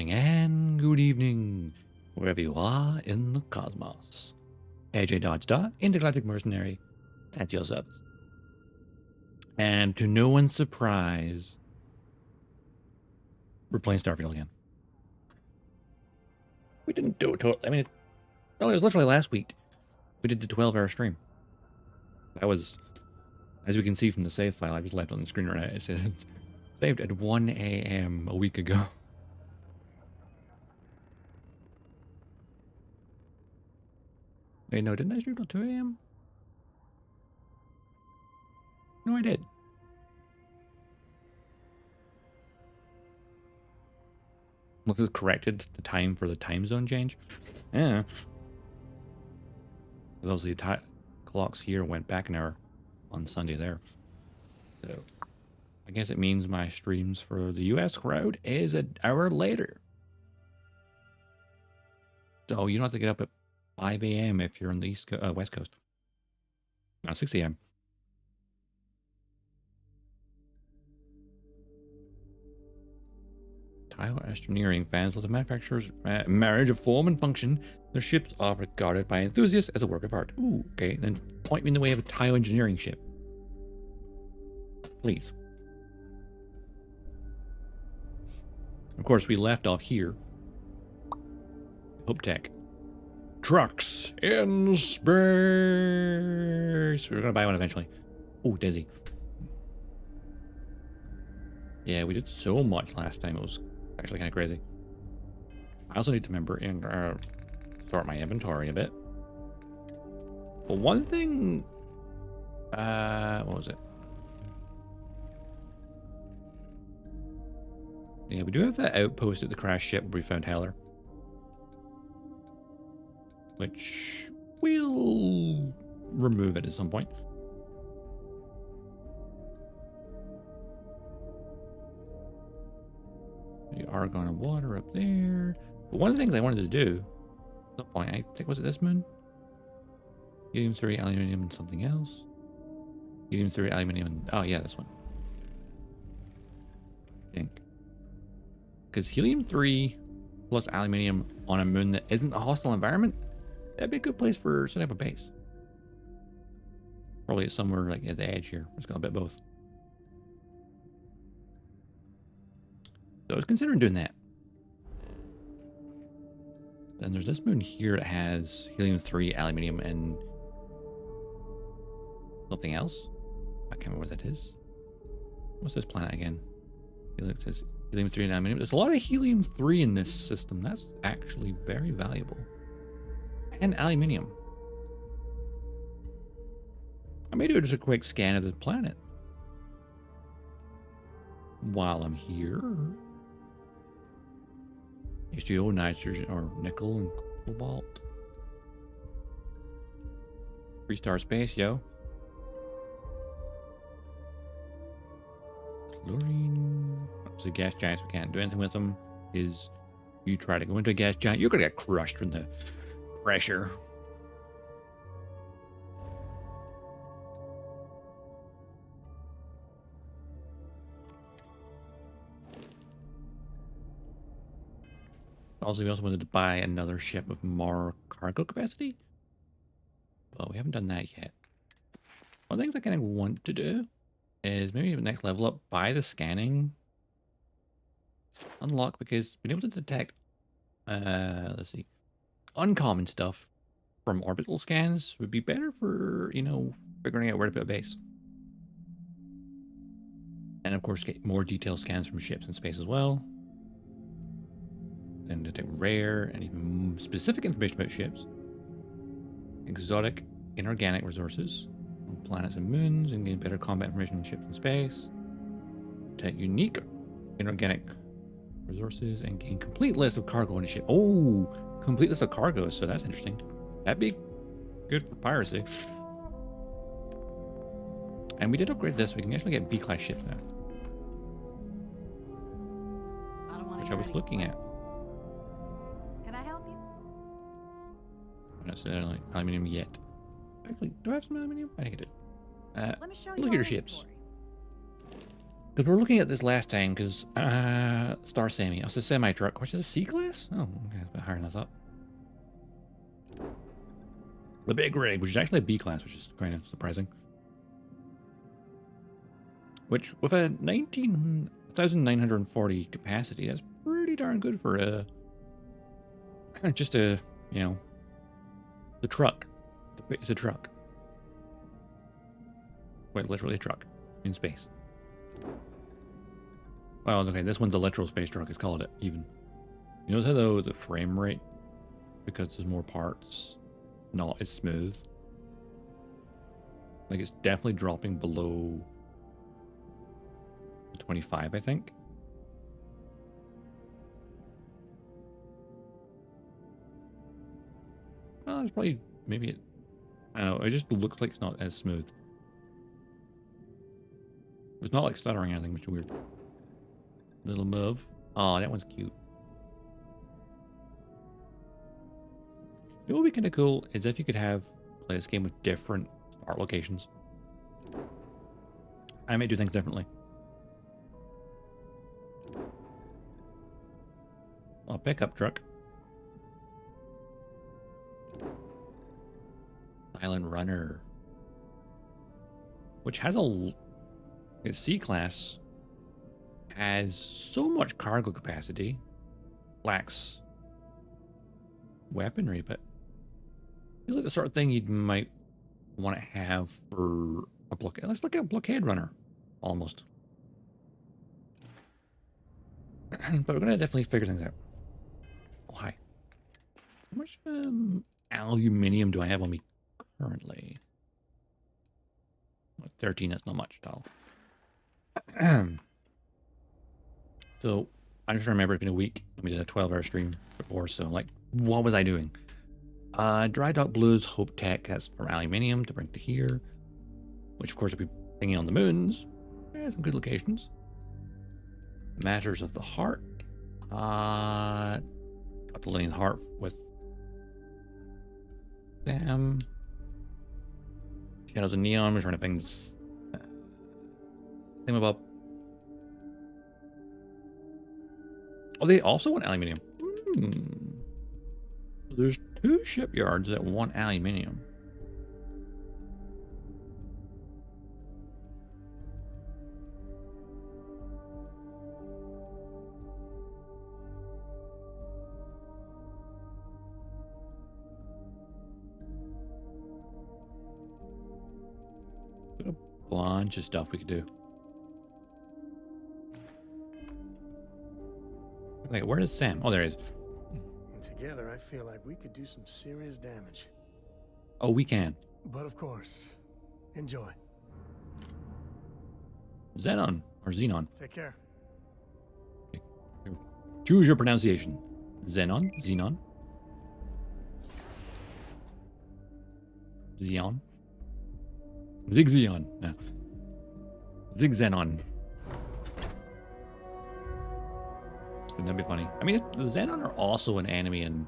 morning, and good evening, wherever you are in the cosmos. AJ Dodgestar, Intergalactic Mercenary, at your service. And to no one's surprise, we're playing Starfield again. We didn't do it. I mean, it was literally last week. We did the 12-hour stream. That was, as we can see from the save file I just left on the screen right now, it says it's saved at 1 a.m. a week ago. Wait, no, didn't I stream till 2 a.m.? No, I did. Look, this corrected the time for the time zone change. Yeah. Because obviously the clocks here went back an hour on Sunday there. So I guess it means my streams for the US crowd is an hour later. So you don't have to get up at 5 a.m. if you're on the West Coast. Now 6 a.m. Tile Astroneering fans love the manufacturer's marriage of form and function. Their ships are regarded by enthusiasts as a work of art. Ooh, okay. Then point me in the way of a tile engineering ship. Please. Of course, we left off here. Hope Tech. Trucks in space. We're gonna buy one eventually. Oh, Dizzy. Yeah, we did so much last time. It was actually kind of crazy. I also need to remember and sort my inventory a bit. But one thing, what was it? Yeah, we do have that outpost at the crash ship where we found Heller, which we'll remove it at some point. The argon and water up there. But one of the things I wanted to do at some point, I think, was it this moon? Helium-3, aluminium, and something else. Helium-3, aluminium, and, oh yeah, this one. I think. Because helium-3 plus aluminium on a moon that isn't a hostile environment, that'd be a good place for setting up a base. Probably somewhere like at the edge here. It's got a bit of both. So I was considering doing that. Then there's this moon here that has helium-3, aluminium, and something else. I can't remember what that is. What's this planet again? It says helium-3 and aluminium. There's a lot of helium-3 in this system. That's actually very valuable. And aluminium. I may do just a quick scan of the planet while I'm here. H2O, nitrogen, or nickel and cobalt. Freestar space, yo. Chlorine. So gas giants, we can't do anything with them. Is you try to go into a gas giant, you're gonna get crushed from the pressure. Also, we also wanted to buy another ship with more cargo capacity. But we haven't done that yet. One thing I kind of want to do is maybe the next level up, buy the scanning unlock, because being able to detect, let's see, uncommon stuff from orbital scans would be better for, you know, figuring out where to put a base. And of course, get more detailed scans from ships in space as well. Then detect rare and even specific information about ships, exotic inorganic resources on planets and moons, and gain better combat information on ships in space. Detect unique inorganic resources and gain complete list of cargo on a ship. Oh, complete list of cargo, so that's interesting. That'd be good for piracy. And we did upgrade this. We can actually get B-class ships now, which I was looking at. Not necessarily aluminium yet. Actually, do I have some aluminium? I think I do. Let me show look you at your our ships. inventory. Because we're looking at this last time, because Star Semi, it's a semi-truck, which is a C-class? Oh, okay, it's a bit higher than I thought. The Big Rig, which is actually a B-class, which is kind of surprising. Which, with a 19,940 capacity, that's pretty darn good for a... just a, you know, the truck. It's a truck. Quite literally a truck in space. Well, okay, this one's a literal space truck, let's call it even. You notice how though the frame rate, because there's more parts, no, it's smooth. Like it's definitely dropping below 25, I think. Well, it's probably, maybe it, I don't know, it just looks like it's not as smooth. It's not like stuttering or anything, which is weird. Little move. Oh, that one's cute. You know what would be kind of cool is if you could play this game with different art locations. I might do things differently. A pickup truck. Silent Runner. Which has its C-class has so much cargo capacity. Lacks weaponry, but feels like the sort of thing you might want to have for a blockade. Let's look at a blockade runner, almost. But we're gonna definitely figure things out. Oh, hi. How much aluminium do I have on me currently? 13, that's not much at all. So, I just remember it's been a week. We did a 12-hour stream before, so like, what was I doing? Dry Dock Blues, Hope Tech, that's from aluminium to bring to here. Which, of course, will be thinking on the moons. Yeah, some good locations. Matters of the Heart. Got the Lillian Heart with Sam. Shadows of Neon, we're trying to things. Thingamabob. Oh, they also want aluminium. There's 2 shipyards that want aluminium. Got a bunch of stuff we could do. Like, where is Sam? Oh, there he is. Together, I feel like we could do some serious damage. Oh, we can. But of course, enjoy. Xenon or Xenon. Take care. Choose your pronunciation. Xenon, Xenon, Xeon, Zig Xeon. No. Zig Xenon. Wouldn't that be funny? I mean, the Xenon are also an enemy in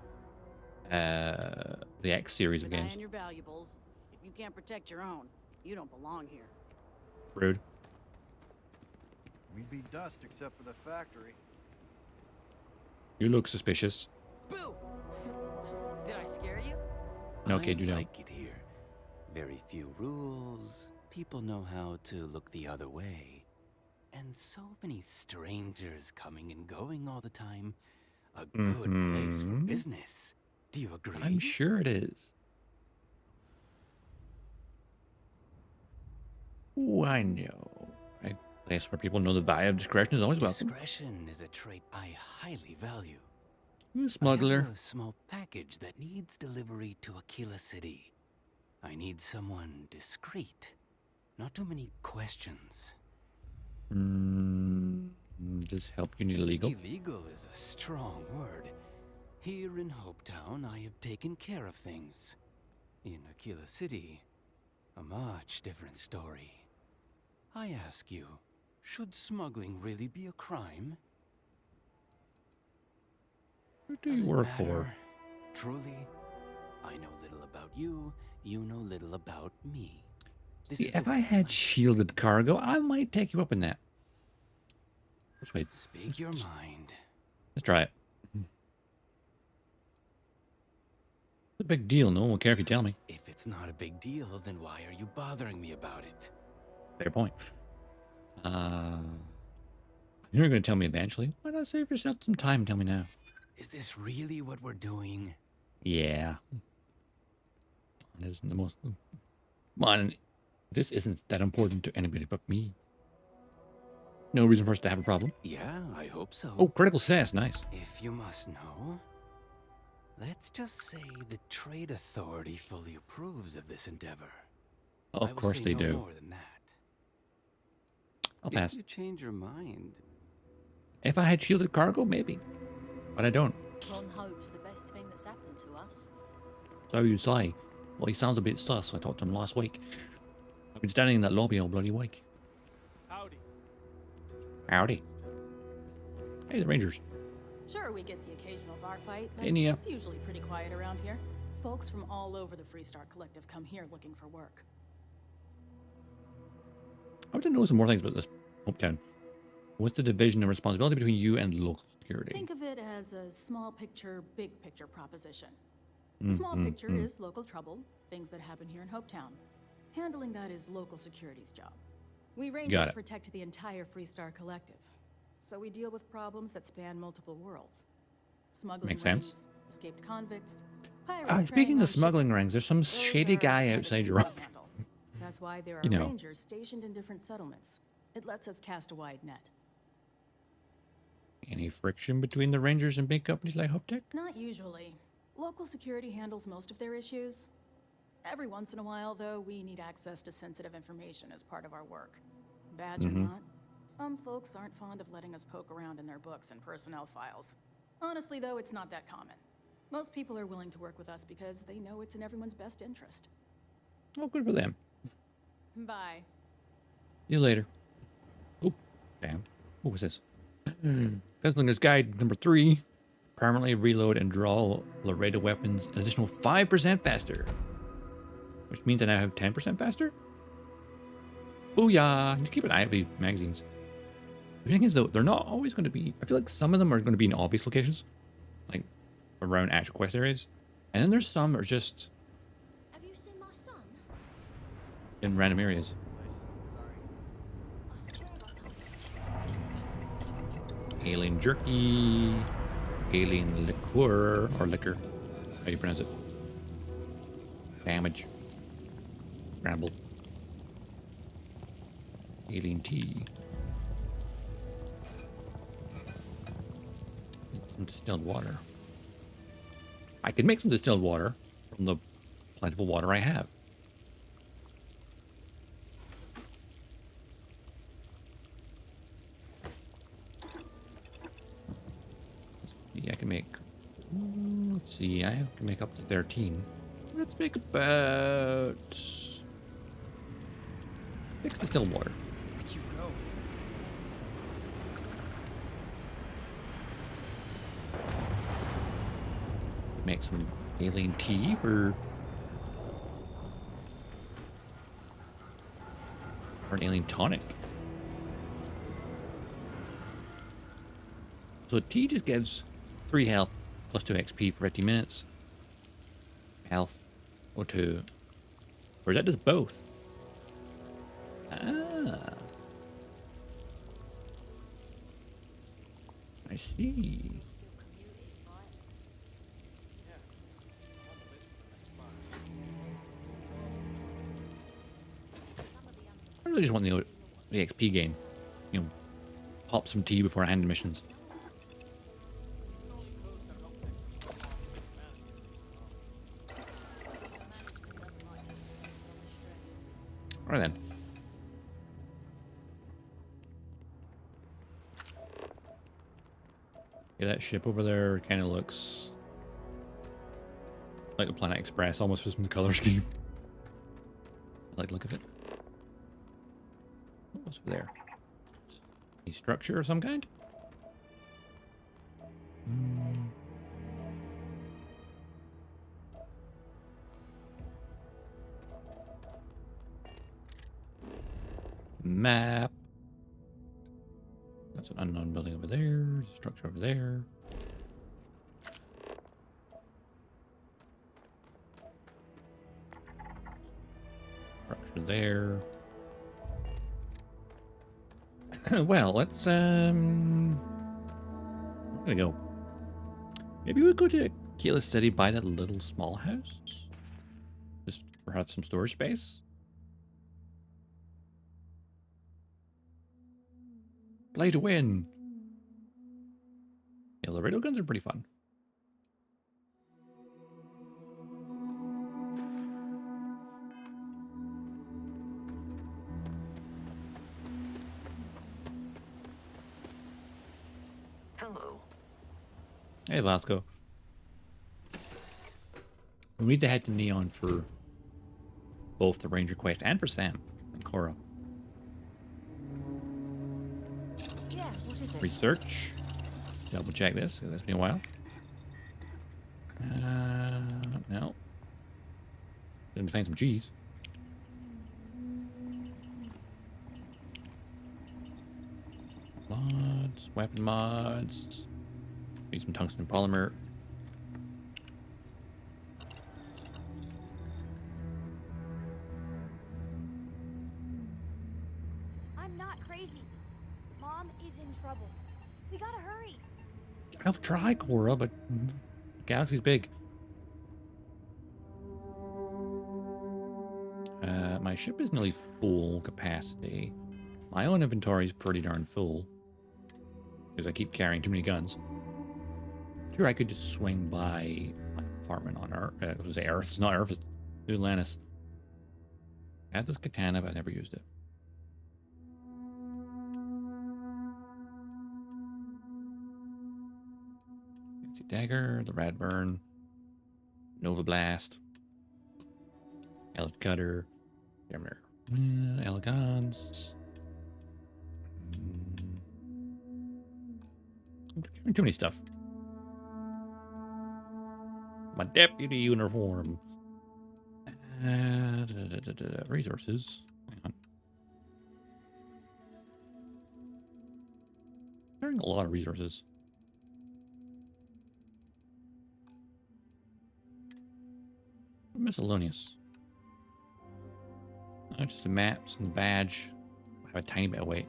the X series of games. Your valuables. If you can't protect your own, you don't belong here. Rude. We'd be dust except for the factory. You look suspicious. Boo! Did I scare you? No, kid, you I don't. like it here. Very few rules. People know how to look the other way. And so many strangers coming and going all the time. A good place for business. Do you agree? I'm sure it is. Oh, I know. A place where people know the value of discretion is always welcome. Discretion is a trait I highly value. You I smuggler. have a small package that needs delivery to Aquila City. I need someone discreet. Not too many questions. Does help you need illegal? Illegal is a strong word. Here in Hopetown, I have taken care of things. In Aquila City, a much different story. I ask you, should smuggling really be a crime? Who do Does you it work matter? for? Truly, I know little about you. You know little about me. This See, is the if I way had life is. shielded cargo, I might take you up in that. Let's wait. Speak your mind. Let's try it. It's a big deal. No one will care if you tell me. If it's not a big deal, then why are you bothering me about it? Fair point. You're going to tell me eventually. Why not save yourself some time and tell me now? Is this really what we're doing? Yeah. It isn't the most... One, this isn't that important to anybody but me. No reason for us to have a problem. Yeah, I hope so. Oh, critical success. Nice. If you must know, let's just say the Trade Authority fully approves of this endeavor. I Of will course say they no do. more than that. I'll pass. If you change your mind, If I had shielded cargo, maybe. But I don't. Ron Hope's the best thing that's happened to us. So you say. Well, he sounds a bit sus. I talked to him last week. I've been standing in that lobby all bloody week. Howdy. Howdy. Hey, the Rangers. Sure, we get the occasional bar fight, but Hey, Nia. it's usually pretty quiet around here. Folks from all over the Freestar Collective come here looking for work. I want to know some more things about this Hopetown. What's the division of responsibility between you and local security? Think of it as a small picture, big picture proposition. Mm, Small picture is local trouble, things that happen here in Hopetown. Handling that is local security's job. We Got Rangers it. protect the entire Freestar Collective, so we deal with problems that span multiple worlds. Smuggling Makes sense. rings, escaped convicts, pirates. Speaking preying of on smuggling shipping. rings, there's some Those shady are guy kind of outside things your we office. handle. That's why there are You know. rangers stationed in different settlements. It lets us cast a wide net. Any friction between the Rangers and big companies like Hoptech? Not usually. Local security handles most of their issues. Every once in a while, though, we need access to sensitive information as part of our work. Badge or not, some folks aren't fond of letting us poke around in their books and personnel files. Honestly, though, it's not that common. Most people are willing to work with us because they know it's in everyone's best interest. Oh, good for them. Bye. See you later. Oh, damn. What was this? Gunslinger's Guide number 3. Permanently reload and draw Laredo weapons an additional 5% faster. Which means I now have 10% faster? Booyah! Just keep an eye out for these magazines. The thing is, though, they're not always going to be... I feel like some of them are going to be in obvious locations. Like, around actual quest areas. And then there's some that are just Have you seen my son? in random areas. I swear I told you. Alien jerky, alien liqueur, or liquor, how do you pronounce it? Damage, scramble, alien tea, some distilled water. I could make some distilled water from the plentiful water I have. I can make, let's see, I can make up to 13. Let's make about 6 distilled water. Look at you go. Make some alien tea for an alien tonic. So tea just gives 3 health plus 2 XP for 50 minutes. Health or 2. Or is that just both? Ah. I see. I really just want the XP gain. You know, pop some tea before I hand the missions. Alright then. Yeah, that ship over there kind of looks like the Planet Express, almost just from the color scheme. I like the look of it. What's over there? A structure of some kind? Map. That's an unknown building over there. There's a structure over there. Structure there. Well, let's I'm gonna go. Maybe we'll go to Kila City, buy that little small house. Just for have some storage space. Play to win. Yeah, the radio guns are pretty fun. Hello. Hey, Vasco. We need to head to Neon for both the Ranger quest and for Sam and Cora. Yeah, what is it? Research. Double check this, because it's been a while. No. Didn't find some cheese. Mods, weapon mods. Need some tungsten polymer. I'm not crazy. Mom is in trouble. We gotta hurry. I'll try, Cora, but the galaxy's big. My ship is nearly full capacity. My own inventory is pretty darn full. Because I keep carrying too many guns. Sure, I could just swing by my apartment on Earth. It was Earth. It's not Earth, it's New Atlantis. I have this katana, but I never used it. Fancy dagger, the Radburn, Nova Blast, Elf Cutter, Elegance. Too many stuff. My deputy uniform. Resources. Hang on. Carrying a lot of resources. Miscellaneous. Just the maps and the badge. I have a tiny bit of weight.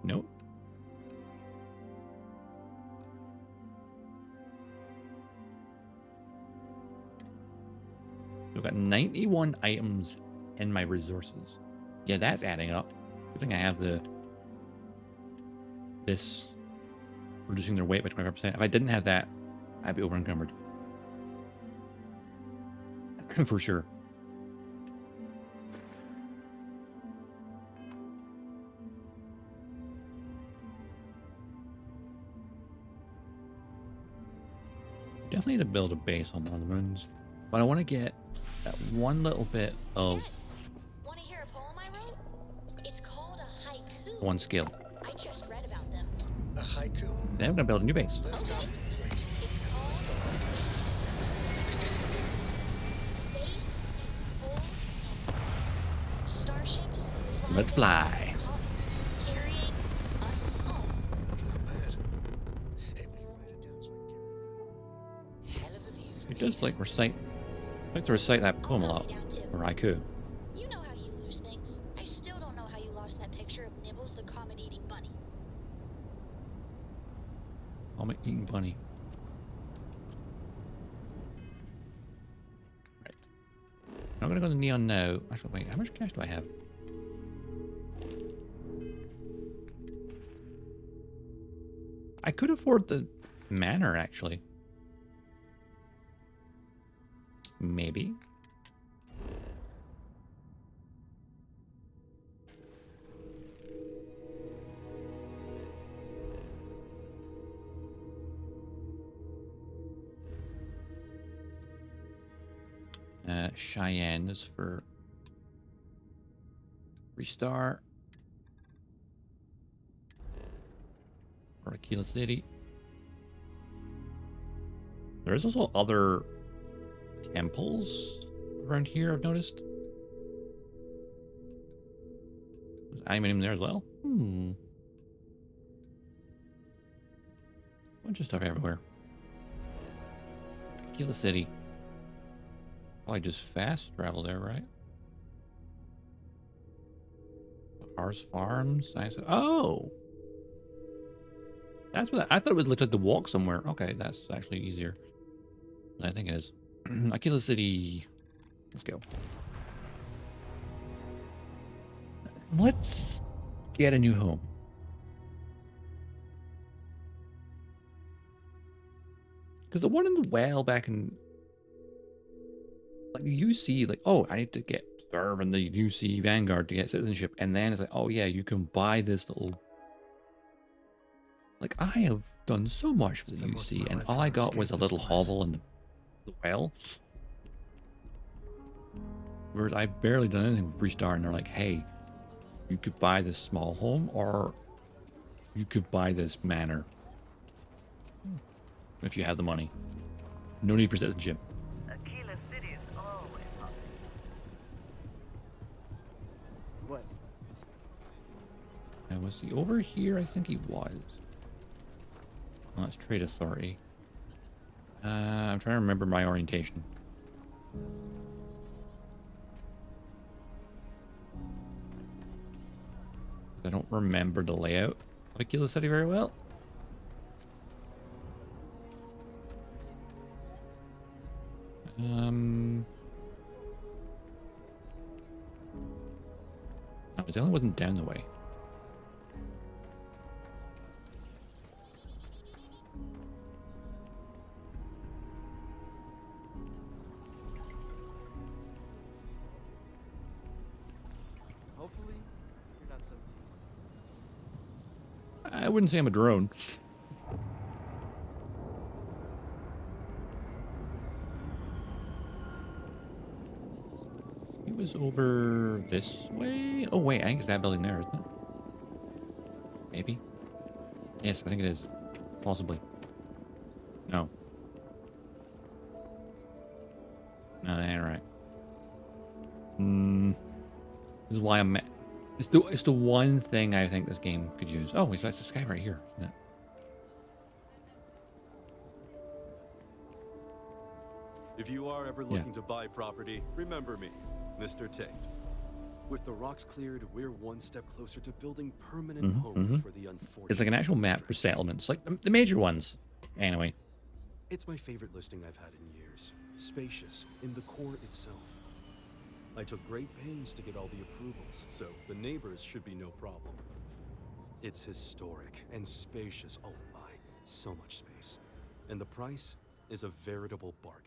Nope. We've got 91 items in my resources. Yeah, that's adding up. Good thing I have this reducing their weight by 25%. If I didn't have that, I'd be over encumbered. For sure. Definitely need to build a base on one of the moons. But I want to get that one little bit of Want to hear a poem I wrote? It's called a haiku. one skill. I just read about them. A haiku. Then I'm gonna build a new base. Okay. It's called Space. Space is full and starships Let's fly. carrying us home. Not bad. Hey, will you write it down so I can Hell of a view from It does here. like recite. I like to recite that poem a I'll lot. help you down, too. Or haiku. You know how you lose things. I still don't know how you lost that picture of Nibbles the comet-eating bunny. I'm eating bunny. Right. I'm gonna go to Neon now. Actually, wait, how much cash do I have? I could afford the manor, actually. Maybe. Cheyenne is for Freestar. Or Aquila City. There is also other temples around here, I've noticed. I'm in there as well. Bunch of stuff everywhere. Kill the city. Oh, I just fast travel there, right? Cars Farms. Oh! That's what I thought it would look like to walk somewhere. Okay, that's actually easier than I think it is. Aquila City. Let's go. Let's get a new home. Because the one in the well back in... Like, the UC, like, oh, I need to serve in the UC Vanguard to get citizenship. And then it's like, oh yeah, you can buy this little... Like, I have done so much for the UC, and all I got was a little hovel in the well. Whereas I've barely done anything with Freestar, and they're like, hey, you could buy this small home, or you could buy this manor. If you have the money. No need for citizenship. Aquila City is always hot. What? And was he over here? I think he was. Oh, that's Trade Authority. I'm trying to remember my orientation. I don't remember the layout of Aquila City very well. No, it definitely wasn't down the way. Hopefully, you're not so close. I wouldn't say I'm a drone. He was over this way. Oh wait, I think it's that building there, isn't it? Maybe. Yes, I think it is. Possibly. No. No, that ain't right. This is why I'm... It's the one thing I think this game could use. Oh, that's the sky right here, isn't it? If you are ever looking to buy property, remember me, Mr. Tate. With the rocks cleared, we're one step closer to building permanent homes for the unfortunate. It's like an actual map for settlements, like the major ones. Anyway. It's my favorite listing I've had in years. Spacious in the core itself. I took great pains to get all the approvals, so the neighbors should be no problem. It's historic and spacious. Oh my, so much space. And the price is a veritable bargain.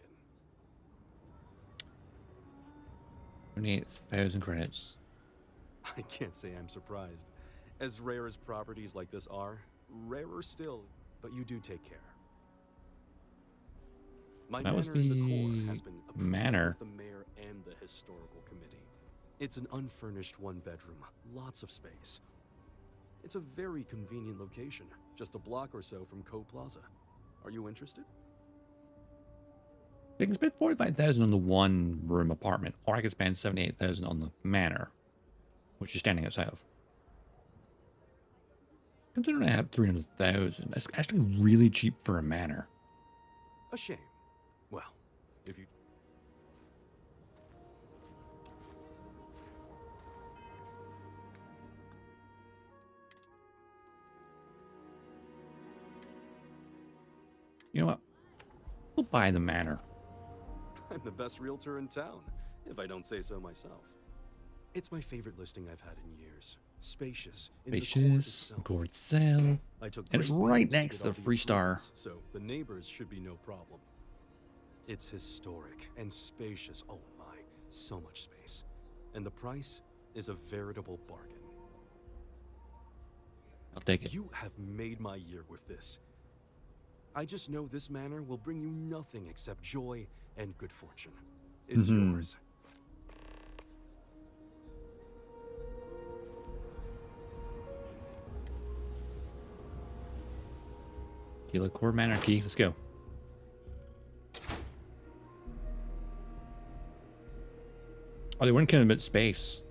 28,000 credits. I can't say I'm surprised. As rare as properties like this are, rarer still, but you do take care. My That was manor in the the core has been approved manor. by the mayor and the historical committee. It's an unfurnished one-bedroom, lots of space. It's a very convenient location, just a block or so from Coe Plaza. Are you interested? I can spend 45,000 on the one-room apartment, or I could spend 78,000 on the manor, which is standing outside of. Considering I have 300,000, that's actually really cheap for a manor. A shame. Well, if you... You know what? We'll buy the manor. I'm the best realtor in town, if I don't say so myself. It's my favorite listing I've had in years. Spacious. In Spacious, the core itself. I took And it's great right pains to next get to all the Freestar. approvals, so the neighbors should be no problem. It's historic and spacious. Oh my, so much space. And the price is a veritable bargain. I'll take it. You have made my year with this. I just know this manor will bring you nothing except joy and good fortune. It's yours. Gila Core Manor key. Let's go. Oh, they weren't kidding about space.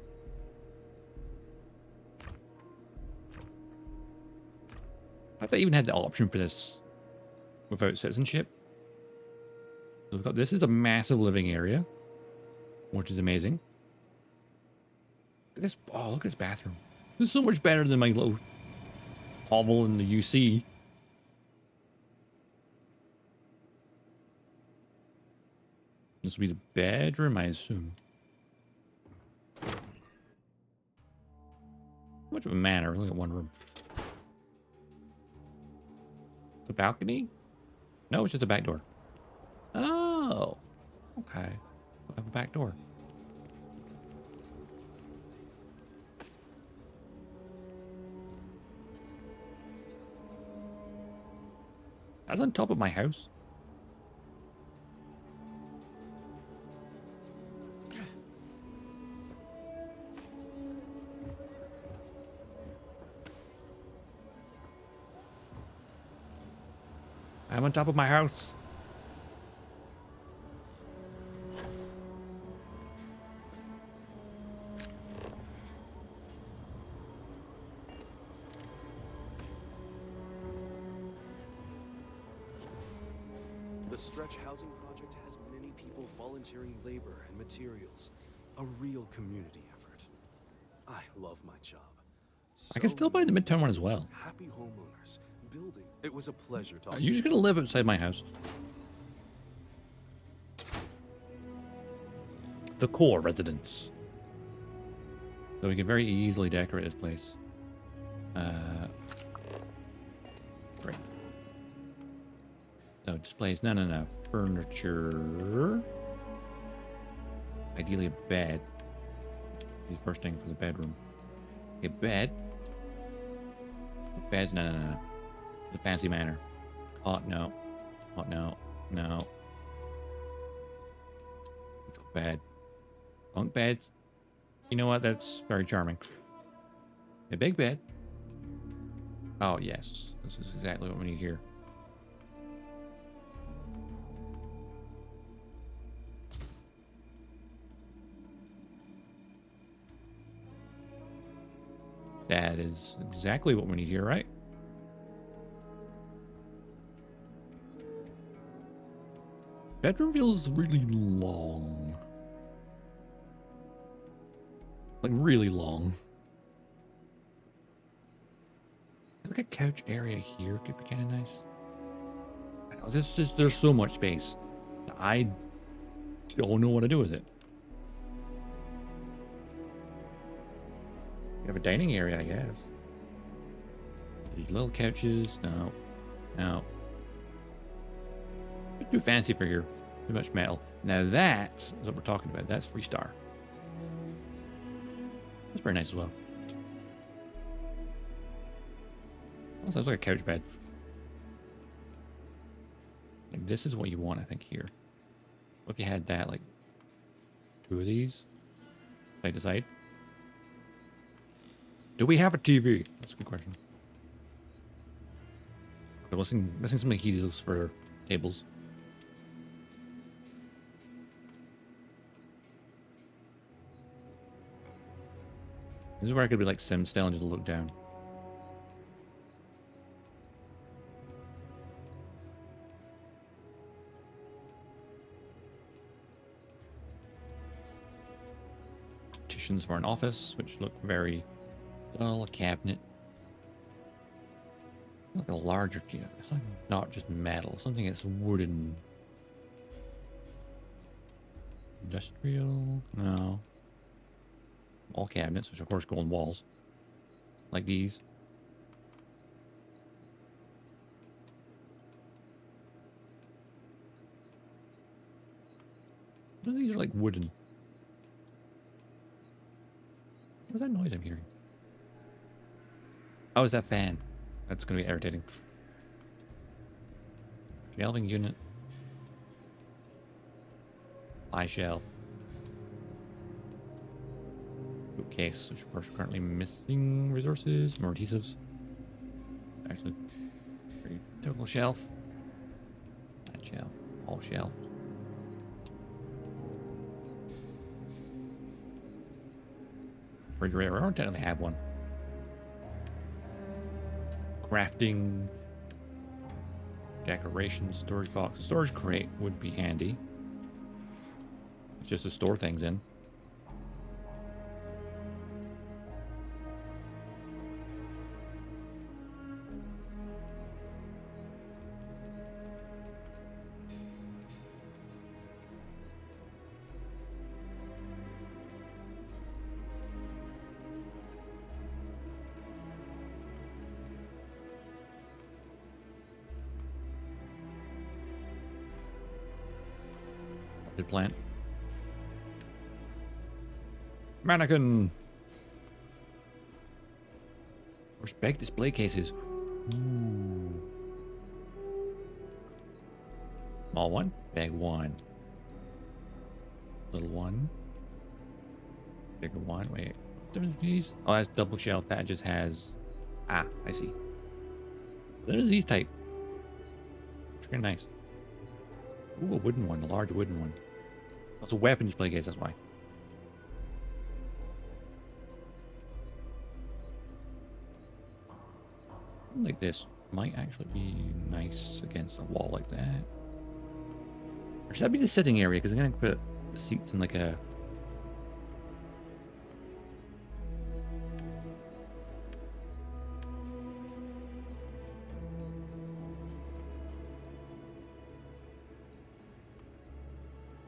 fact, I even had the option for this without citizenship. So we've got this is a massive living area, which is amazing. Look at this. Oh, look at this bathroom. This is so much better than my little hovel in the UC. This will be the bedroom, I assume. Much of a manor. Look at one room. The balcony? No, it's just a back door. Oh, okay. We have a back door. That's on top of my house. I'm on top of my house. The Stretch Housing Project has many people volunteering labor and materials. A real community effort. I love my job. I can still buy the many Midtown one as members, well. Happy homeowners. Building. It was a pleasure talking. You're just gonna live outside my house. The core residence. So we can very easily decorate this place. Great. So displays, no. Furniture. Ideally a bed. The first thing for the bedroom. A bed. Beds, no. The fancy manner. Oh, no. Oh, no. Bed. Bunk beds. You know what? That's very charming. A big bed. Oh, yes. This is exactly what we need here. That is exactly what we need here, right? Bedroom feels really long. Like, really long. Like a couch area here could be kind of nice. There's so much space. I don't know what to do with it. We have a dining area, I guess. These little couches. No. Too fancy for here. Too much metal. Now that is what we're talking about. That's Freestar. That's very nice as well. Also, sounds like a couch bed. Like, this is what you want, I think, here. What if you had that, like, 2 of these? Side to side? Do we have a TV? That's a good question. I'm missing some heaters for tables. This is where I could be like Sim style and just look down. Partitions for an office, which look very dull. A cabinet. Like a larger, it's like not just metal, something that's wooden. Industrial? No. All cabinets, which of course go on walls. Like these. These are like wooden. What's that noise I'm hearing? Oh, is that fan? That's going to be irritating. Shelving unit. High shelf. Bookcase, which of course are currently missing resources. More adhesives. Actually, very typical shelf. That shelf. All shelf. Refrigerator. I don't technically have one. crafting, decoration, storage box. A storage crate would be handy. It's just to store things in. Plant. Mannequin. Where's big display cases? Ooh. Small one, big one. Little one. Bigger one. Wait. Difference between these? Oh, that's double shelf. That just has. Ah, I see. There's these type. Pretty nice. Ooh, a wooden one, a large wooden one. That's a weapon display case, that's why. Something like this might actually be nice against a wall like that. Or should that be the sitting area? Because I'm going to put the seats in like a...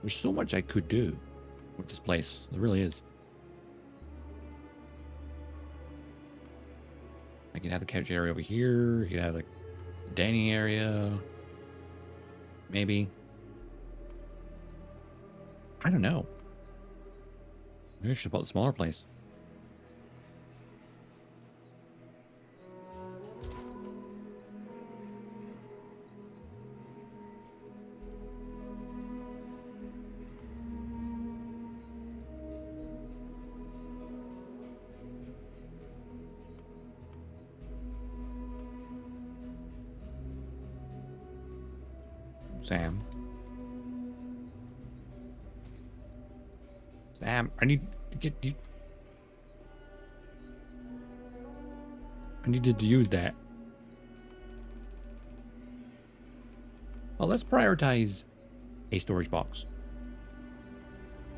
There's so much I could do with this place. There really is. I could have the couch area over here. You could have like the dining area. Maybe. I don't know. Maybe I should have bought a smaller place. Sam, I need to get you. I needed to use that. Well, let's prioritize a storage box.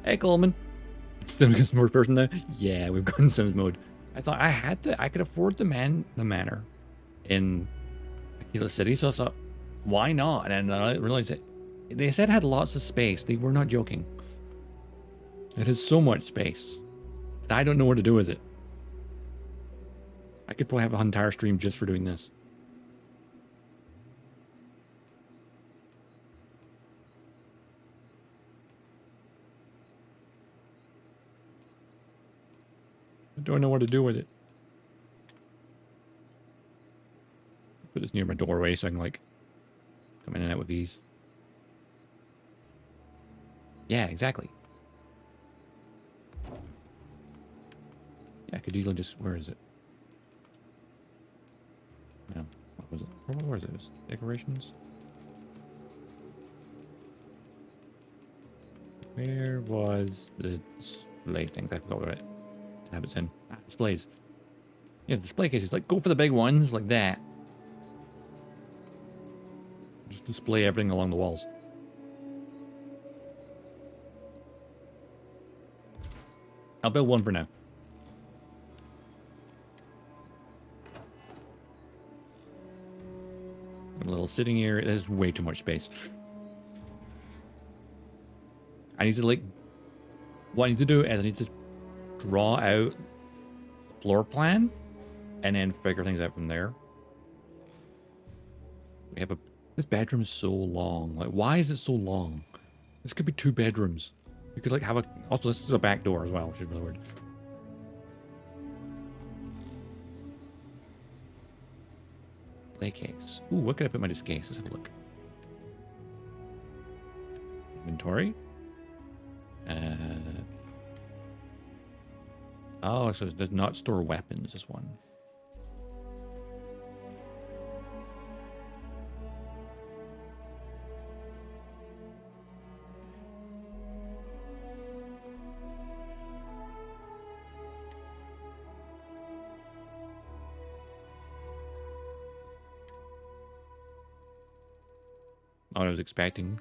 Hey, Coleman. Still a smart person now? Yeah, we've gone Sims mode. I thought I could afford the manor in Aquila City, so I thought, why not? And then I realized that they said it had lots of space. They were not joking. It has so much space. And I don't know what to do with it. I could probably have an entire stream just for doing this. I don't know what to do with it. Put this near my doorway so I can like come in and out with these. Yeah, exactly. Yeah, I could easily just... Where is it? No. What was it? Where is it? Decorations? Where was the display thing? I forgot about it. Tab it's in. Ah, displays. Yeah, the display cases. Like, go for the big ones like that. Just display everything along the walls. I'll build one for now. A little sitting area. There's way too much space. I need to like... What I need to do is I need to draw out the floor plan and then figure things out from there. We have a... This bedroom is so long. Like, why is it so long? This could be 2 bedrooms. You could like have a... Also, this is a back door as well, which is really weird. Play case. Ooh, what could I put in my disc case? Let's have a look. Inventory. Oh, so it does not store weapons, this one. what I was expecting.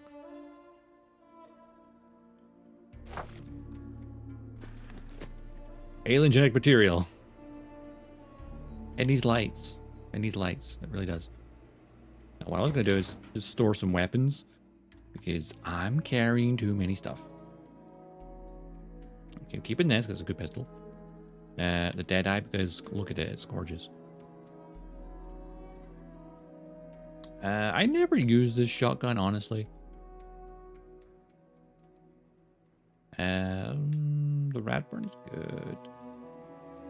Alien genetic material. It needs lights. It needs lights. It really does. Now, what I was going to do is just store some weapons. Because I'm carrying too many stuff. Okay, keeping this because it's a good pistol. The Deadeye because look at it, it's gorgeous. I never used this shotgun, honestly. The Radburn's good.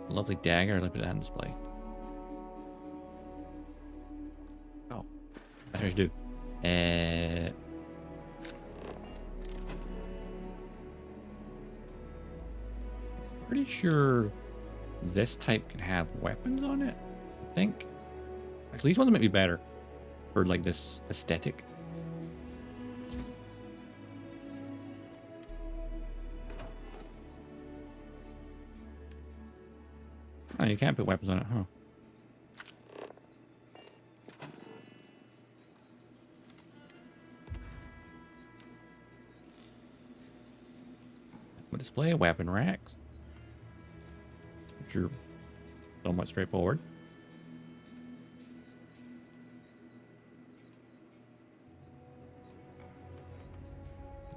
Lovely dagger. Let me put that on display. Oh, I just do. Pretty sure this type can have weapons on it. I think. Actually, these ones might be better for like this aesthetic. Oh, you can't put weapons on it, huh? We'll display weapon racks. Which are somewhat straightforward.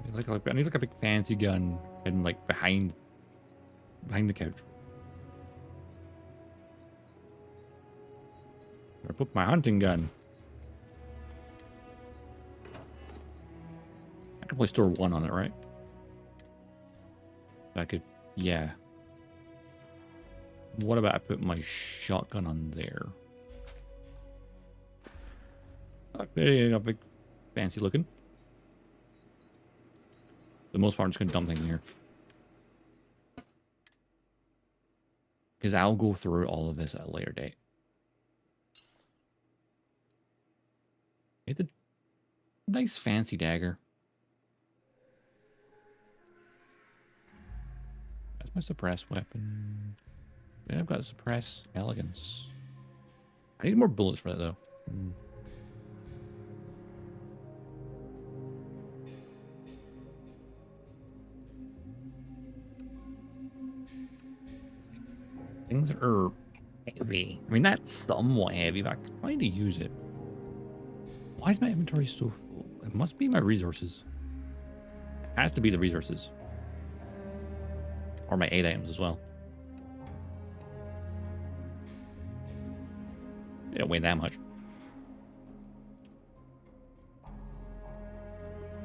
I need like a big fancy gun hidden like behind the couch. I put my hunting gun. I could probably store one on it, right? I could, yeah. What about I put my shotgun on there? Oh, there you go, big fancy looking. For the most part, I'm just gonna dump things in here. Because I'll go through all of this at a later date. It's a nice fancy dagger. That's my suppress weapon. Then I've got suppress elegance. I need more bullets for that though. Things are heavy. I mean, that's somewhat heavy, but I can find to use it. Why is my inventory so full? It must be my resources. It has to be the resources. Or my 8 items as well. They don't weigh that much.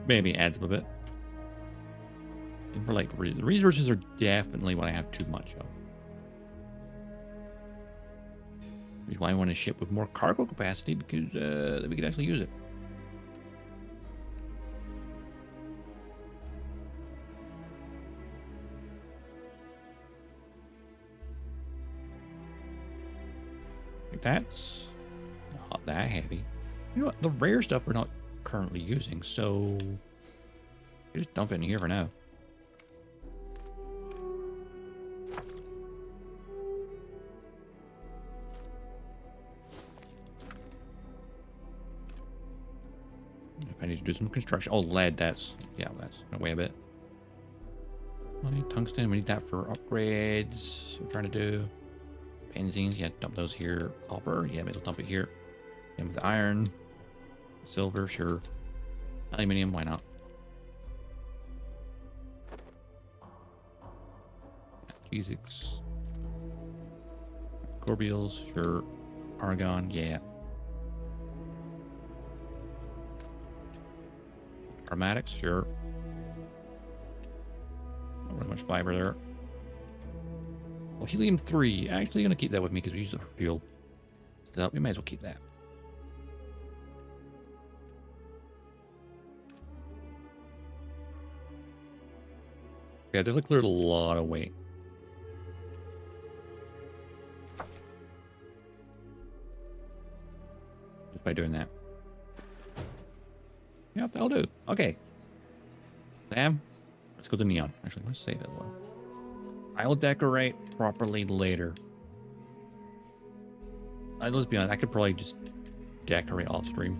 Maybe it adds up a bit. And for like, the resources are definitely what I have too much of. Which is why I want to ship with more cargo capacity, because then we could actually use it. Like that's not that heavy. You know what? The rare stuff we're not currently using, so just dump it in here for now. I need to do some construction. Oh, lead, that's, yeah, that's gonna weigh a bit. Money, tungsten, we need that for upgrades. So we're trying to do benzines, yeah, dump those here. Copper, yeah, maybe we'll dump it here. And with iron, silver, sure. Aluminium, why not? G6. Corbeals, sure. Argon, yeah. Aromatics, sure. Not really much fiber there. Well, helium-3, actually gonna keep that with me because we use it for fuel. So we might as well keep that. Yeah, they cleared a lot of weight. Just by doing that. Yep, that'll do. Okay. Sam, let's go to neon. Actually, let's save it well. I'll decorate properly later. Let's be honest, I could probably just decorate off stream.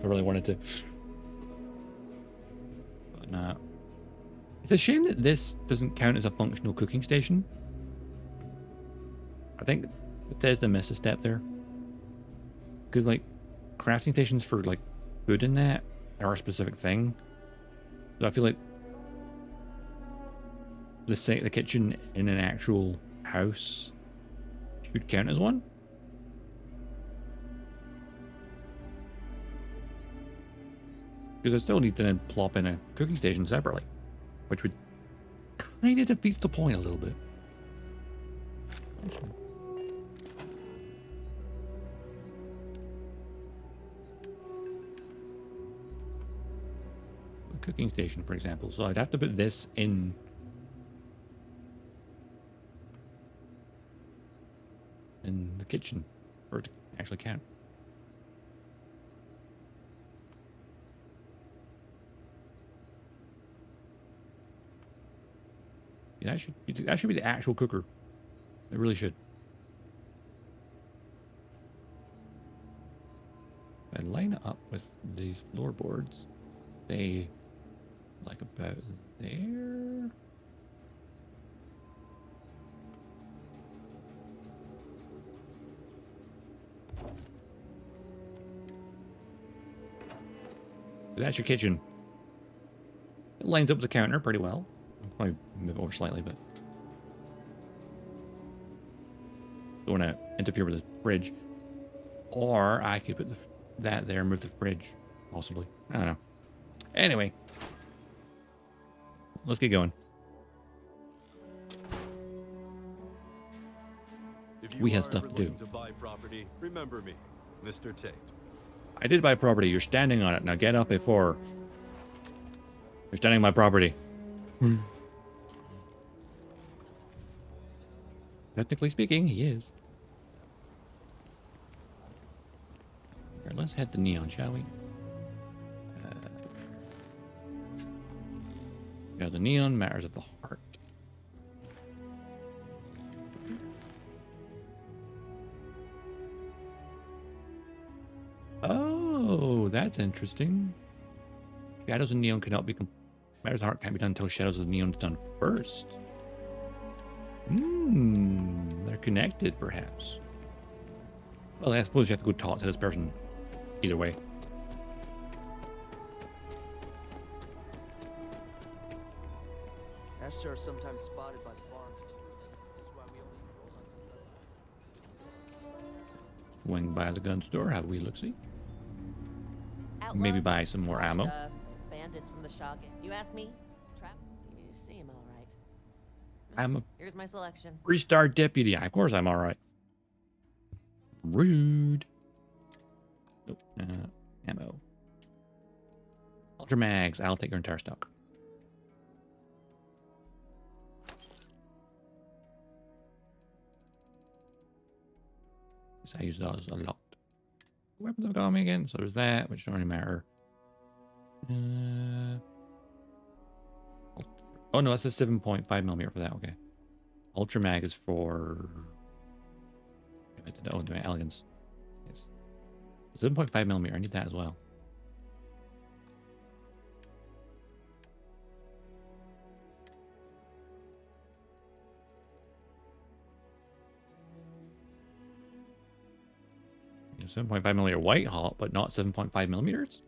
I really wanted to. But nah. It's a shame that this doesn't count as a functional cooking station. I think Bethesda missed a step there. Because, like, crafting stations for, like, food in that are a specific thing. So I feel like the kitchen in an actual house should count as one. Because I still need to then plop in a cooking station separately. Which would kind of defeats the point a little bit. Actually. A cooking station, for example. So I'd have to put this in the kitchen for it to actually count. Yeah, that should be the actual cooker. It really should. If I line it up with these floorboards, they like about there. That's your kitchen. It lines up with the counter pretty well. I'll probably move it over slightly, but don't want to interfere with the fridge. Or I could put that there and move the fridge, possibly. I don't know. Anyway, let's get going. If you We have are stuff ever to do. looking to buy property, remember me, Mr. Tate. I did buy property. You're standing on it. Now get up before. You're standing on my property. Technically speaking, he is. Alright, let's head to Neon, shall we? The Neon matters of the heart. Oh, that's interesting. Shadows of Neon cannot be matters of the heart can't be done until Shadows of Neon is done first. They're connected, perhaps. Well, I suppose you have to go talk to this person either way. Ashtar are sometimes spotted by the farms. That's why we only patrol on sunset. Swing by the gun store, have we look-see? Outlaws, Maybe buy some more ammo. Those bandits from the Shogun. You ask me? Trap? You seem all right. I'm a Here's my selection. Freestar deputy. Of course I'm alright. Rude. Oh, ammo. Ultra mags. I'll take your entire stock. I use those a lot. Weapons have got me again, so there's that, which don't really matter. Oh no, that's a 7.5mm for that, okay. Ultra mag is for... Oh, my elegance. Yes. 7.5mm, I need that as well. Yeah, 7.5mm white hot, but not 7.5mm?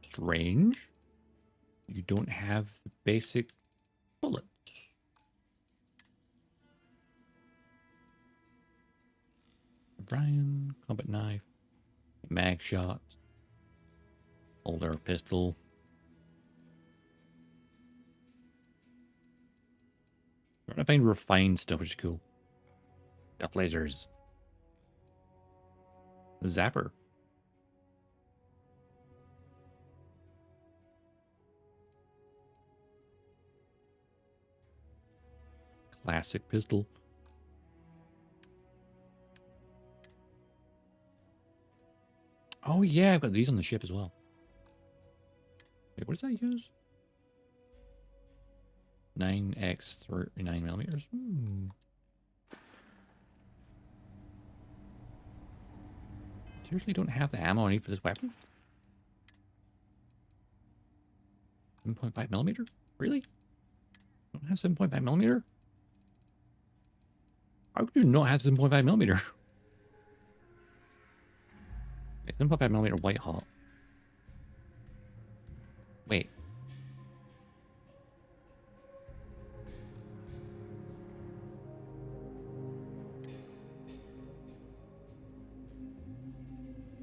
Strange. You don't have the basic bullets. Brian, combat knife, mag shot, older pistol. Trying to find refined stuff, which is cool. Got lasers. Zapper. Classic pistol. Oh yeah, I've got these on the ship as well. Wait, what does that use? 9x 39mm. seriously don't have the ammo I need for this weapon? 7.5 millimeter? Really? Don't have 7.5 millimeter? How could you not have 7.5 millimeter? 7.5 millimeter white hot. Wait.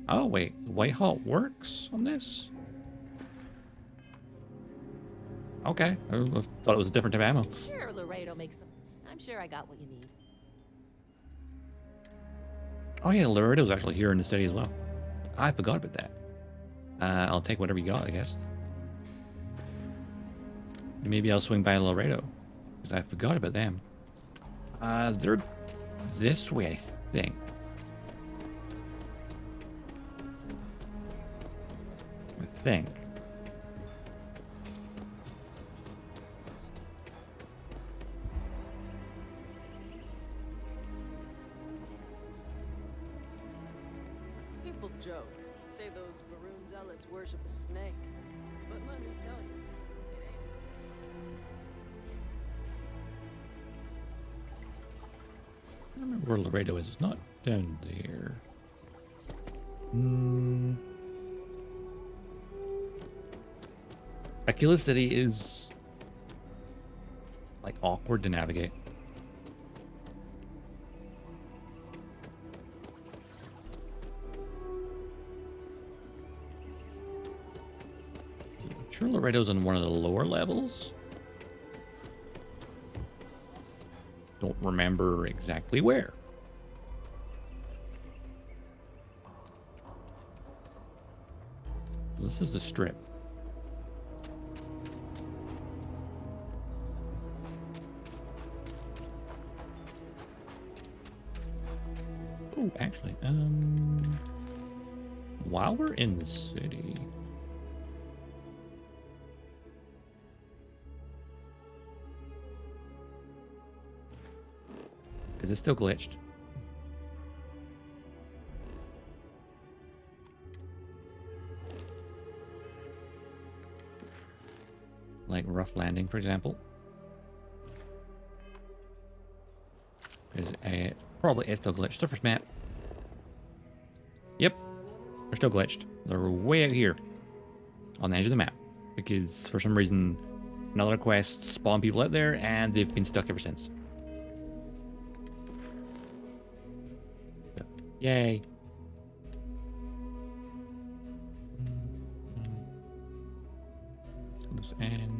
Oh, wait. White hot works on this? Okay. I thought it was a different type of ammo. Sure, Laredo makes them. I'm sure I got what you need. Oh, yeah. Laredo's actually here in the city as well. I forgot about that. I'll take whatever you got, I guess. Maybe I'll swing by Laredo, because I forgot about them. They're this way, I think. I think. People joke, say those Varun zealots worship a snake. But let me tell you, it ain't I don't remember where Laredo is. It's not down there. Aquila City is like awkward to navigate. I'm sure Laredo's on one of the lower levels. Don't remember exactly where. This is the strip. Oh, actually, while we're in the city, is it still glitched? Like rough landing, for example. Probably it's still glitched. Surface map. Yep, they're still glitched. They're way out here on the edge of the map because for some reason another quest spawned people out there and they've been stuck ever since. So, yay. So this ends.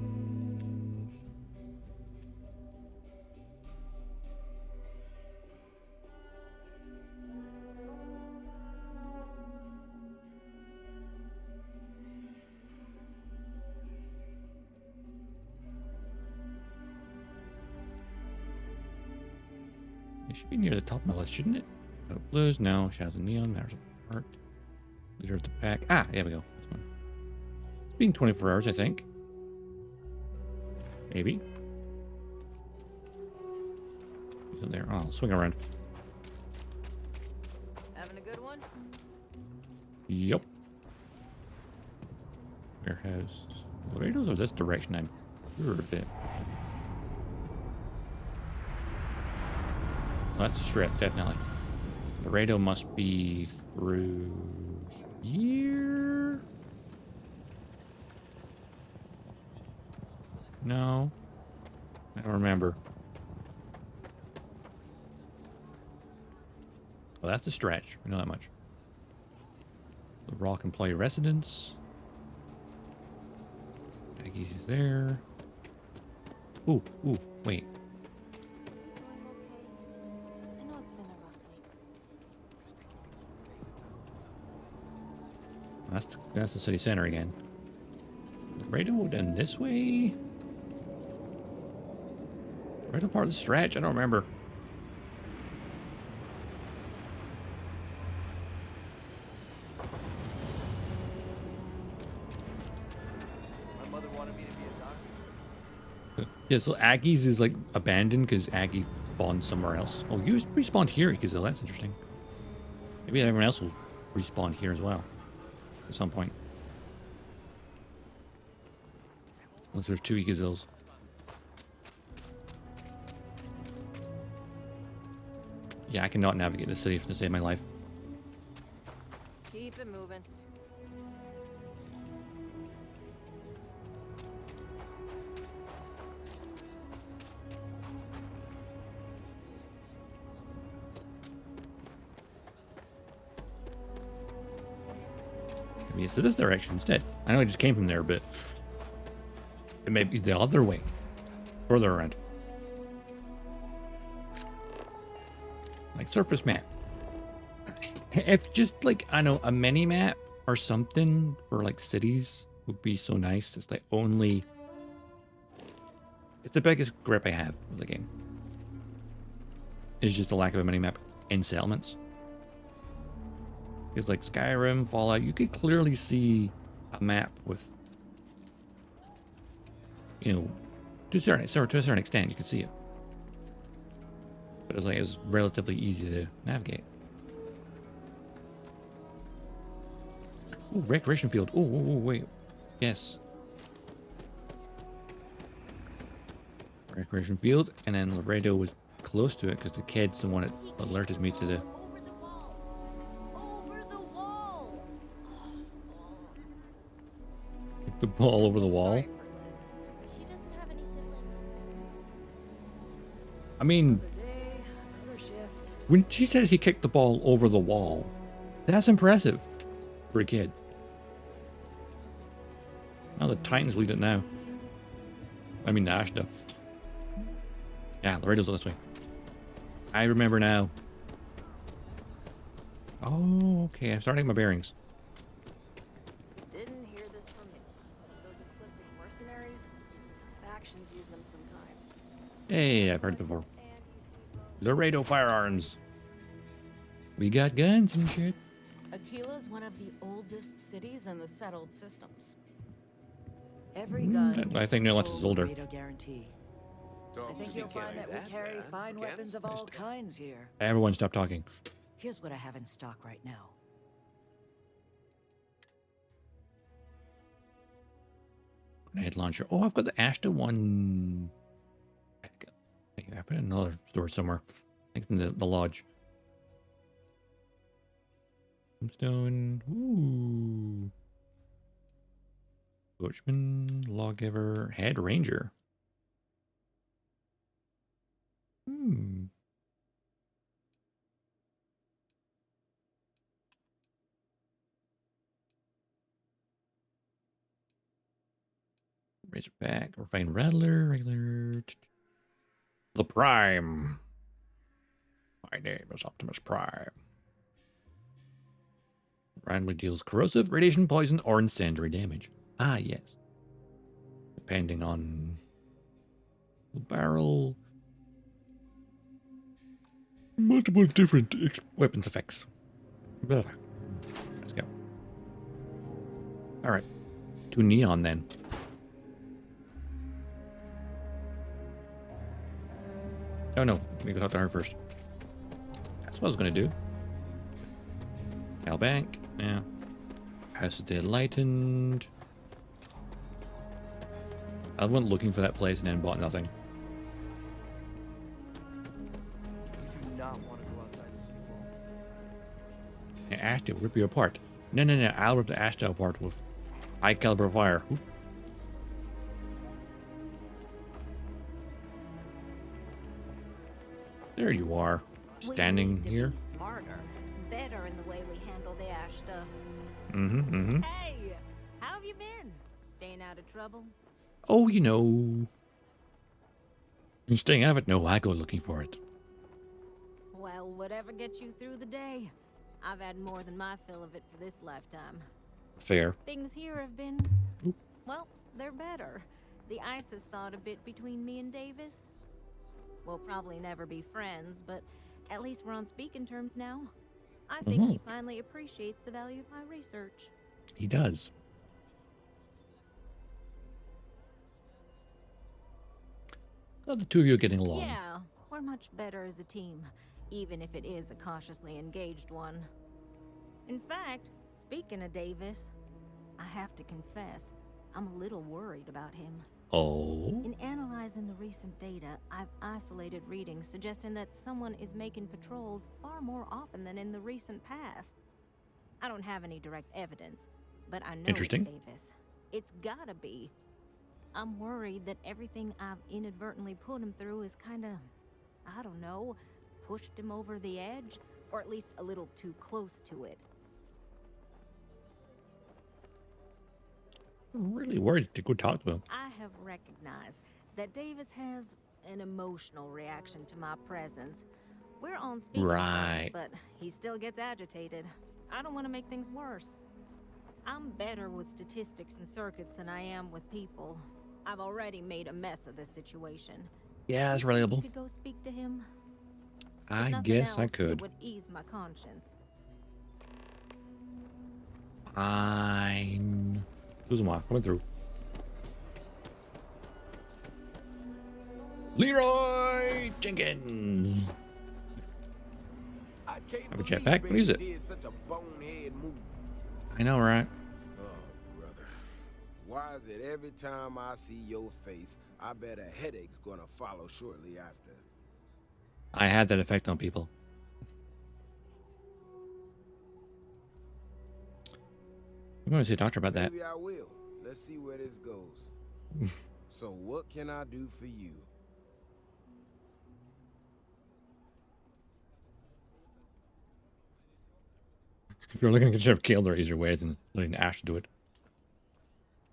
It should be near the top of my list, shouldn't it? Oh, blues, no. Shadows of Neon, Matters of Art. Leader of the Pack. Ah, there we go. This one. It's been 24 hours, I think. Maybe. Is it there? Oh, I'll swing around. having a good one? Yep. Warehouse. Laredo's are this direction, I'm sure a bit. Well, that's a strip, definitely. Laredo must be through here? No. I don't remember. Well, that's a stretch. We know that much. The Rock Employee Residence. Maggie's is there. Ooh, wait. That's the city center again. Laredo done this way? Laredo part of the stretch? I don't remember. My mother wanted me to be a doctor. Yeah, so Aggie's is like abandoned because Aggie spawned somewhere else. Oh, you respawned here because that's interesting. Maybe everyone else will respawn here as well at some point. Unless there's 2 Egazills. Yeah, I cannot navigate the city to save my life. Keep it moving. Maybe it's this direction instead. I know I just came from there, but it may be the other way. Further around. Like surface map. If just like, I know, a mini map or something for like cities would be so nice. It's like only... It's the biggest grip I have of the game. It's just the lack of a mini map in settlements. Because like Skyrim, Fallout, you could clearly see a map with, you know, to a certain extent, you could see it. But it was relatively easy to navigate. Ooh, recreation field. Oh, wait. Yes. Recreation field, and then Laredo was close to it because the kid's the one that alerted me to the... Kick the ball over the wall. She doesn't have any siblings. I mean, when she says he kicked the ball over the wall, that's impressive for a kid. Now the Titans lead it now. I mean, the Ashta. Yeah, Laredo's this way. I remember now. Oh, okay. I'm starting my bearings. Didn't hear this from you. Those ecliptic mercenaries, factions use them sometimes. Hey, I've heard it before. Laredo firearms. We got guns and shit. Aquila's one of the oldest cities in the settled systems. Every gun. I think Neolux is older. Guarantee. I think you'll find that we carry fine weapons of all kinds here. Everyone stop talking. Here's what I have in stock right now. Grenade launcher. Oh, I've got the Ashta one. I put it in another store somewhere. I think in the lodge. Tombstone. Ooh. Coachman, Lawgiver, Head Ranger. Razorback, Refined Rattler, regular. The Prime. My name is Optimus Prime. Randomly deals corrosive, radiation, poison, or incendiary damage. Ah, yes. Depending on the barrel. Multiple different weapons effects. Blah. Let's go. Alright. To Neon then. Oh no, we go talk to her first. That's what I was gonna do. Cal Bank, yeah. House of the Enlightened. I went looking for that place and then bought nothing. You do not want to go outside the city wall. Yeah, Ashta will rip you apart. No, I'll rip the Ashta apart with high caliber fire. Oop. There you are, standing here. Smarter, better in the way we handle the Ashta. Mm-hmm. Hey, how have you been? Staying out of trouble? Oh, you know. And staying out of it? No, I go looking for it. Well, whatever gets you through the day. I've had more than my fill of it for this lifetime. Fair. Things here have been, well, they're better. The ice has thawed a bit between me and Davis. We'll probably never be friends, but at least we're on speaking terms now. I think he finally appreciates the value of my research. He does. Well, the two of you are getting along. Yeah, we're much better as a team, even if it is a cautiously engaged one. In fact, speaking of Davis, I have to confess, I'm a little worried about him. Oh? In analyzing the recent data, I've isolated readings suggesting that someone is making patrols far more often than in the recent past. I don't have any direct evidence, but I know it's Interesting. Davis. It's gotta be. I'm worried that everything I've inadvertently put him through is kinda, I don't know, pushed him over the edge, or at least a little too close to it. I'm really worried to go talk to him. I have recognized that Davis has an emotional reaction to my presence. We're on speaking terms, but he still gets agitated. I don't want to make things worse. I'm better with statistics and circuits than I am with people. I've already made a mess of this situation. Yeah, that's relatable. You could go speak to him. I guess I could. It would ease my conscience. Fine. Kuzuma, coming through. Leroy Jenkins. Have a jetpack? What is it? I know, right? Oh, brother. Why is it every time I see your face, I bet a headache's gonna follow shortly after? I had that effect on people. I'm going to see a doctor about that. Maybe I will. Let's see where this goes. So what can I do for you? If you're looking to get killed, there are easier ways than letting Ash do it.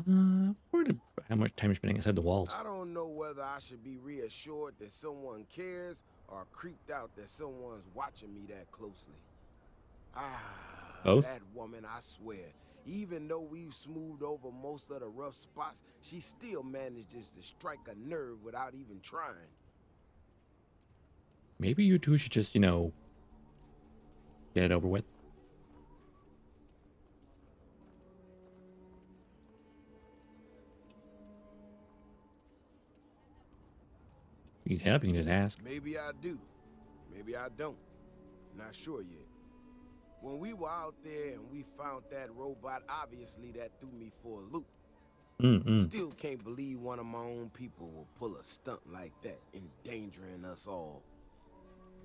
How much time you're spending inside the walls? I don't know whether I should be reassured that someone cares or creeped out that someone's watching me that closely. Both? That woman, I swear, even though we've smoothed over most of the rough spots, she still manages to strike a nerve without even trying. Maybe you two should just, you know, get it over with. You can help, you can just ask. Maybe I do. Maybe I don't. Not sure yet. When we were out there and we found that robot, obviously that threw me for a loop. Still can't believe one of my own people will pull a stunt like that, endangering us all.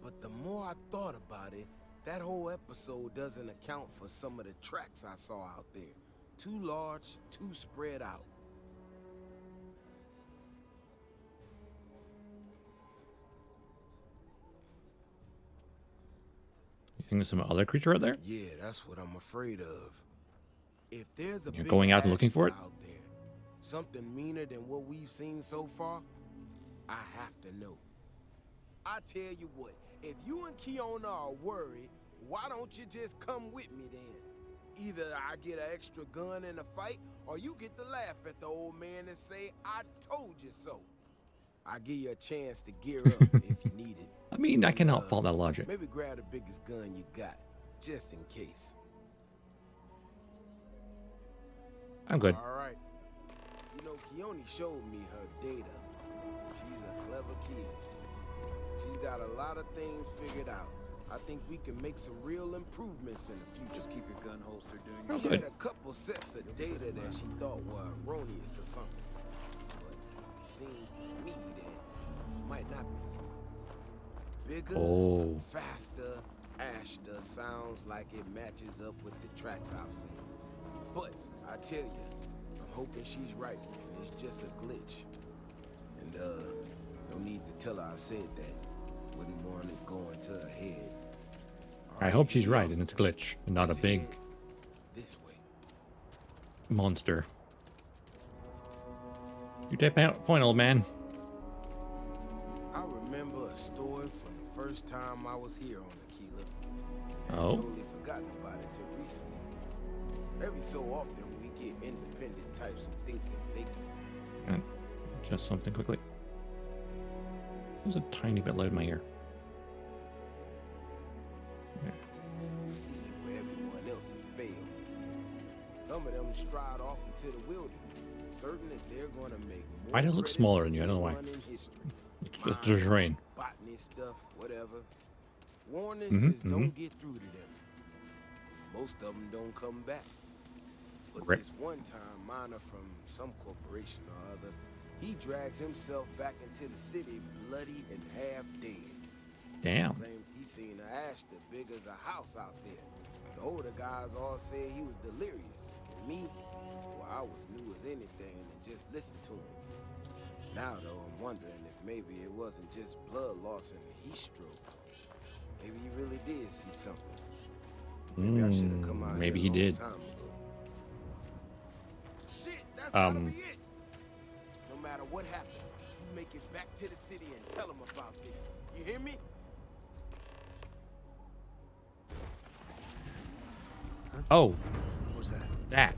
But the more I thought about it, that whole episode doesn't account for some of the tracks I saw out there. Too large, too spread out. You think there's some other creature out there? Yeah, that's what I'm afraid of. If there's a You're going out and looking for it? out there, something meaner than what we've seen so far, I have to know. I tell you what, if you and Kiona are worried, why don't you just come with me then? Either I get an extra gun in a fight, or you get to laugh at the old man and say, I told you so. I give you a chance to gear up if you need it. I mean, I cannot fault that logic. Maybe grab the biggest gun you got, just in case. I'm good. All right. You know, Keone showed me her data. She's a clever kid. She's got a lot of things figured out. I think we can make some real improvements in the future. Just keep your gun holstered during your... She had a couple sets of data that she thought were erroneous or something. But it seems to me that it might not be. Bigger, faster, Ashta sounds like it matches up with the tracks I've seen. But I tell you, I'm hoping she's right, and it's just a glitch. And no need to tell her I said that. Wouldn't want it going to her head. I hope she's right and it's a glitch and not a big this way. Monster. You take point, old man. I remember a story from the first time I was here on Aquila. Oh? I totally forgotten about it till recently. Every so often we get independent types who think that they can... Just something quickly. It was a tiny bit loud in my ear. See where everyone else has failed. Some of them stride off into the wilderness, certain that they're going to make more. Why does it look smaller than you? I don't know why. It's just the terrain. Botany stuff, whatever. Warning is don't get through to them. Most of them don't come back. But Rip. this one time, miner from some corporation or other, he drags himself back into the city bloody and half dead. Damn. Claimed he seen an Ashton big as a house out there. The older guys all said he was delirious. And me, well, I was new as anything and just listened to him. Now, though, I'm wondering if maybe it wasn't just blood loss and heat stroke. Maybe he really did see something. Maybe I should have come out Maybe here he a long did. time ago. Shit, that's gotta be it. No matter what happens, you make it back to the city and tell them about this. You hear me? Oh, What was that? that.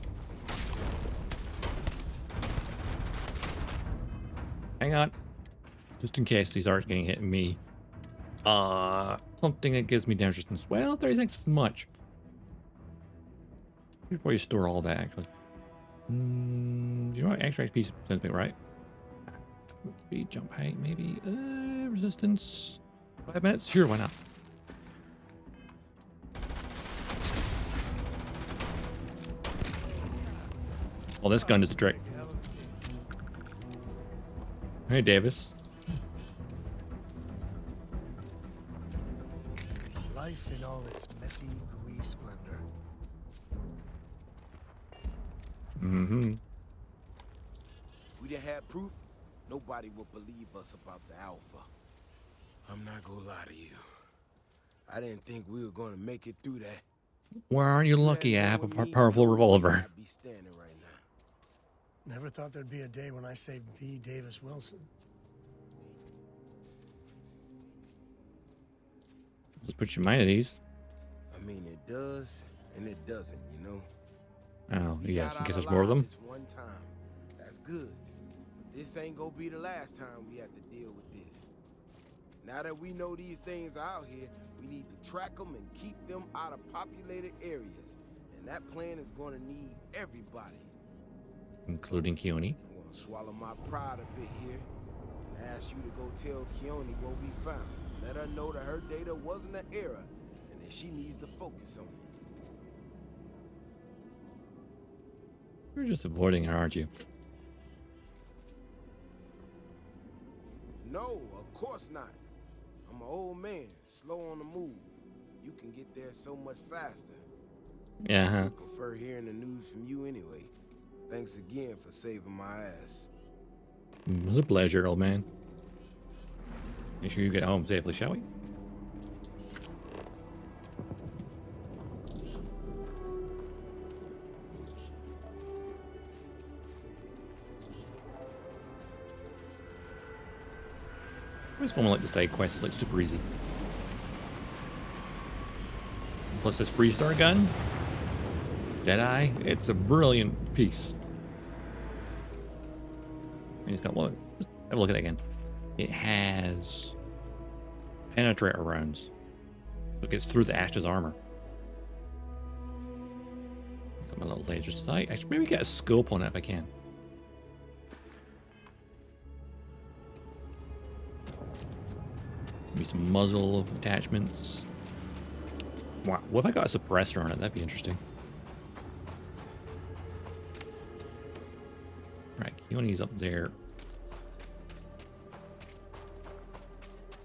Hang on. Just in case these aren't getting hit me. Something that gives me damage resistance. Well, 36 is much. Before you store all that, actually. You know what? Extra XP sounds big, right? Speed, jump height, maybe. Resistance. 5 minutes? Sure, why not? Well, this gun is a trick. Hey, Davis. Life in all its messy, gooey splendor. Mm-hmm. If we didn't have proof, nobody would believe us about the Alpha. I'm not gonna lie to you. I didn't think we were gonna make it through that. Why aren't you lucky I have a powerful revolver? I'd be standing right now. Never thought there'd be a day when I saved the Davis Wilson. Let's put your mind at ease. I mean, it does and it doesn't, you know. Oh, We yes, got in case out there's more of them. alive this one time. That's good. But this ain't gonna be the last time we have to deal with this. Now that we know these things are out here, we need to track them and keep them out of populated areas. And that plan is gonna need everybody. Including Keone. I'm gonna swallow my pride a bit here and ask you to go tell Keone what we found. Let her know that her data wasn't an error and that she needs to focus on it. You're just avoiding her, aren't you? No, of course not. I'm an old man, slow on the move. You can get there so much faster. Yeah. I prefer hearing the news from you anyway. Thanks again for saving my ass. It was a pleasure, old man. Make sure you get home safely, shall we? I always like the side quest is like super easy. Plus this Freestar gun, Jedi, it's a brilliant piece. And it's got one. Just have a look at it again. It has penetrator rounds, so it gets through the Ash's armor. Got my little laser sight. I should maybe get a scope on it if I can. Maybe some muzzle attachments. Wow, what if I got a suppressor on it? That'd be interesting. Right, Keone's up there.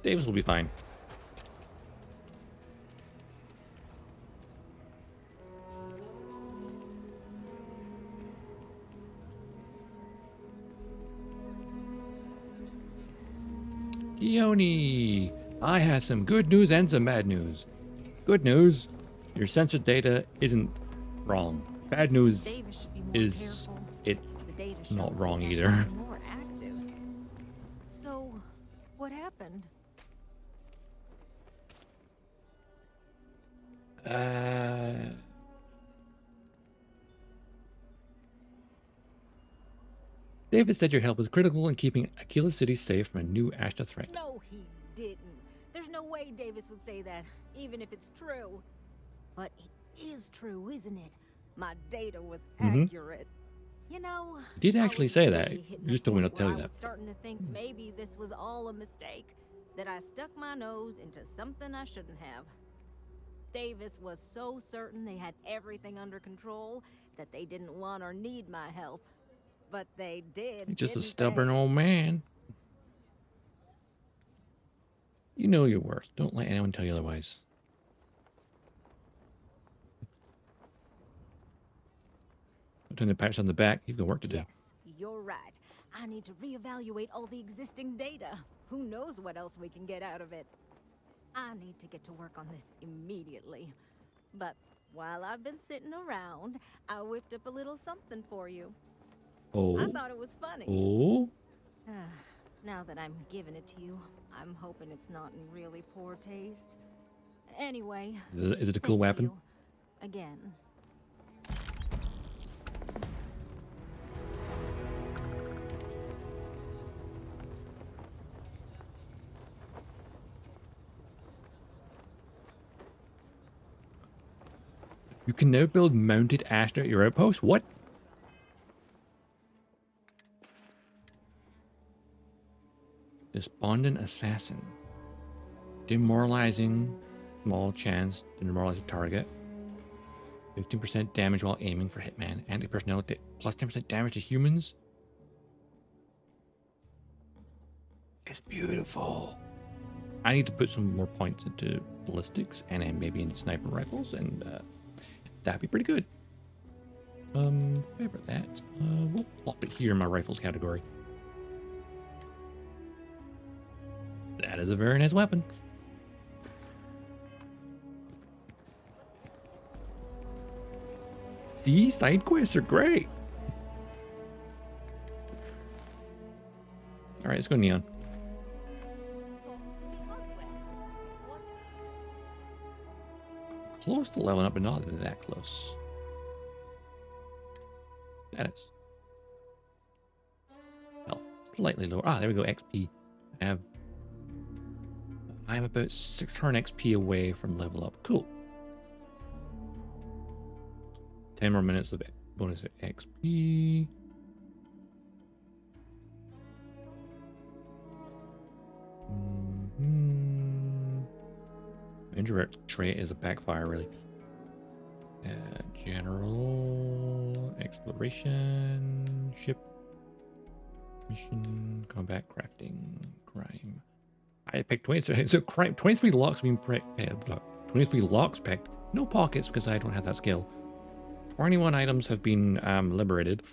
Davis will be fine. Keone, I have some good news and some bad news. Good news, your sensor data isn't wrong. Bad news is it's not wrong either. More active. So, what happened? David said your help was critical in keeping Aquila City safe from a new Ashta threat. No, he didn't. There's no way Davis would say that, even if it's true. But it is true, isn't it? My data was accurate. You know, He did actually say that. You You just told me not to tell you I that. was starting to think maybe this was all a mistake. That I stuck my nose into something I shouldn't have. Davis was so certain they had everything under control that they didn't want or need my help. But they did. You're just a didn't stubborn they? old man. You know your worth. Don't let anyone tell you otherwise. Turn the patch on the back. You've got work to do. Yes, you're right. I need to reevaluate all the existing data. Who knows what else we can get out of it? I need to get to work on this immediately. But while I've been sitting around, I whipped up a little something for you. Oh. I thought it was funny. Oh. Now that I'm giving it to you, I'm hoping it's not in really poor taste. Anyway. Is it a cool weapon? Again. You can now build mounted astronaut at your outpost? What? Despondent assassin. Demoralizing. Small chance to demoralize a target. 15% damage while aiming for hitman. Anti-personality plus 10% damage to humans. It's beautiful. I need to put some more points into ballistics and then maybe in sniper rifles, and that'd be pretty good. Favorite that. We'll plop it here in my rifles category. That is a very nice weapon. See, side quests are great. All right, let's go Neon. Close to leveling up, but not that close. That is. Health slightly lower. Ah, there we go. XP. I'm about 600 XP away from level up. Cool. 10 more minutes of bonus XP. Introvert trait is a backfire, really. General exploration, ship mission, combat, crafting, crime. I picked 23. So 23 locks being 23 locks picked. No pockets because I don't have that skill. 21 items have been liberated.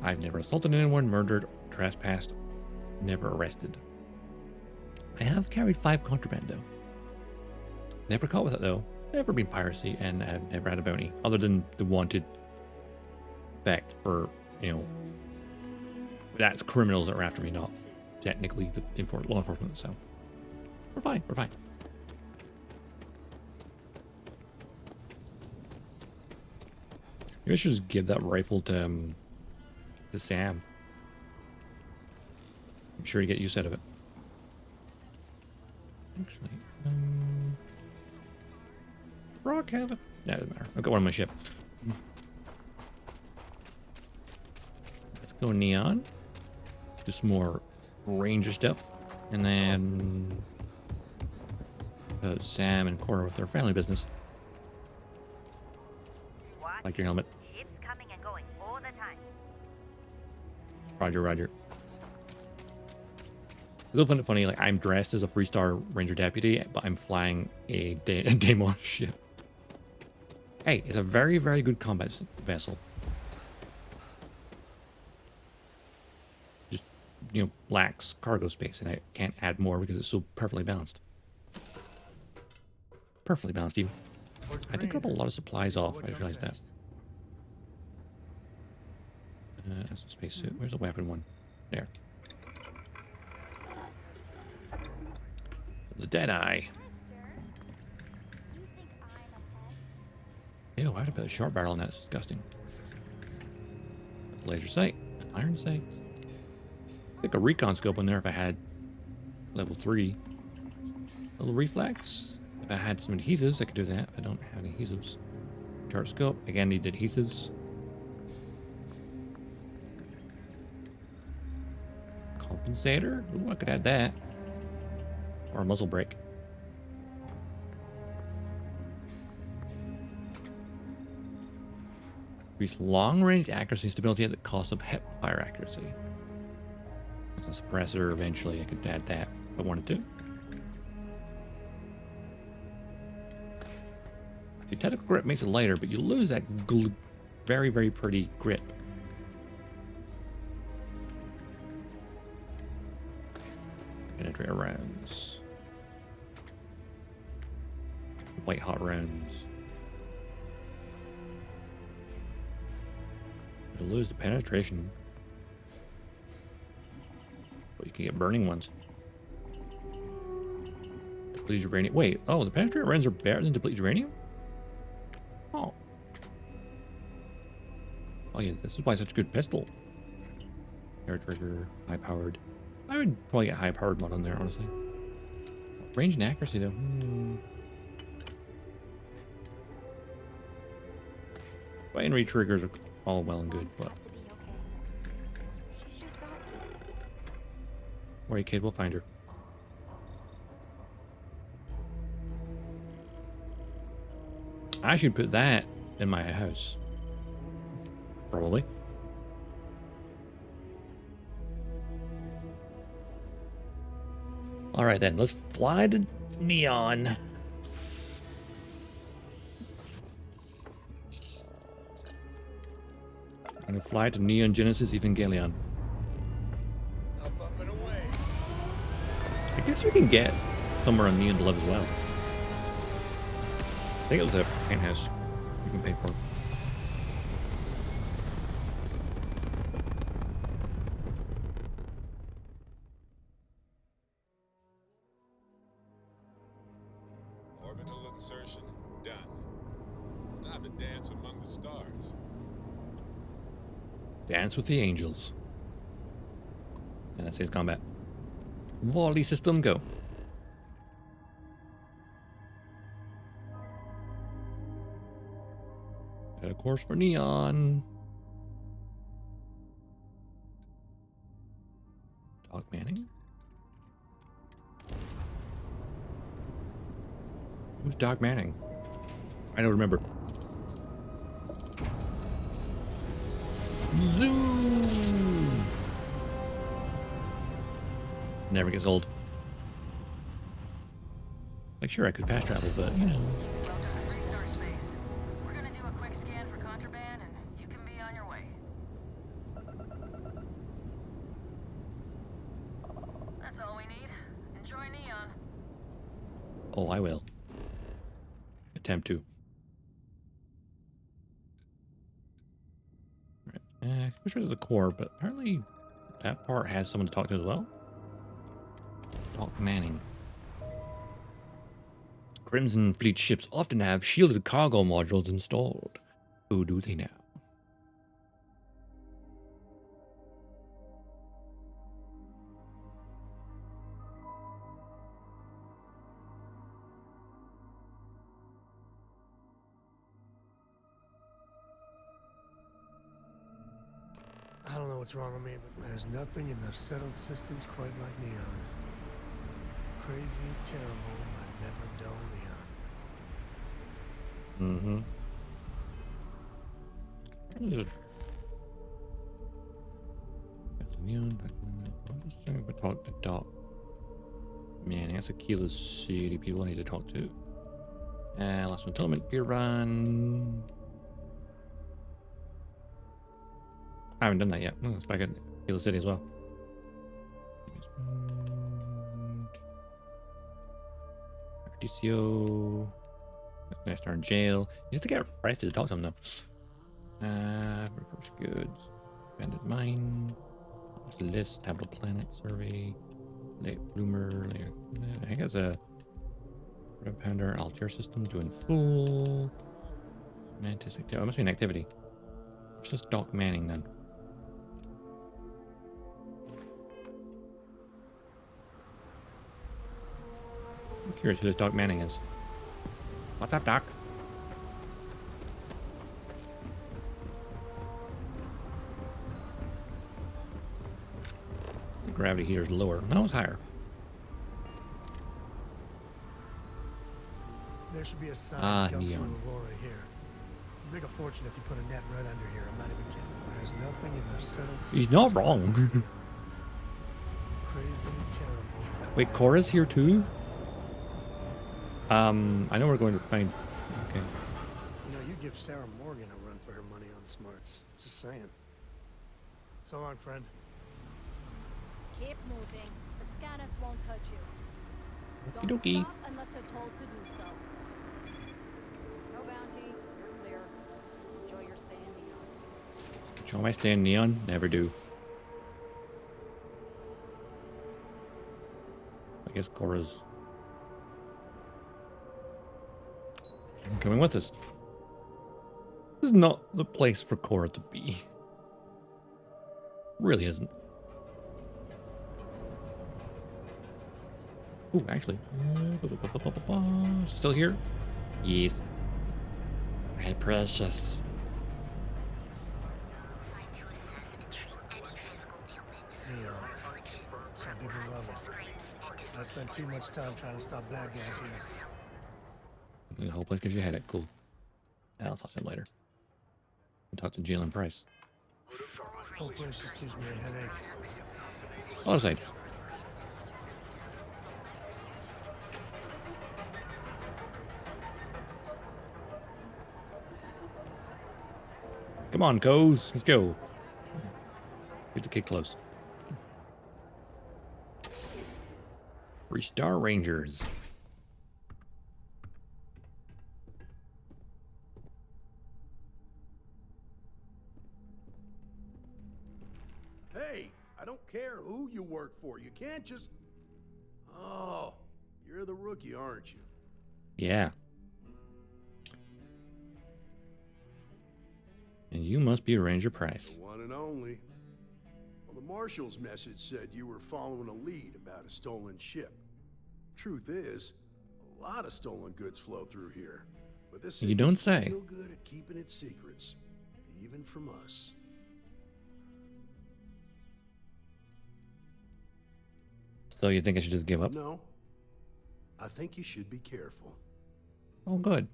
I've never assaulted anyone, murdered, trespassed, never arrested. I have carried 5 contraband though. Never caught with it though. Never been piracy, and I've never had a bounty other than the wanted fact for, you know, that's criminals that are after me, not technically the law enforcement. So we're fine. We're fine. Maybe I should just give that rifle to Sam. I'm sure you get use out of it. Actually, rock have it? Yeah, it doesn't matter. I've got one on my ship. Let's go Neon. Do some more Ranger stuff. And then Sam and Cora with their family business. What? Like your helmet. Ships coming and going all the time. Roger, roger. It's a little funny, like I'm dressed as a Freestar Ranger deputy, but I'm flying a Daemon ship. Hey, it's a very, very good combat vessel. Just, you know, lacks cargo space, and I can't add more because it's so perfectly balanced. Perfectly balanced, even. I did drop a lot of supplies off. I just realized that. That's a spacesuit. Where's the weapon one? There. The Deadeye. Ew, I had to put a short barrel on that. It's disgusting. Laser sight. Iron sight. I think a recon scope on there if I had level 3. Little reflex. If I had some adhesives, I could do that. I don't have any adhesives. Chart scope. Again, need adhesives. Compensator. Ooh, I could add that. Or a muzzle brake. Increase long-range accuracy and stability at the cost of hip fire accuracy. A suppressor, eventually I could add that if I wanted to. The technical grip makes it lighter, but you lose that very, very pretty grip. Penetrator rounds. White hot rounds. You lose the penetration. But you can get burning ones. Depleted uranium. Wait, oh, the penetrator rounds are better than depleted uranium? Oh. Oh yeah, this is why it's such a good pistol. Air trigger, high powered. I would probably get high powered mod on there, honestly. Range and accuracy though. Binary triggers are all well and good, but She's just got to. worry, kid, we'll find her. I should put that in my house. Probably. All right then, let's fly to Neon. I'm gonna fly to Neon Genesis Evangelion. Up and away. I guess we can get somewhere on Neon to live as well. I think it was a penthouse you can pay for. Orbital insertion done. Time to dance among the stars. Dance with the angels. And that says combat. Volley system go. And of course for Neon. Doc Manning. Who's Doc Manning? I don't remember. Zoom! Never gets old. Like, sure, I could fast travel, but you know. We're gonna do a quick scan for contraband, and you can be on your way. That's all we need. Enjoy Neon. Oh, I will. Attempt to. Right. I'm sure there's a core, but apparently that part has someone to talk to as well. Doc Manning. Crimson Fleet ships often have shielded cargo modules installed. Who do they now? I don't know what's wrong with me, but there's nothing in the settled systems quite like Neon. Crazy, terrible, but never dull Neon. Neon. I'm just thinking if I talk to Doc. Man, that's Aquila City people I need to talk to. Last one, Settlement Pier Run. I haven't done that yet. Oh, it's back at Aquila City as well. DCO. Dogtags in jail. You have to get arrested to talk to him though. Reverse goods. Abandoned mine. List. Habitable planet survey. Late bloomer. I think it's a Red Pounder Altair system doing full. Mantis activity. Oh, it must be an activity. What's this Doc Manning then? I'm curious who this Doc Manning is. What's up, Doc? The gravity here is lower. No, it's higher. There should be a sign dump for Neon. Aurora here. You make a fortune if you put a net right under here. I'm not even kidding. There's nothing in the settled He's not wrong. Crazy, terrible. Wait, Cora's here too? I know we're going to find... Okay. You know, you give Sarah Morgan a run for her money on smarts. Just saying. So long, friend. Keep moving. The scanners won't touch you. Okie Don't dokie. stop unless you're told to do so. No bounty. You're clear. Enjoy your stay in Neon. Show my stay in Neon? Never do. I guess Cora's coming with us. This is not the place for Cora to be. Really isn't. Ooh, actually. Still here? Yes. My precious. Neon. Some people love it. I spent too much time trying to stop bad guys here. The whole place gives you a headache. Cool. I'll talk to him later. I'll talk to Jalen Price. Whole place just gives me a headache. Other side. Come on, Coes. Let's go. Get the kid close. Freestar Rangers. Hey, I don't care who you work for. You can't just... Oh, you're the rookie, aren't you? Yeah. And you must be Ranger Price. The one and only. Well, the Marshal's message said you were following a lead about a stolen ship. Truth is, a lot of stolen goods flow through here. But this You don't say. real good at keeping its secrets, even from us. So you think I should just give up? No. I think you should be careful. Oh, good.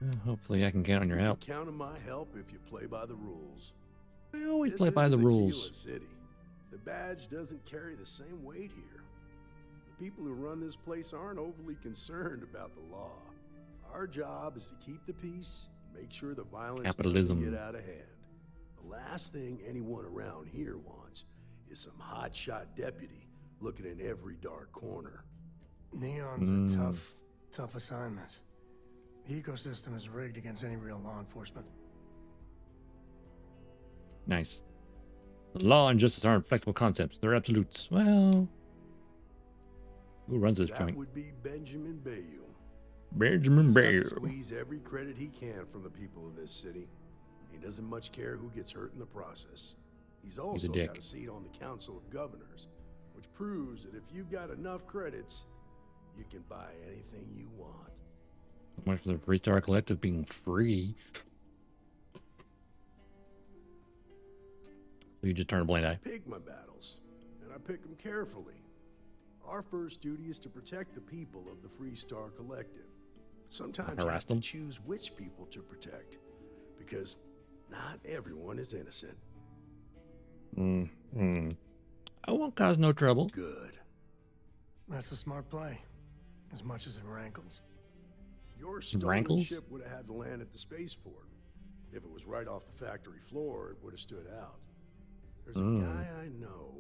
Well, hopefully I can count on your help. Count on my help if you play by the rules. I always This play by the isn't rules. Aquila City. The badge doesn't carry the same weight here. The people who run this place aren't overly concerned about the law. Our job is to keep the peace, make sure the violence Capitalism. doesn't get out of hand. The last thing anyone around here wants is some hotshot deputy looking in every dark corner. Neon's a tough assignment. The ecosystem is rigged against any real law enforcement. Nice. The law and justice aren't flexible concepts. They're absolutes. Well... Who runs this That joint? would be Benjamin Bayou. Benjamin He's got to Bayou. squeeze every credit he can from the people of this city. He doesn't much care who gets hurt in the process. He's also dick. got a seat on the Council of Governors, which proves that if you've got enough credits, you can buy anything you want. So much for the Freestar Collective being free. So you just turn a blind eye. Pick my battles, and I pick them carefully. Our first duty is to protect the people of the Freestar Collective. But sometimes you Harass have to them? choose which people to protect, because not everyone is innocent. I won't cause no trouble. Good. That's a smart play, as much as it rankles. Your stolen Rankles? ship would have had to land at the spaceport. If it was right off the factory floor, it would have stood out. There's a guy I know,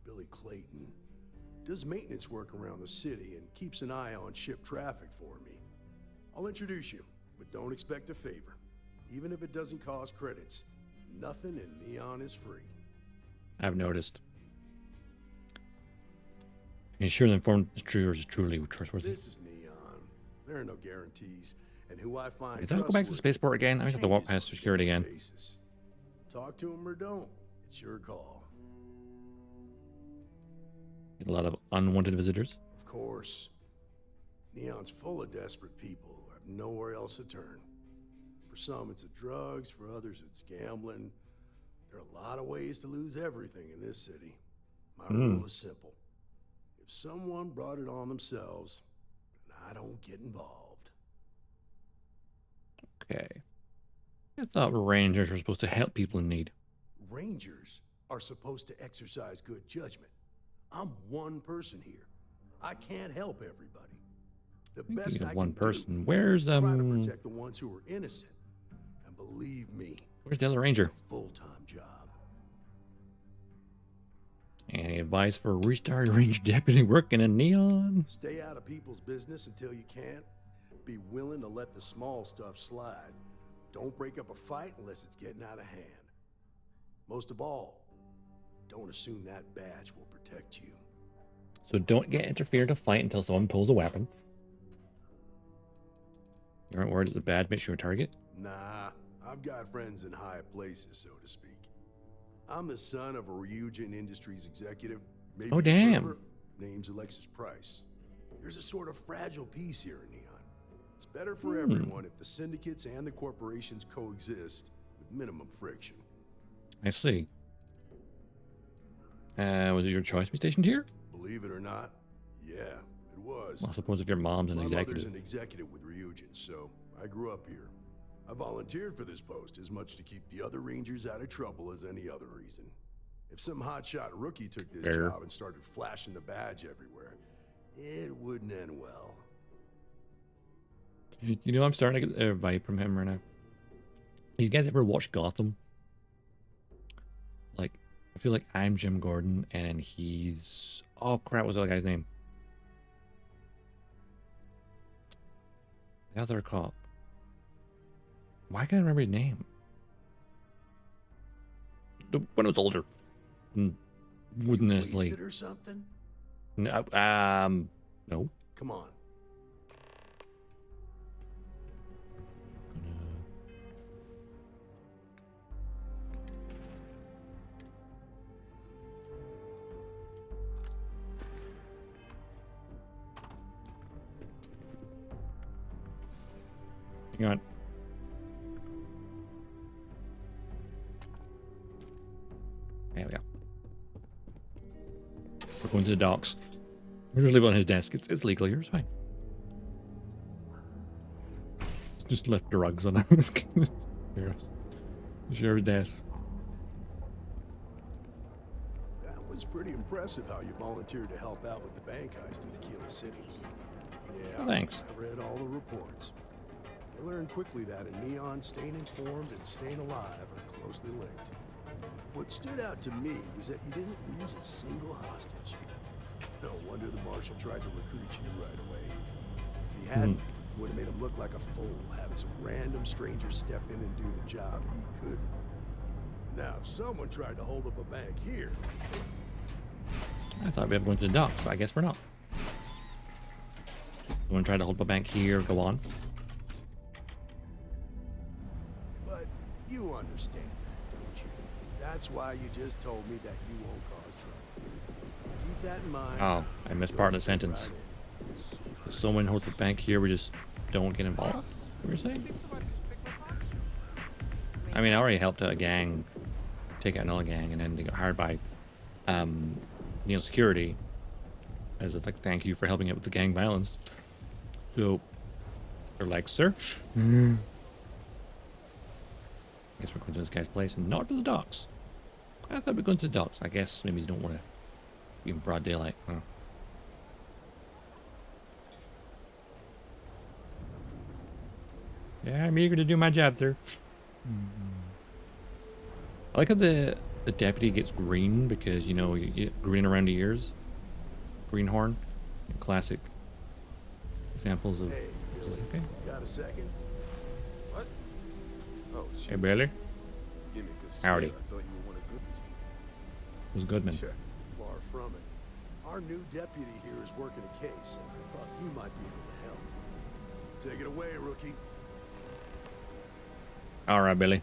Billy Clayton, does maintenance work around the city and keeps an eye on ship traffic for me. I'll introduce you, but don't expect a favor. Even if it doesn't cost credits, nothing in Neon is free. I've noticed. Ensure the informed is truly trustworthy. This is Neon. There are no guarantees, and who I find Did I go back to the spaceport again? I just have to walk changes past security on a again. daily basis. Talk to him or don't. It's your call. Get a lot of unwanted visitors. Of course. Neon's full of desperate people who have nowhere else to turn. For some, it's drugs. For others, it's gambling. There are a lot of ways to lose everything in this city. My rule is simple. If someone brought it on themselves, then I don't get involved. Okay. I thought Rangers were supposed to help people in need. Rangers are supposed to exercise good judgment. I'm one person here. I can't help everybody. The best I one can person. do Where's is try to protect the ones who are innocent. And believe me, where's the other Ranger? It's a full-time job. Any advice for a Freestar Ranger deputy working in Neon? Stay out of people's business until you can. Be willing to let the small stuff slide. Don't break up a fight unless it's getting out of hand. Most of all, don't assume that badge will protect you. So don't get interfered to fight until someone pulls a weapon. You aren't worried that the bad makes you a target? Nah, I've got friends in high places, so to speak. I'm the son of a Ryujin Industries executive. Maybe Oh, damn. River, name's Alexis Price. There's a sort of fragile peace here in Neon. It's better for everyone if the syndicates and the corporations coexist with minimum friction. I see. Was it your choice to be stationed here? Believe it or not, yeah, it was. Well, I suppose if your mom's an My executive. mother's an executive with Ryujin, so I grew up here. I volunteered for this post as much to keep the other Rangers out of trouble as any other reason. If some hotshot rookie took this job and started flashing the badge everywhere, it wouldn't end well. You know, I'm starting to get a vibe from him right now. You guys ever watch Gotham? Like, I feel like I'm Jim Gordon and he's... Oh crap, what's the other guy's name? The other cop. Why can't I remember his name? When I was older. Wouldn't necessarily... Wasted or something? No, no. Come on. Hang on. There we go. We're going to the docks. We're just leave it on his desk. It's legal here. It's fine. Just left drugs on his sheriff's desk. That was pretty impressive how you volunteered to help out with the bank heist in Aquila City. Yeah, Thanks. I read all the reports. I learned quickly that in Neon, staying informed and staying alive are closely linked. What stood out to me was that you didn't lose a single hostage. No wonder the marshal tried to recruit you right away. If he hadn't, it would have made him look like a fool, having some random stranger step in and do the job he couldn't. Now, if someone tried to hold up a bank here... I thought we were going to the docks, but I guess we're not. Someone tried to hold up a bank here, go on. But you understand that, don't you? That's why you just told me that you won't cause trouble. Keep that in mind. Oh, I missed part of the sentence. If someone holds the bank here, we just don't get involved? What were you saying? I mean, I already helped a gang take out another gang, and then they got hired by Neil Security as a thank you for helping out with the gang violence. So they're like, sir, I guess we're going to this guy's place and not to the docks. I thought we were going to the docks. I guess maybe you don't want to be in broad daylight, huh? Yeah, I'm eager to do my job, sir. I like how the deputy gets green because, you know, you get green around the ears. Greenhorn. Classic examples of... Hey, Billy, okay. Got a second? What? Oh, shit. Hey, Billy. Give me a good scare. Howdy. I thought you were one of Goodman's people. Who's Goodman? Sure. Far from it. Our new deputy here is working a case, and I thought you might be able to help. Take it away, rookie. All right, Billy.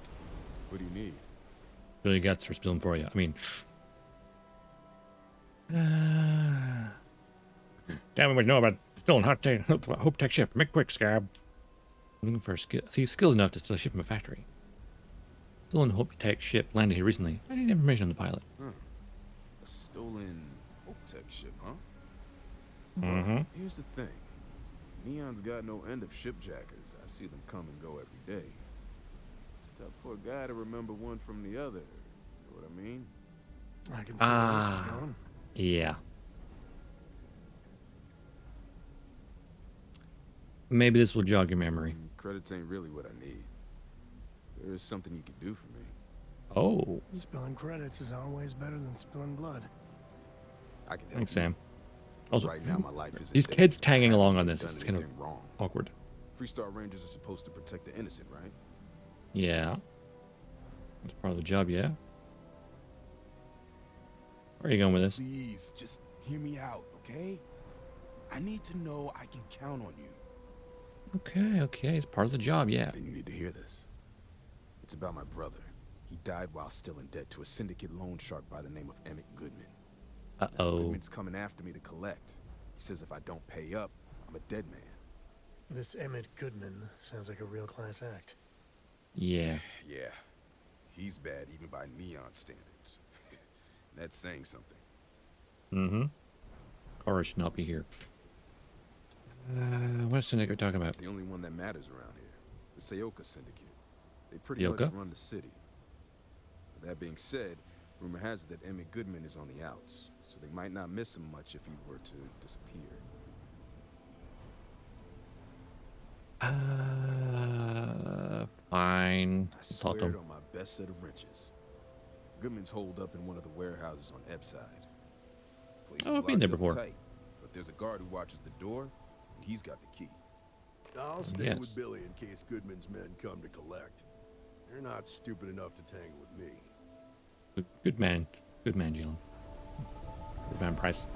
What do you need? Billy Guts are spilling for you. I mean... Tell me what you know about stolen Hope Tech ship. Make it quick, Scab. I'm looking for a skill. He's skilled enough to steal a ship from a factory. Stolen Hope Tech ship landed here recently. I need information on the pilot. Huh. A stolen Hope Tech ship, huh? Mm-hmm. Here's the thing. Neon's got no end of shipjackers. I see them come and go every day. It's tough for a guy to remember one from the other. You know what I mean? I can see where this is going. Yeah. Maybe this will jog your memory. Credits ain't really what I need. There is something you can do for me. Oh. Spilling credits is always better than spilling blood. I can help Thanks, you. Sam. Also, Right now, my life is these kids tagging along on this is kind of wrong. awkward. Freestar Rangers are supposed to protect the innocent, right? Yeah. That's part of the job, yeah. Where are you going with this? Please, just hear me out, okay? I need to know I can count on you. Okay, it's part of the job, yeah. Then you need to hear this. It's about my brother. He died while still in debt to a syndicate loan shark by the name of Emmett Goodman. Uh-oh. Goodman's coming after me to collect. He says if I don't pay up, I'm a dead man. This Emmett Goodman sounds like a real class act. Yeah. Yeah. He's bad even by Neon standards. That's saying something. Mm-hmm. Cora should not be here. What's the syndicate we're talking about? The only one that matters around here. The Seoka Syndicate. They pretty Yoka? much run the city. But that being said, rumor has it that Emmett Goodman is on the outs, so they might not miss him much if he were to disappear. Fine. I swear it on my best set of wrenches. Goodman's holed up in one of the warehouses on Epside. Place is Oh, I've been there locked up before. tight, but there's a guard who watches the door, and he's got the key. I'll stay Yes. with Billy in case Goodman's men come to collect. They're not stupid enough to tangle with me. Good man. Good man, Jalen. Good man, Price.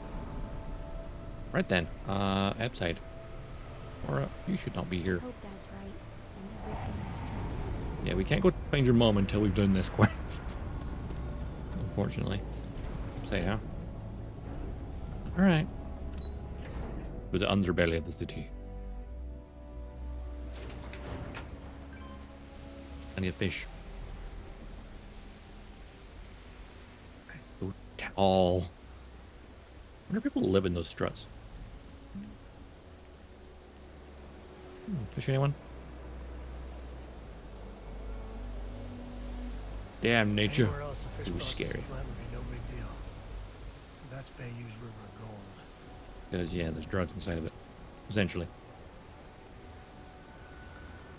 Right then. Epside. Or you should not be here. Hope Dad's right, and everything's just... Yeah, we can't go find your mom until we've done this quest. Unfortunately. Say, huh? Alright. To the underbelly of the city. I need a fish. So tall. I wonder if people live in those struts. Fish anyone? Damn nature. Anywhere else, the fish It was processing scary. plant would be no big deal. That's Bayou's River of Gold. Because, yeah, there's drugs inside of it. Essentially.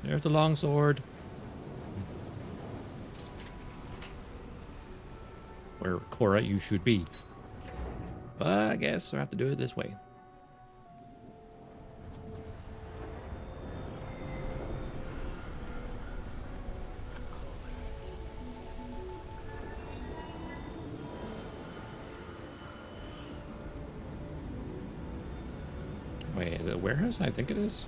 There's the longsword. Where, Cora, you should be. But I guess I have to do it this way. Wait, the warehouse? I think it is.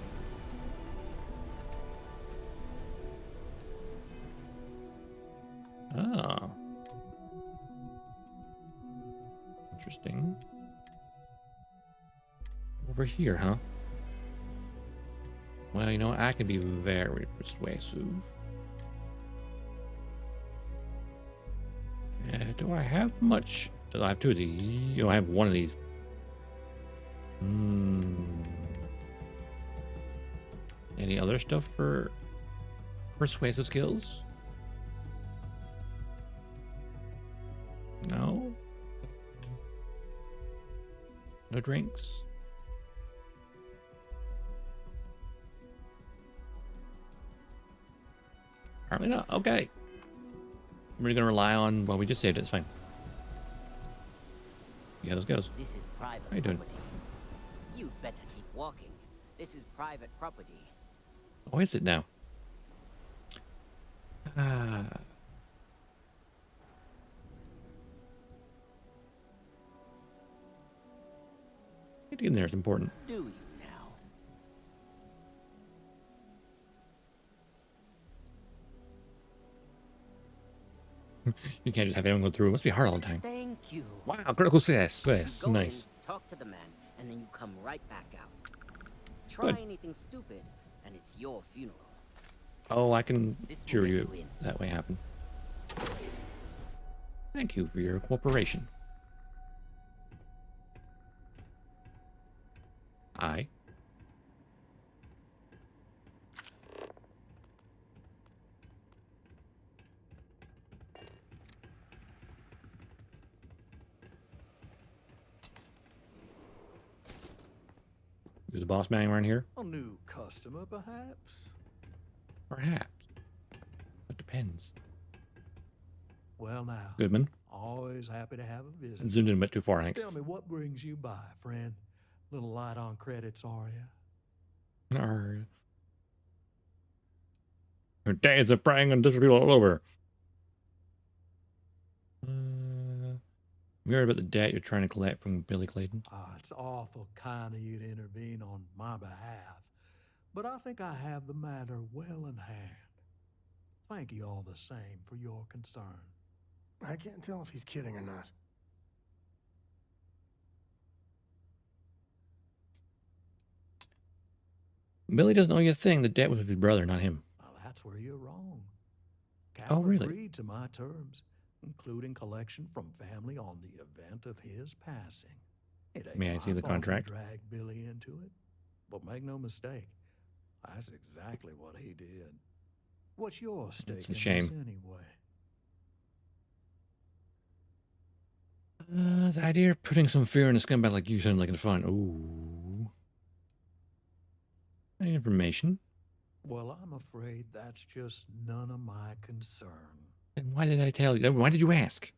Ah. Interesting. Over here, huh? Well, you know, I can be very persuasive. Do I have much? I have two of these. You know, I have one of these. Any other stuff for persuasive skills? No? No drinks? Apparently not. Okay. We're gonna rely on, well, we just saved it. It's fine. See how this goes. This is private How you doing? property. You'd better keep walking. This is private property. Oh, is it now? Getting in there is important. Do you now? You can't just have anyone go through. It must be hard all the time. Thank you. Wow, critical success. Yes, Go nice. in, talk to the man, and then you come right back out. Try Good. anything stupid, and it's your funeral. Oh, I can This will cheer get you you in. that way happen. Thank you for your cooperation. Who's the boss man around here? A new customer, perhaps? Perhaps. It depends. Well now. Goodman. Always happy to have a visit. Zoomed in a bit too far, Hank. Tell me, what brings you by, friend? Little light on credits, are you? Arr. Her days of praying on different people all over. We heard about the debt you're trying to collect from Billy Clayton. It's awful kind of you to intervene on my behalf, but I think I have the matter well in hand. Thank you all the same for your concern. I can't tell if he's kidding or not. Billy doesn't owe you a thing. The debt was with his brother, not him. Well, that's where you're wrong. Oh, really? Agreed to my terms, including collection from family on the event of his passing. It ain't May I see my the fault contract? he dragged Billy into it, but make no mistake, that's exactly what he did. What's your stake It's a in shame. this anyway? The idea of putting some fear in a scumbag like you sounds like it's fun. Ooh. Any information? Well, I'm afraid that's just none of my concern. Then why did I tell you? Why did you ask?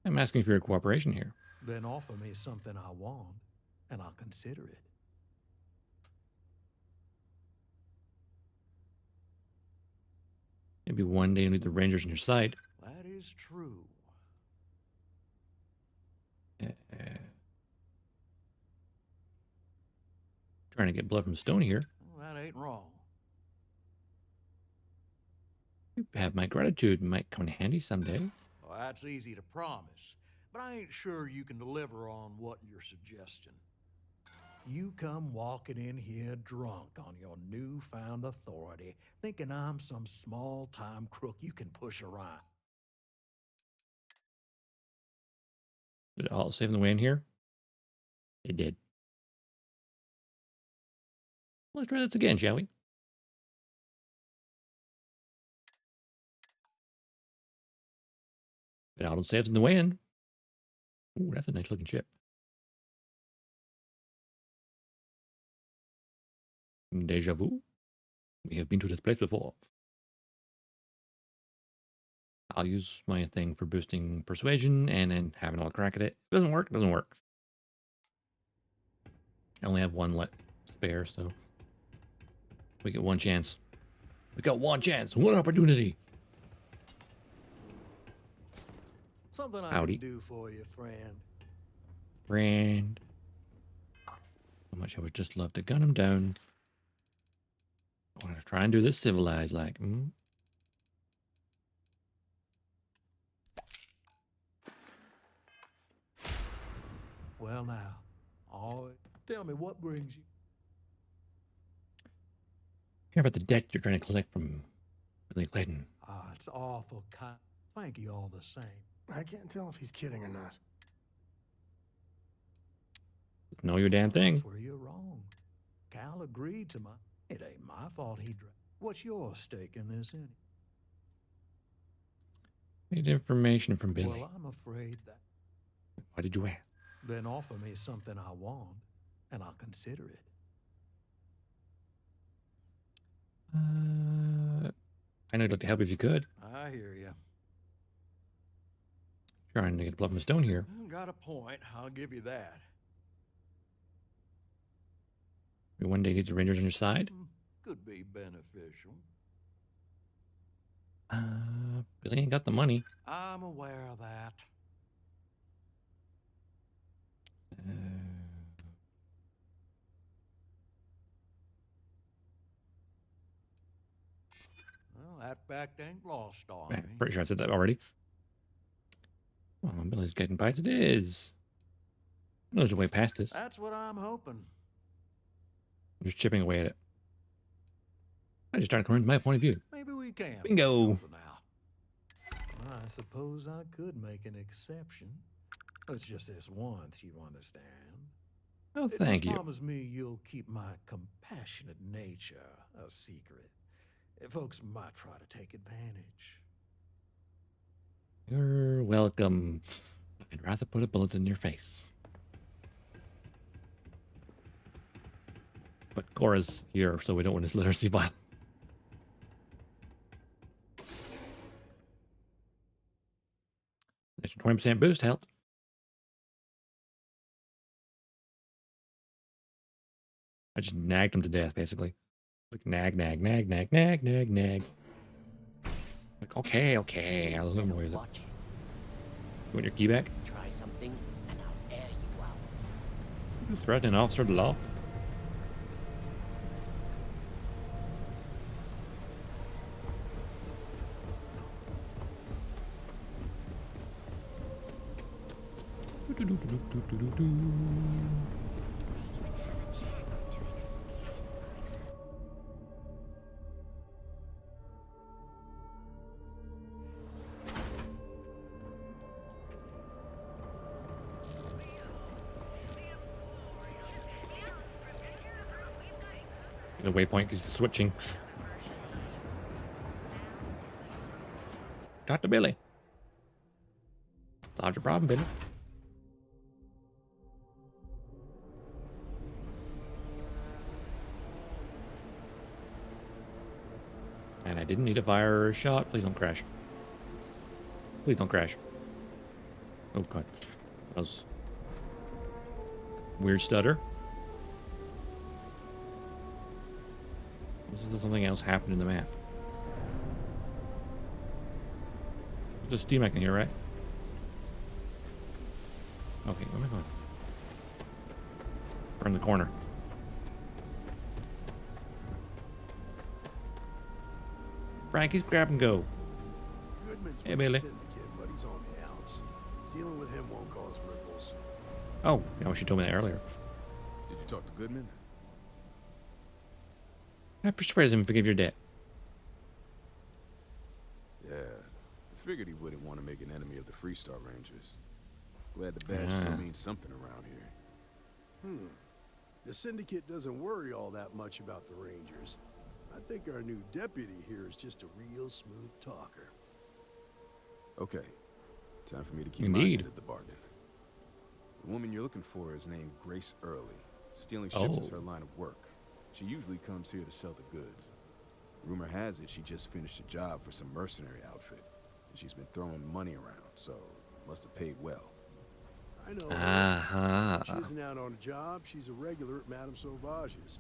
I'm asking for your cooperation here. Then offer me something I want, and I'll consider it. Maybe one day you'll need the Rangers on your side. That is true. Trying to get blood from Stone here. Well, that ain't wrong. You have my gratitude. Might come in handy someday. Well, that's easy to promise, but I ain't sure you can deliver on what you're suggesting. You come walking in here drunk on your newfound authority, thinking I'm some small-time crook you can push around. Did it all save the way in here? It did. Let's try this again, shall we? It auto saves in the way in. Ooh, that's a nice looking ship. Deja vu. We have been to this place before. I'll use my thing for boosting persuasion and then have another crack at it. Doesn't work, doesn't work. I only have one spare, so we get one chance. We got one chance, one opportunity. Something I Howdy. can do for you, friend. Friend. How much I would just love to gun him down. I want to try and do this civilized like. Well now, tell me what brings you. Hear about the debt you're trying to collect from Billy Clayton. It's awful kind. Thank you all the same. I can't tell if he's kidding or not. Know your damn thing. That's where you're wrong. Cal agreed to my. It ain't my fault he dragged. What's your stake in this anyway? Need information from Billy. Well, I'm afraid that. Why did you ask? Then offer me something I want, and I'll consider it. I know you'd like to help if you could. I hear you. Trying to get blood from the stone here. Got a point. I'll give you that. Maybe one day need the Rangers on your side. Could be beneficial. Billy ain't got the money. I'm aware of that. Well, that fact ain't lost on me. Pretty sure I said that already. Well, Billy's getting bites. It is. There's a way past this. That's what I'm hoping. I'm just chipping away at it. I just trying to come into my point of view. Maybe we can. Bingo. I suppose I could make an exception. It's just this once, you understand. Oh, thank you. Promise me you'll keep my compassionate nature a secret. Folks might try to take advantage. You're welcome. I'd rather put a bullet in your face. But Cora's here, so we don't want to let her see violence. Extra 20% boost helped. I just nagged him to death, basically. Like, nag, nag, nag, nag, nag, nag, nag. Like, okay, I'll little more with it. You want your key back? Try something, and I'll air you out. You threatening an officer of the law? The waypoint because it's switching. Talk to Billy. Solve your problem, Billy. And I didn't need a fire shot. Please don't crash. Please don't crash. Oh god. That was weird stutter. There's something else happened in the map. There's a steam mech in here, right? Okay, where am I going? Around the corner. Frankie's grab and go. Goodman's Hey, Billy. syndicate, but he's on the outs. Dealing with him won't cause ripples. Oh, yeah, she told me that earlier. Did you talk to Goodman? I persuaded him to forgive your debt. Yeah, I figured he wouldn't want to make an enemy of the Freestar Rangers. Glad the badge still means something around here. The syndicate doesn't worry all that much about the Rangers. I think our new deputy here is just a real smooth talker. Okay, time for me to keep my Indeed. end of the bargain. The woman you're looking for is named Grace Early. Stealing ships is her line of work. She usually comes here to sell the goods. Rumor has it she just finished a job for some mercenary outfit. And she's been throwing money around, so must have paid well. I know. She isn't out on a job. She's a regular at Madame Sauvage's.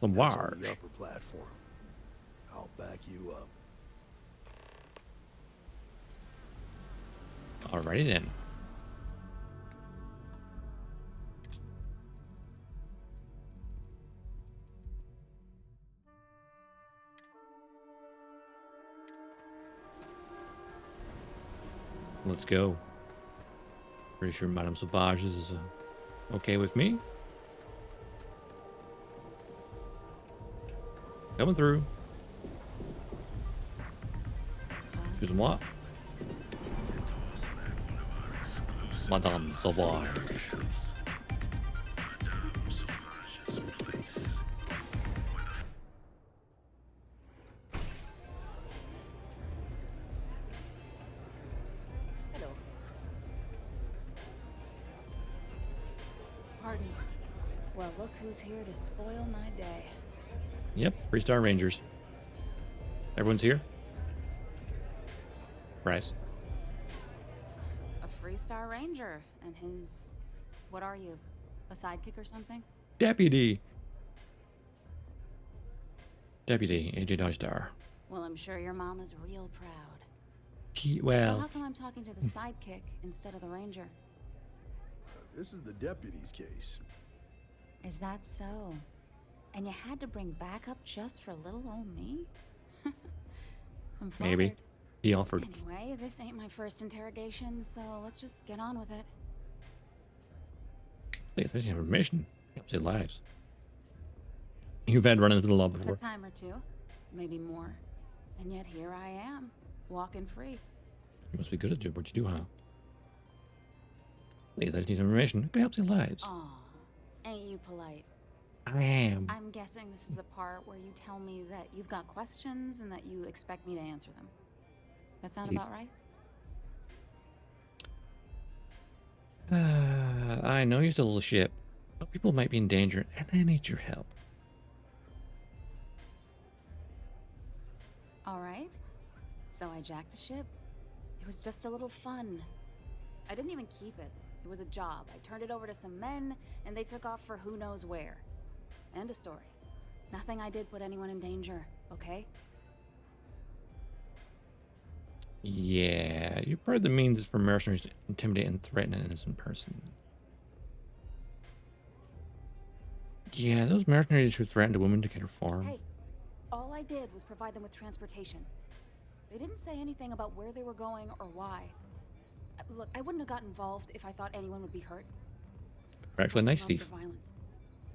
That's on the upper platform. I'll back you up. Alrighty then. Let's go. Pretty sure Madame Sauvage's is okay with me. Coming through. Do some what? Madame Sauvage. Hello. Pardon. Well, look who's here to spoil my day. Yep, Freestar Rangers. Everyone's here? Bryce. A Freestar Ranger and his... What are you? A sidekick or something? Deputy. Deputy AJ Dodgestar. Well, I'm sure your mom is real proud. So Well, how come I'm talking to the sidekick instead of the ranger? This is the deputy's case. Is that so? And you had to bring backup just for little old me? I'm flattered. maybe. He offered. Anyway, this ain't my first interrogation, so let's just get on with it. Please, there's information. Help save lives. You've had run into the law before. A time or two, maybe more. And yet here I am, walking free. You must be good at the job. What you do, huh? Please, I just need some information. It could help save lives. Aw, ain't you polite? I am. I'm guessing this is the part where you tell me that you've got questions and that you expect me to answer them. That sound about right? I know you're still a little ship, but people might be in danger, and I need your help. All right. So I jacked a ship. It was just a little fun. I didn't even keep it. It was a job. I turned it over to some men, and they took off for who knows where. End of story. Nothing I did put anyone in danger, okay? Yeah, you part of the means for mercenaries to intimidate and threaten an innocent person. Yeah, those mercenaries who threatened a woman to get her farm. Hey, all I did was provide them with transportation. They didn't say anything about where they were going or why. Look, I wouldn't have got involved if I thought anyone would be hurt. You're actually a nice thief.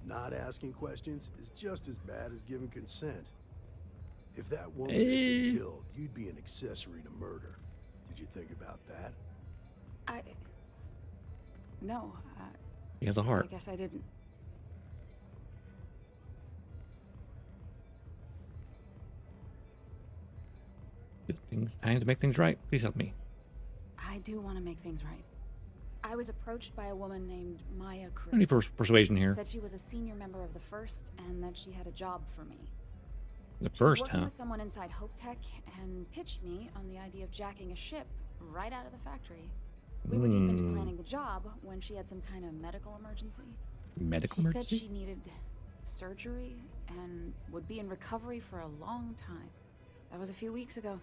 Not asking questions is just as bad as giving consent. If that woman had been killed, you'd be an accessory to murder. Did you think about that? No. He has a heart. I guess I didn't. Time to make things right. Please help me. I do want to make things right. I was approached by a woman named Maya Cruz. No need for persuasion here. Said she was a senior member of the First and that she had a job for me. The She First, was working huh? with someone inside Hope Tech and pitched me on the idea of jacking a ship right out of the factory. We were deep into planning the job when she had some kind of medical emergency. Medical She emergency? said she needed surgery and would be in recovery for a long time. That was a few weeks ago.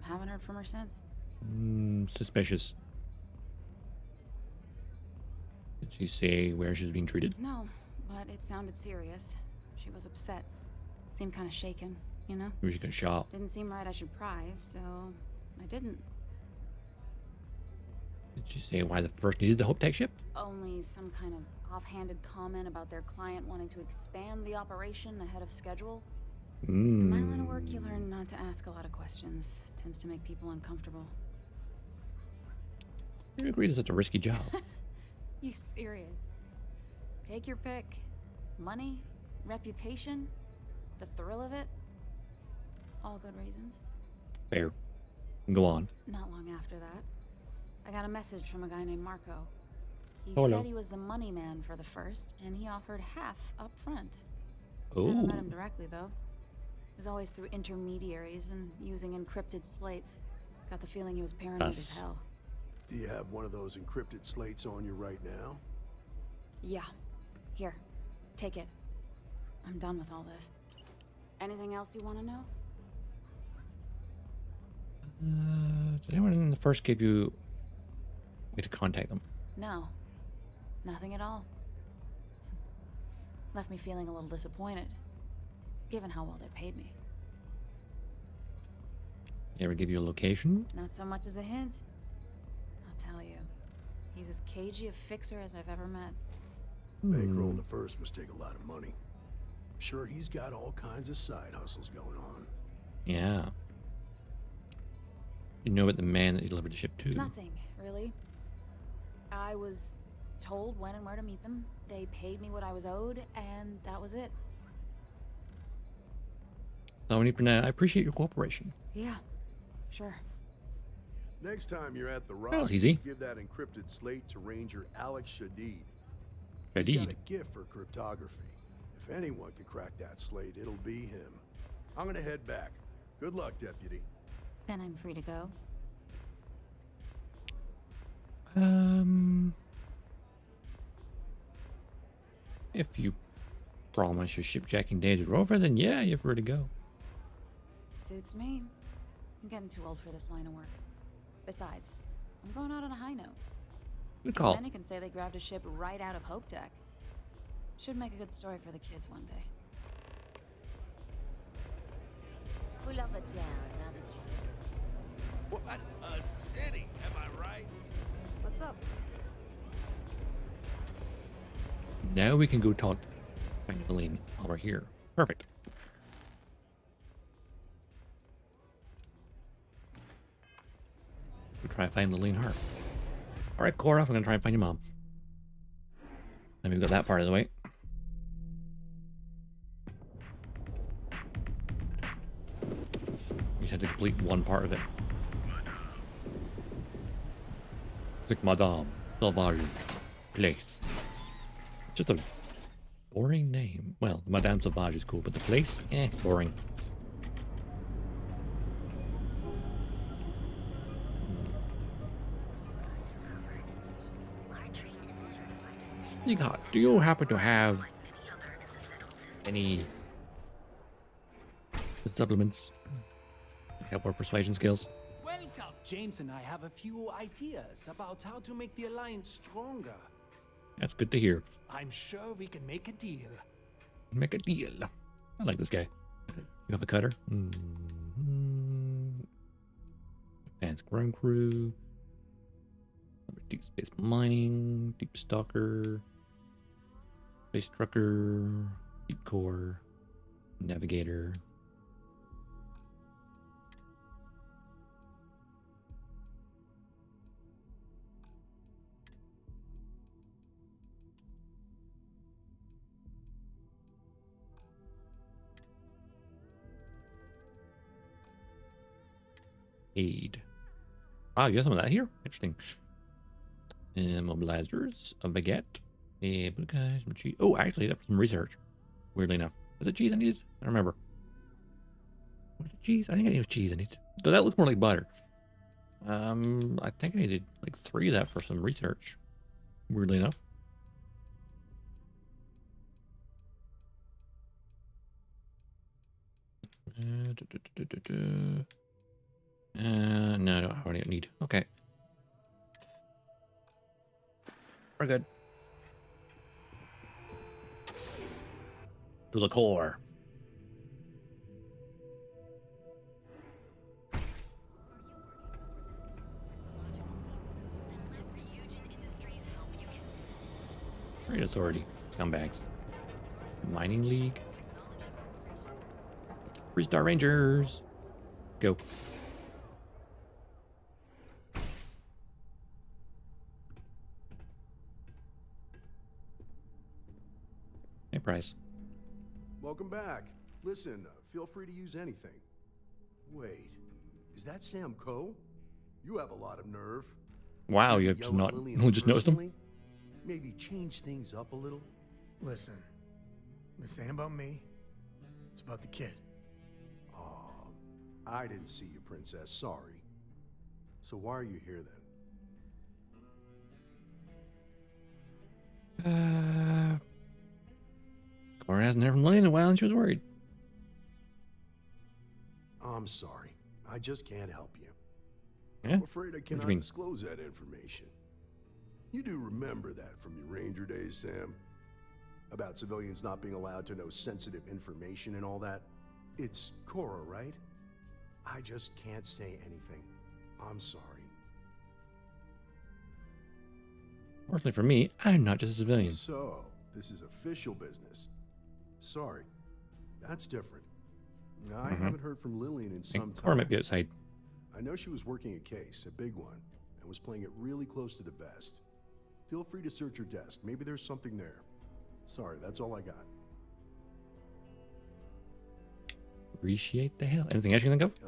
Haven't heard from her since. Suspicious. Did she say where she was being treated? No, but it sounded serious. She was upset. Seemed kind of shaken, you know? Maybe she got shot. Didn't seem right I should pry, so I didn't. Did she say why the First needed the Hope Tech ship? Only some kind of offhanded comment about their client wanting to expand the operation ahead of schedule. In my line of work, you learn not to ask a lot of questions. Tends to make people uncomfortable. You agree it's such a risky job. You serious? Take your pick. Money, reputation, the thrill of it. All good reasons. Fair. Go on. Not long after that, I got a message from a guy named Marco. He Hello. said he was the money man for the First, and he offered half up front. Oh. Never met him directly, though. It was always through intermediaries and using encrypted slates. Got the feeling he was paranoid as hell. Do you have one of those encrypted slates on you right now? Yeah. Here. Take it. I'm done with all this. Anything else you want to know? Did anyone in the First give you a way to contact them? No. Nothing at all. Left me feeling a little disappointed, given how well they paid me. They ever give you a location? Not so much as a hint. I'll tell you. He's as cagey a fixer as I've ever met. Bankrolling the First must take a lot of money. I'm sure he's got all kinds of side hustles going on. Yeah. You know about the man that you delivered the ship to? Nothing, really. I was told when and where to meet them. They paid me what I was owed, and that was it. So I appreciate your cooperation. Yeah, sure. Next time you're at the was Rocks, easy. give that encrypted slate to Ranger Alex Shadid. Shadid. He's got a gift for cryptography. If anyone can crack that slate, it'll be him. I'm gonna head back. Good luck, Deputy. Then I'm free to go. If you promise your shipjacking days are over, then yeah, you're free to go. Suits me. I'm getting too old for this line of work. Besides, I'm going out on a high note. Good call. Many can say they grabbed a ship right out of Hope Tech. Should make a good story for the kids one day. We love a town, haven't you? What a city, am I right? What's up? Now we can go talk to Eileen while we're here. Perfect. We'll try to find Lillian Hart. Alright, Cora, I'm gonna try and find your mom. Then we've got that part of the way. We just had to complete one part of it. It's like Madame Sauvage Place. Just a boring name. Well, Madame Sauvage is cool, but the place? Boring. Do you happen to have any supplements to help our persuasion skills? Welcome. James and I have a few ideas about how to make the Alliance stronger. That's good to hear. I'm sure we can make a deal. Make a deal. I like this guy. You have a cutter? Advanced ground crew. Deep space mining. Deep stalker. Space trucker. Deep core. Navigator. Aid. Ah, you have some of that here? Interesting. Mobilizers, a baguette, a blue guys, some cheese. Oh, actually, that's some research. Weirdly enough. Was it cheese I needed? I don't remember. Was it cheese? I think I needed cheese I needed. Though that looks more like butter. I think I needed like 3 of that for some research. Weirdly enough. No, I don't need. Okay. We're good. To the core. Trade Authority. Scumbags. Mining League. Freestar Rangers. Go. Hey, Price. Welcome back. Listen, feel free to use anything. Wait, is that Sam Coe? You have a lot of nerve. Wow, you have not just noticed him? Maybe change things up a little. Listen, this ain't about me. It's about the kid. Aw, I didn't see you, Princess. Sorry. So why are you here then? Cora hasn't heard from Lily in a while and she was worried. I'm sorry. I just can't help you. Yeah? I'm afraid I What do you cannot mean? disclose that information. You do remember that from your Ranger days, Sam? About civilians not being allowed to know sensitive information and all that? It's Cora, right? I just can't say anything. I'm sorry. Fortunately for me, I'm not just a civilian. So, this is official business. Sorry. That's different. I haven't heard from Lillian in some Cora time. might be outside. I know she was working a case, a big one, and was playing it really close to the vest. Feel free to search her desk. Maybe there's something there. Sorry, that's all I got. Appreciate the hell. Anything else you can think of?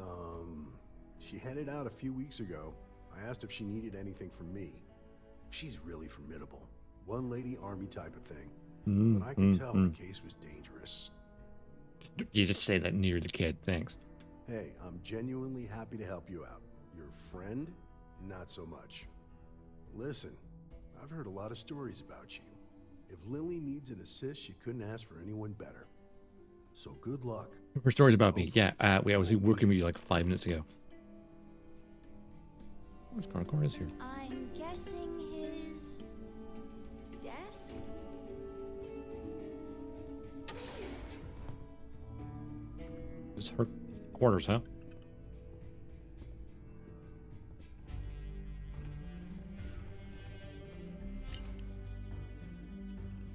She headed out a few weeks ago. I asked if she needed anything from me. She's really formidable. One lady army type of thing. But I can tell the case was dangerous. You just say that near the kid. Thanks. Hey, I'm genuinely happy to help you out. Your friend? Not so much. Listen, I've heard a lot of stories about you. If Lily needs an assist, she couldn't ask for anyone better. So good luck. For stories about me. Yeah, I was working with you like 5 minutes ago. Where's Cora's here? I'm guessing his desk? This is her quarters, huh?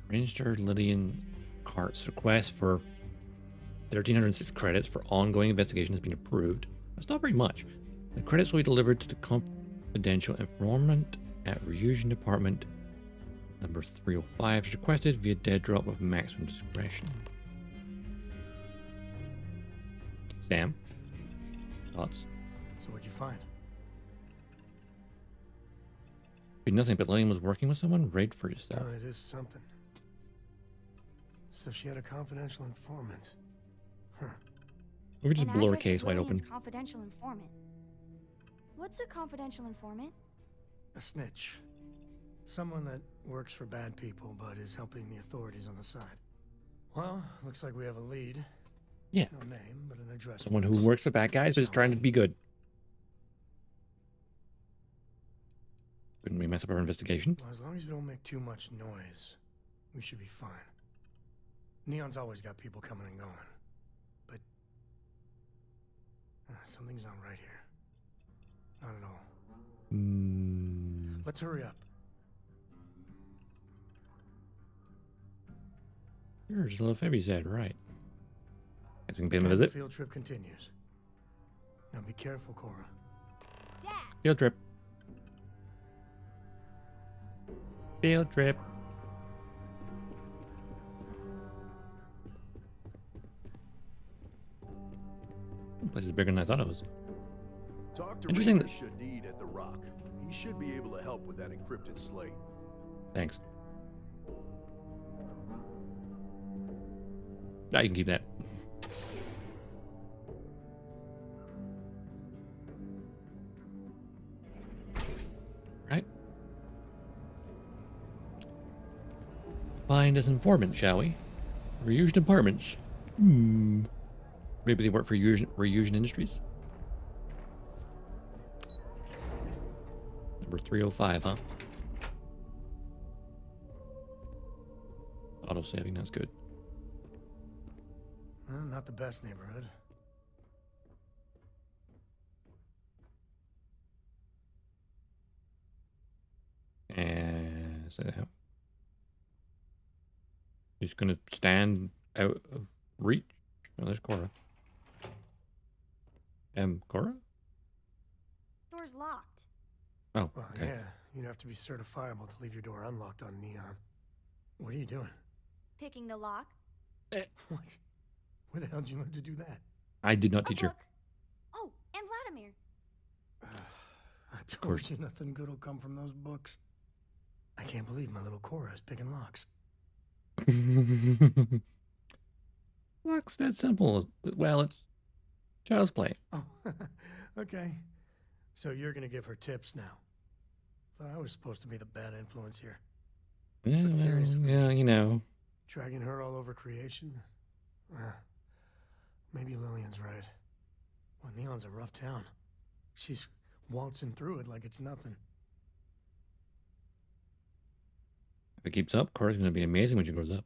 Ranger Lydian Cart's request for 1,306 credits for ongoing investigation has been approved. That's not very much. The credits will be delivered to the confidential informant at Refusion Department number 305 as requested via dead drop of maximum discretion. Sam? Thoughts? So what'd you find? Did nothing, but Lillian was working with someone? Raid for yourself. Oh, it is something. So she had a confidential informant. Huh. We could just An blow her address of case wide open. Lillian's confidential informant. What's a confidential informant? A snitch. Someone that Works for bad people, but is helping the authorities on the side. Well, looks like we have a lead. Yeah. No name, but an address. Someone who works for bad guys but is trying to be good. Couldn't we mess up our investigation? Well, as long as we don't make too much noise, we should be fine. Neon's always got people coming and going. But something's not right here. Not at all. Let's hurry up. Sure, just a little Febby said, right. Guess we can pay him a visit. Field trip continues. Now be careful, Cora. Dad. Field trip. Field trip. This place is bigger than I thought it was. Talk to Interesting. Ranger Shadid at the Rock. He should be able to help with that encrypted slate. Thanks. Now you can keep that. Right. Find us informant, shall we? Reused apartments. Maybe they work for Reused Industries. Number 305, huh? Auto saving, that's good. Well, not the best neighborhood. And so he's gonna stand out of reach. Oh, there's Cora. Cora? Door's locked. Oh, Well, okay. yeah, you'd have to be certifiable to leave your door unlocked on Neon. What are you doing? Picking the lock. What? Where the hell did you learn to do that? I did not teach her. Oh, and Vladimir. I told you nothing good will come from those books. I can't believe my little Cora is picking locks. Locks that simple. Well, it's child's play. Oh, okay. So you're gonna give her tips now. Thought I was supposed to be the bad influence here. Yeah, But seriously, yeah, you know. dragging her all over creation? Maybe Lillian's right. Well, Neon's a rough town. She's waltzing through it like it's nothing. If it keeps up, Cora's gonna be amazing when she grows up.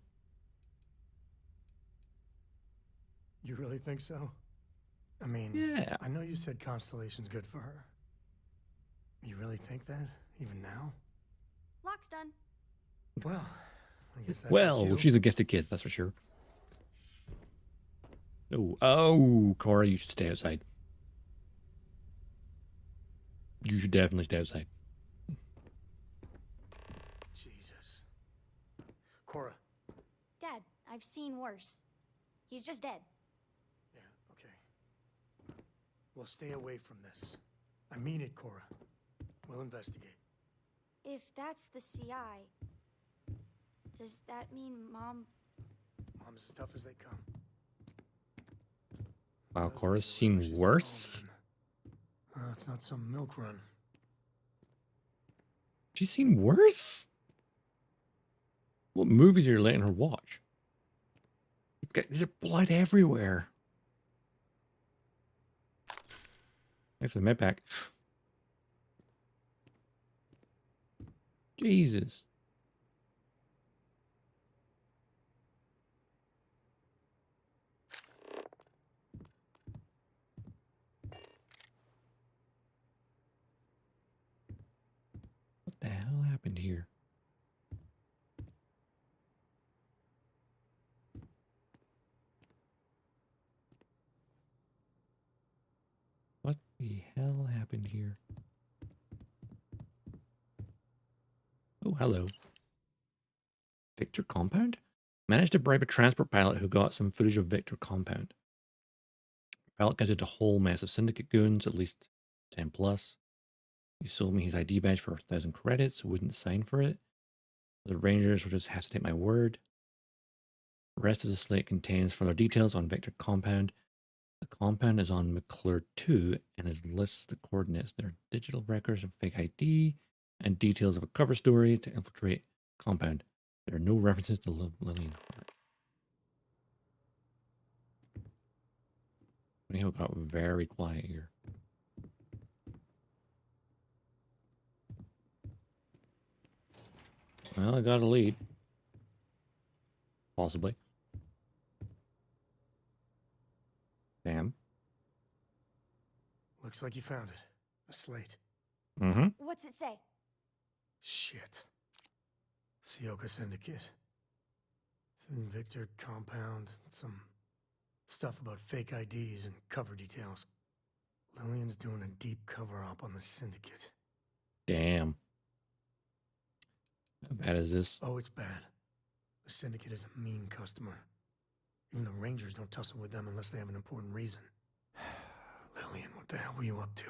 You really think so? I mean, Yeah. I know you said Constellation's good for her. You really think that, even now? Lock's done. Well, I guess that's Well, she's a gifted kid, that's for sure. Oh, Cora, you should stay outside. You should definitely stay outside. Jesus. Cora. Dad, I've seen worse. He's just dead. Yeah, okay. Well, stay away from this. I mean it, Cora. We'll investigate. If that's the CI, does that mean Mom... Mom's as tough as they come. Wow, Cora's seen worse? It's not some milk run. She's seen worse? What movies are you letting her watch? There's blood everywhere. Thanks for the med pack. Jesus. What the hell happened here? What the hell happened here? Oh, hello. Victor Compound? Managed to bribe a transport pilot who got some footage of Victor Compound. Pilot gets into a whole mess of syndicate goons, at least 10 plus. He sold me his ID badge for 1,000 credits, wouldn't sign for it. The Rangers would just have to take my word. The rest of the slate contains further details on Victor Compound. The compound is on McClure 2 and it lists the coordinates. There are digital records of fake ID and details of a cover story to infiltrate Compound. There are no references to Lillian Hart. It got very quiet here. Well, I got a lead. Possibly. Damn. Looks like you found it. A slate. Mm-hmm. What's it say? Shit. Sioka Syndicate. Some Victor compound, some stuff about fake IDs and cover details. Lillian's doing a deep cover-up on the Syndicate. Damn. How bad is this? Oh, it's bad. The Syndicate is a mean customer. Even the Rangers don't tussle with them unless they have an important reason. Lillian, what the hell were you up to?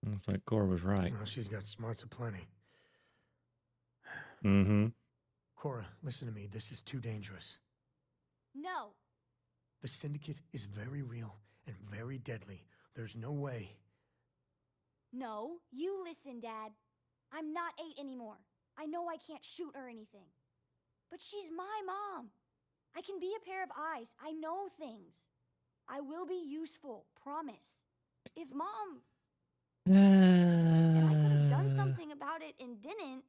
Looks like Cora was right. Well, she's got smarts aplenty. Mm-hmm. Cora, listen to me. This is too dangerous. No. The Syndicate is very real and very deadly. There's no way. No, you listen, Dad. I'm not 8 anymore. I know I can't shoot or anything. But she's my mom. I can be a pair of eyes. I know things. I will be useful, promise. If Mom... And I could have done something about it and didn't.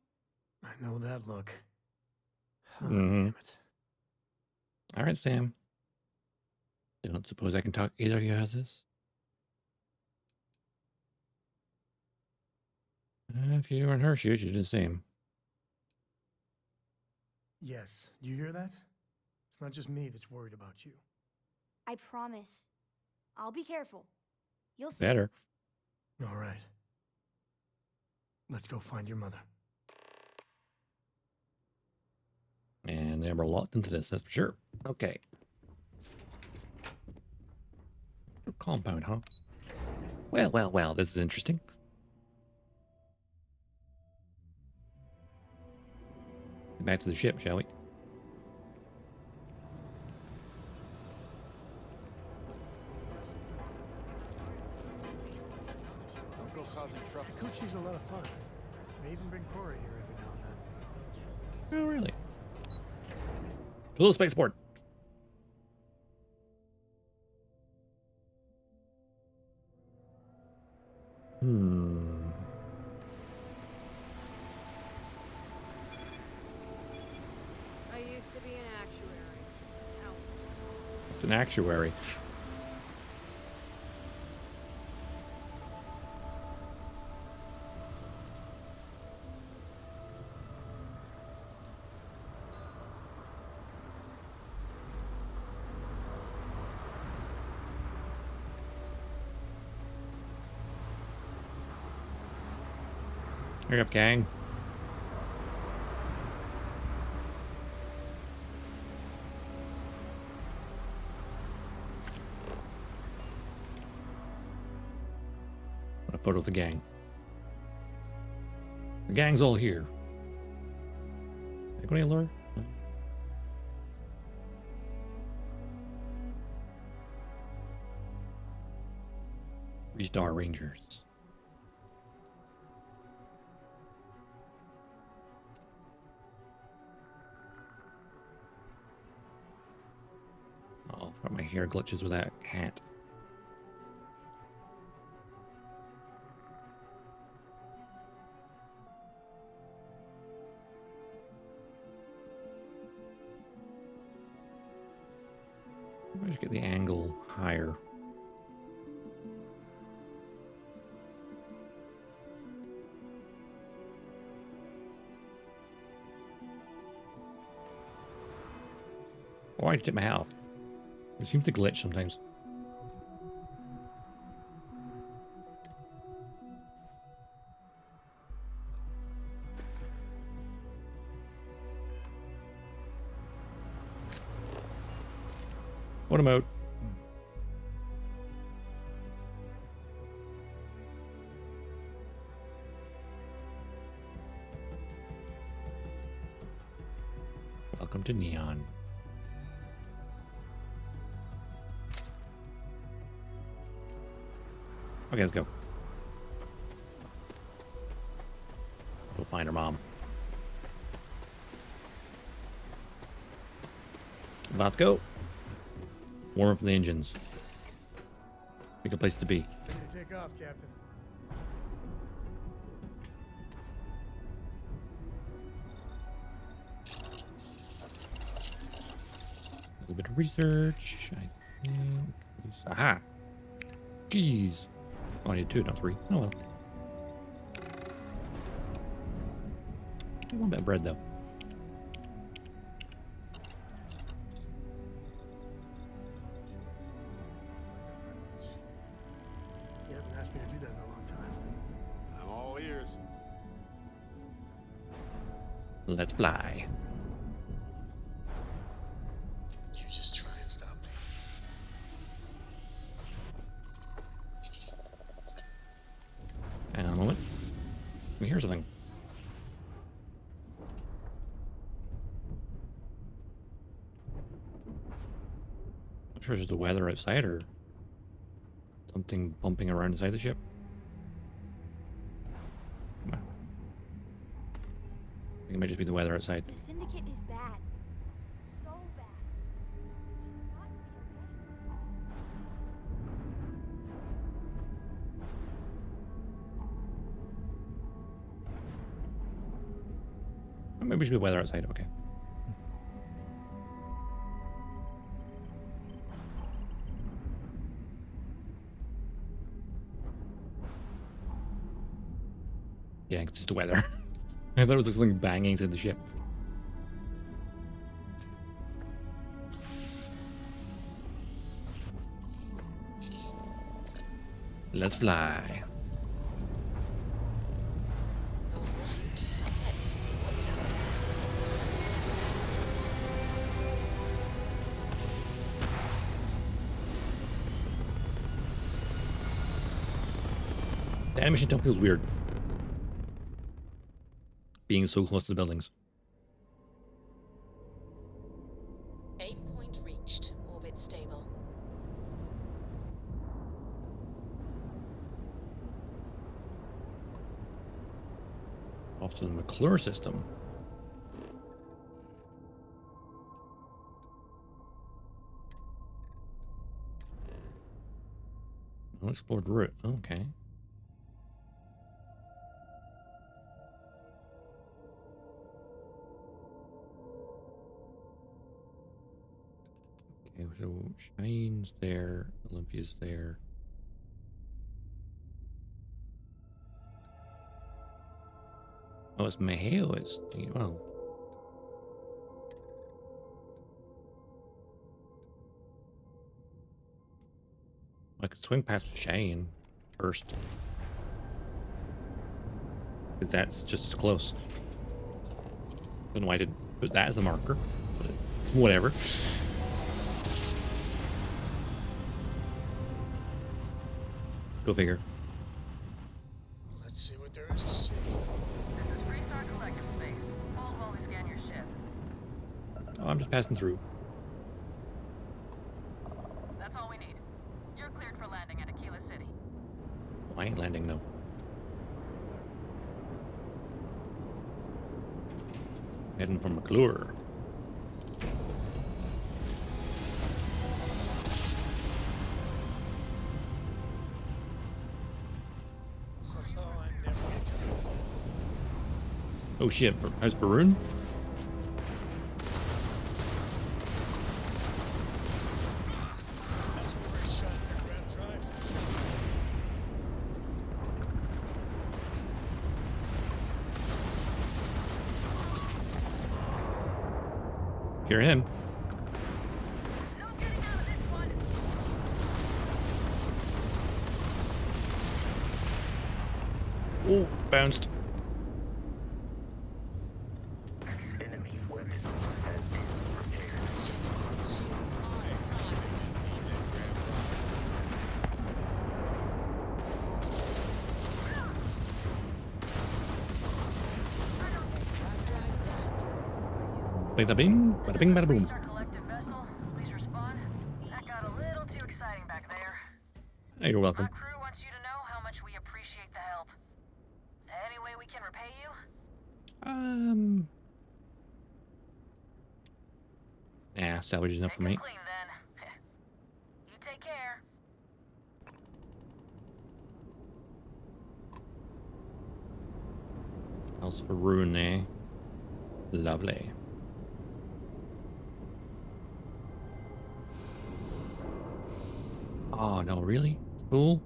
I know that look. Oh, Mm-hmm. damn it. All right, Sam. You don't suppose I can talk either of you has this? If you were in her shoes, you'd do the same. Yes, you hear that? It's not just me that's worried about you. I promise. I'll be careful. You'll see. Better. All right. Let's go find your mother. And they were locked into this, that's for sure. Okay. Compound, huh? Well, this is interesting. Back to the ship, shall we? Don't go causing trouble. Kikuchi's a lot of fun. They even bring Cora here every now and then. Oh, really? A little spaceport. I used to be an actuary. Ow. It's an actuary. Hurry up, gang. A photo of the gang. The gang's all here. Any lure? No. Freestar Rangers. Oh, got my hair glitches with that hat. Let's get the angle higher. Oh, I tip my hat off. It seems to glitch sometimes. What a mode. Welcome to Neon. Okay, let's go. find her mom. About to go. Warm up the engines. Pick a place to be. Ready to take off, Captain. A little bit of research, I think. Aha! Jeez. Oh, I need 2, not 3. Oh well. One bit of bread though. You haven't asked me to do that in a long time. I'm all ears. Let's fly. You just try and stop me. Hang on a moment. Let me hear something. Not sure if it's the weather outside or something bumping around inside the ship. Come on. I think it might just be the weather outside. The Syndicate is bad. So bad. She's got to be Maybe it should be the weather outside. Okay. Yeah, it's just the weather. I thought it was something banging inside the ship. Let's fly. The animation don't feels weird. Being so close to the buildings. Aim point reached. Orbit stable. Off to the McClure system. Unexplored route. Okay. Okay, so Shine's there, Olympia's there. Oh, it's Maheo. It's well. I could swing past Shane first, because that's just as close. Don't know why I didn't put that as a marker, but whatever. Go figure. Let's see what there is to see. This is Freestar Collective Space. Hold while we scan your ship. Oh, I'm just passing through. That's all we need. You're cleared for landing at Aquila City. Oh, I ain't landing, no. Heading for McClure. Oh shit, how's Baroon? Hear him. Oh, bounced. Bada bing, bada bing, bada boom. Collective vessel, please respond. That got a little too exciting back there. Hey, you're welcome. Our crew wants you to know how much we appreciate the help. Any way we can repay you? Nah, salvage is enough for me. Clean then. You take care. House for Rune, eh? Lovely. Oh no, really? Cool.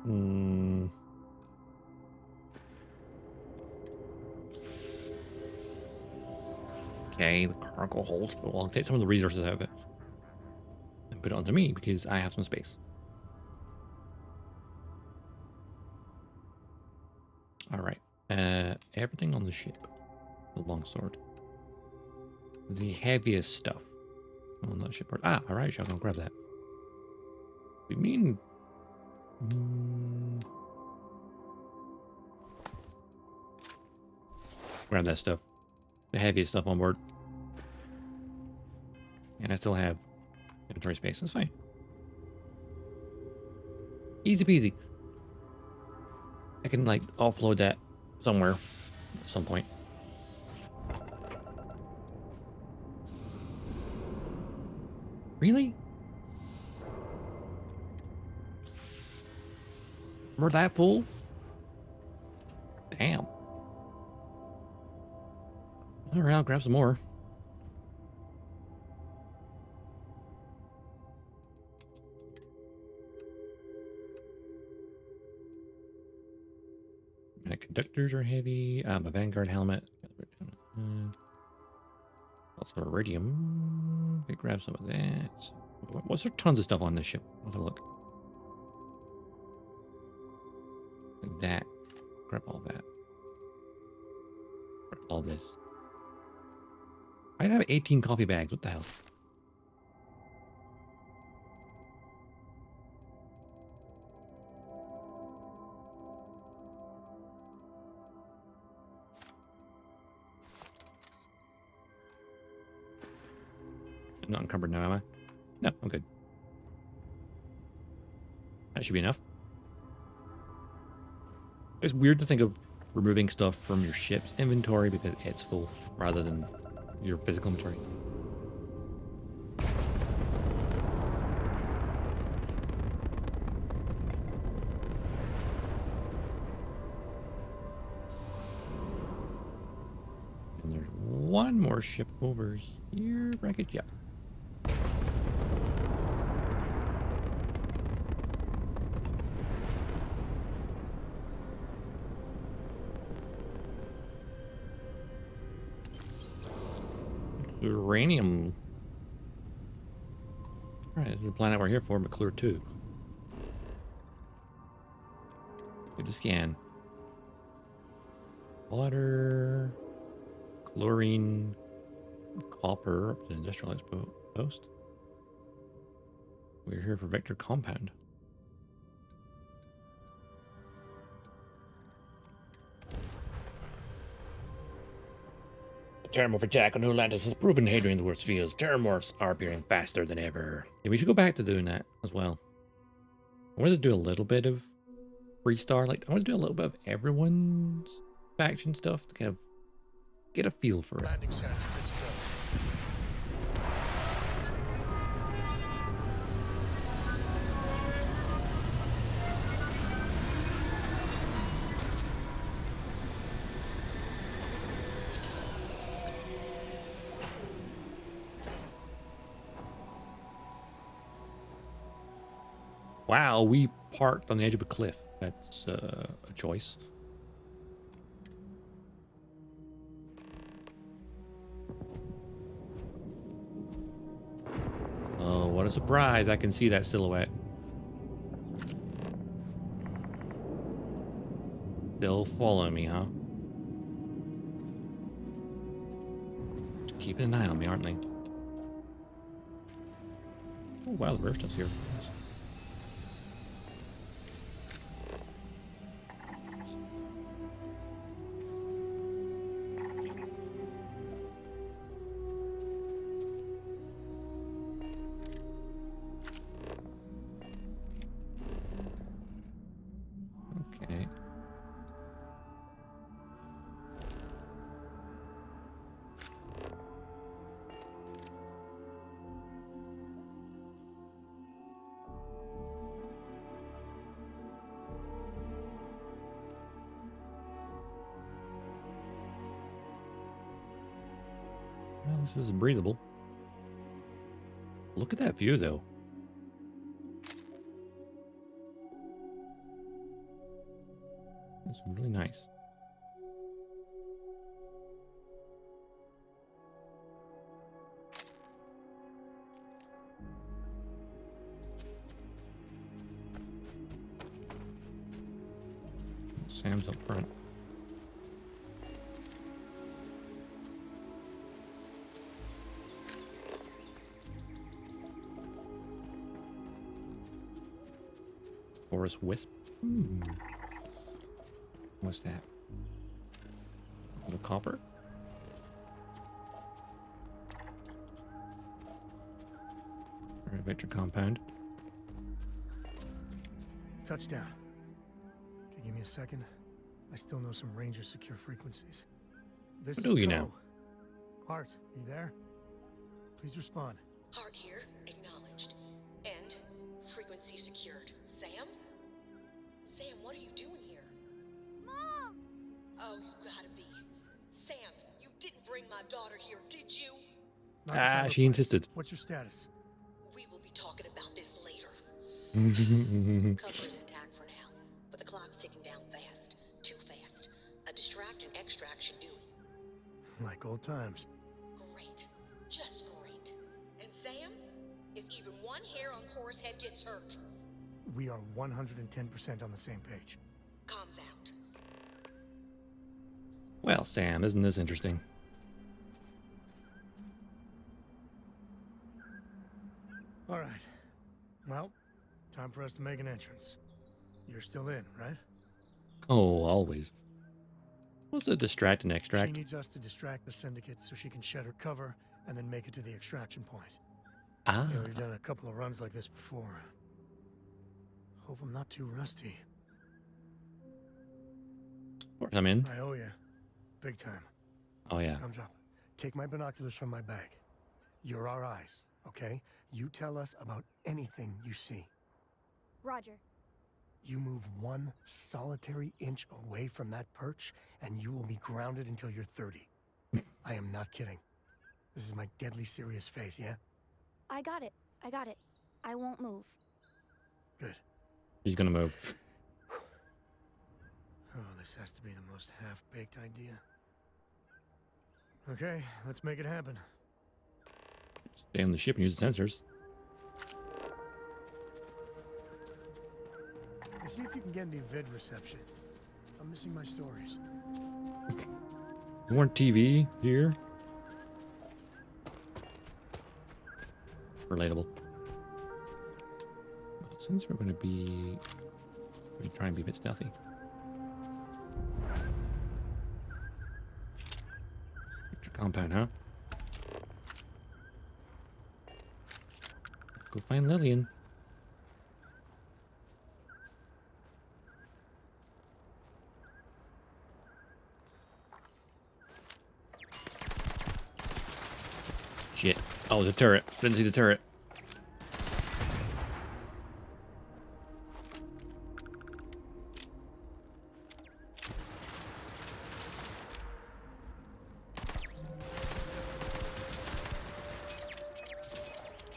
Hmm. Okay, the cargo holds full. I'll take some of the resources out of it and put it onto me because I have some space. All right. Everything on the ship. The longsword. The heaviest stuff on that shipboard. Ah, all right, I'll grab that. You mean? Grab that stuff. The heaviest stuff on board. And I still have inventory space. That's fine. Easy peasy. I can like offload that somewhere at some point. Really? We're that full? Damn. All right, I'll grab some more. My conductors are heavy. My Vanguard helmet. Also iridium. Okay, grab some of that. What's there? Tons of stuff on this ship. Let's have a look. Like that. Grab all that. Grab all this. I'd have 18 coffee bags. What the hell? I'm not encumbered now, am I? No, I'm good. That should be enough. It's weird to think of removing stuff from your ship's inventory because it's full rather than your physical inventory. And there's one more ship over here. Wreckage, yep. Uranium. All right, this is the planet we're here for, but clear too. Good to scan. Water, chlorine, copper up to the industrial post. We're here for Vector Compound. Terramorph attack on New Atlantis has proven hindering the worst fields. Terramorphs are appearing faster than ever. Yeah, we should go back to doing that as well. I wanted to do a little bit of Freestar. Like, I want to do a little bit of everyone's faction stuff to kind of get a feel for it. Landing sounds good to go. Wow, we parked on the edge of a cliff. That's a choice. Oh, what a surprise. I can see that silhouette. They'll follow me, huh? Keeping an eye on me, aren't they? Oh, wow, the rare stuff's here. This is breathable. Look at that view, though. It's really nice. Sam's up front. Forest wisp. What's that? A little copper? Alright, vector compound. Touchdown. Okay, give me a second. I still know some Ranger secure frequencies. This What is do you Coe. know? Hart, you there? Please respond. Hart here, acknowledged. And frequency secured. Sam? Sam, what are you doing here? Mom! Oh, you gotta be. Sam, you didn't bring my daughter here, did you? Not the time or She place. insisted. What's your status? We will be talking about this later. Mm-hmm. Cover's intact for now, but the clock's ticking down fast. Too fast. A distract and extract should do it. Like old times. Great. Just great. And Sam, if even one hair on Cora's head gets hurt, We are 110% on the same page. comms out. Well, Sam, isn't this interesting? All right. Well, time for us to make an entrance. You're still in, right? Oh, always. What's a distract and She extract? needs us to distract the syndicate so she can shed her cover and then make it to the extraction point. Ah. Yeah, we've done a couple of runs like this before. Hope I'm not too rusty. Of course I'm in. I owe you. Big time. Oh, yeah. Thumbs up. Take my binoculars from my bag. You're our eyes, okay? You tell us about anything you see. Roger. You move one solitary inch away from that perch, and you will be grounded until you're 30. I am not kidding. This is my deadly serious face, yeah? I got it. I got it. I won't move. Good. He's gonna move. Oh, this has to be the most half-baked idea. Okay, let's make it happen. Stay on the ship and use the sensors. And see if you can get any vid reception. I'm missing my stories. More TV here. Relatable. Well, since we're gonna try and be a bit stealthy. Picture compound, huh? Go find Lillian. Shit. Oh, the turret. Didn't see the turret.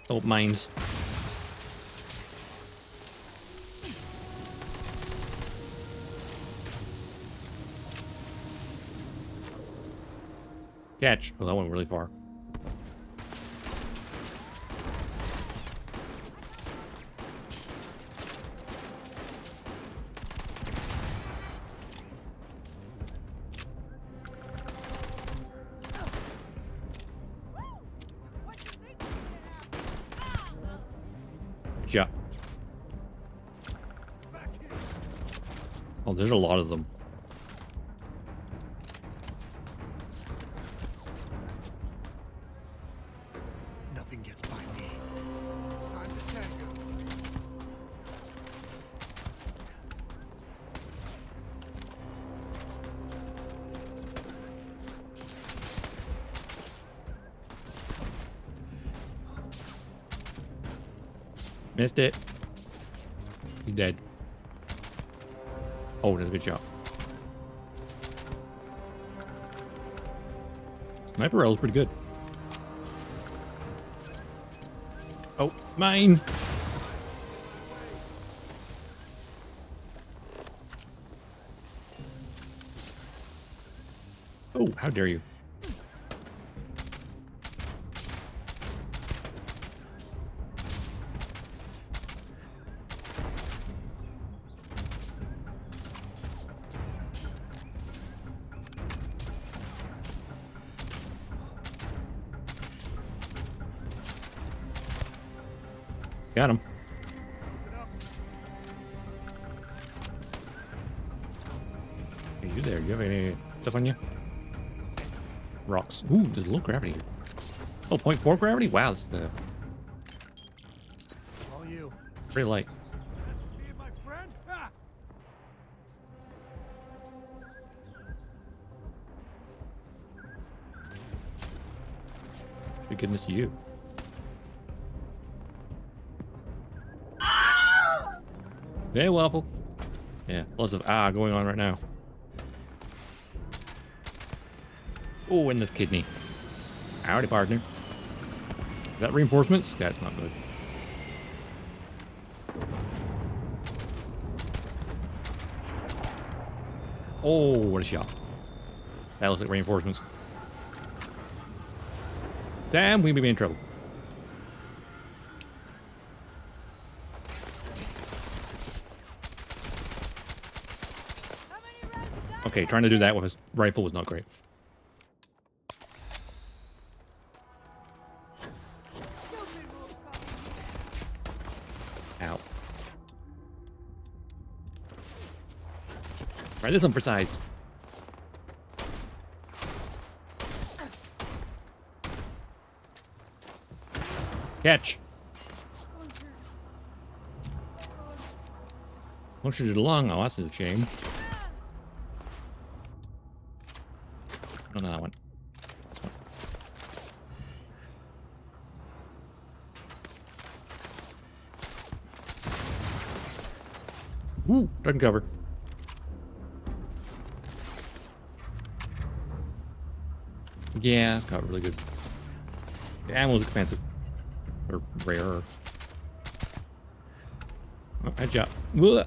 Oh, mines. Catch. Oh, that went really far. Yeah. Oh, there's a lot of them. Nothing gets by me. Time to tango. Missed it. He's dead. Oh, that's a good shot. Sniper roll's pretty good. Mine. Oh, how dare you. Got him. Hey, you there? You have any stuff on you? Rocks. Ooh, there's low gravity here. Oh, 0.4 gravity? Wow, that's the All you. pretty light. Good goodness to you. Hey, Waffle. Yeah, lots of going on right now. Oh, and the kidney. Howdy, partner. Is that reinforcements? That's not good. Oh, what a shot. That looks like reinforcements. Damn, we may be in trouble. Okay, trying to do that with a rifle was not great. Ow. Try this on precise. Catch. Punctured it along. Oh, that's a shame. Oh, no, that one. This one. Ooh, doesn't cover. Yeah, it's got really good. The ammo's expensive. Or rare. Oh, headshot. Ugh.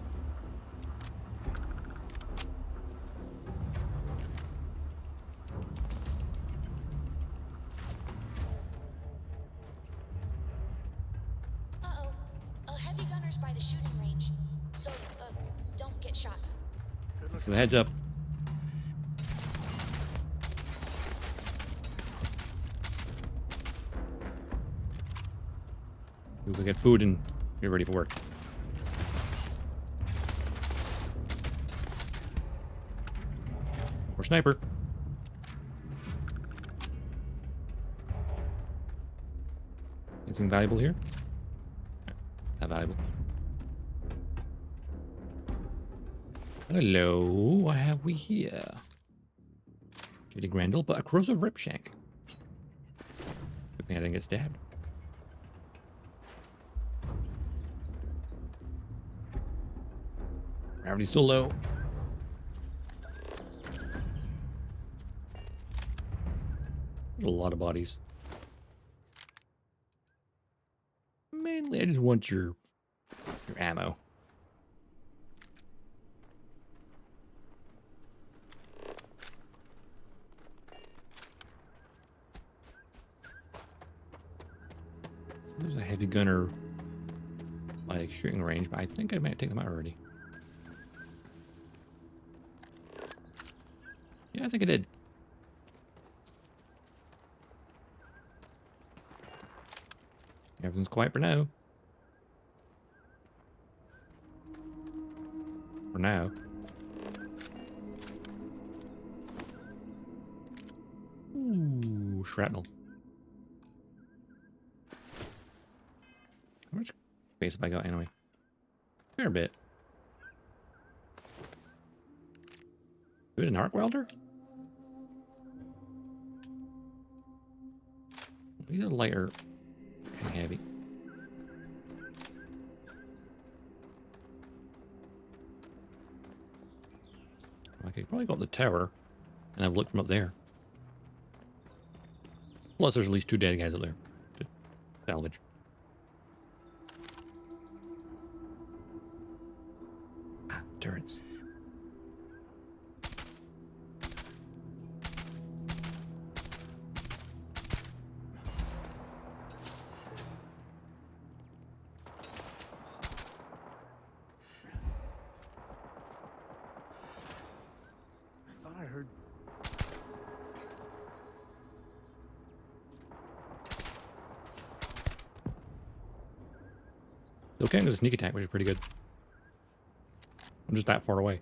Heavy gunners by the shooting range. So, don't get shot. So the heads up. We get food and you're ready for work. Or sniper. Anything valuable here? Not valuable. Hello, what have we here? Shitty Grendel, but a corrosive ripshank. Good thing I didn't get stabbed. Gravity's so low. A lot of bodies. Mainly, I just want your ammo. There's a heavy gunner, like shooting range, but I think I might take them out already. Yeah, I think I did. Everything's quiet for now. For now. Ooh, shrapnel. How much space have I got anyway? Fair bit. Good, an arc welder? These are lighter and heavy. I could probably go up the tower and have a look from up there. Plus, there's at least 2 dead guys up there to salvage. Turrets. I thought I heard. Still can't do a sneak attack, which is pretty good. I'm just that far away.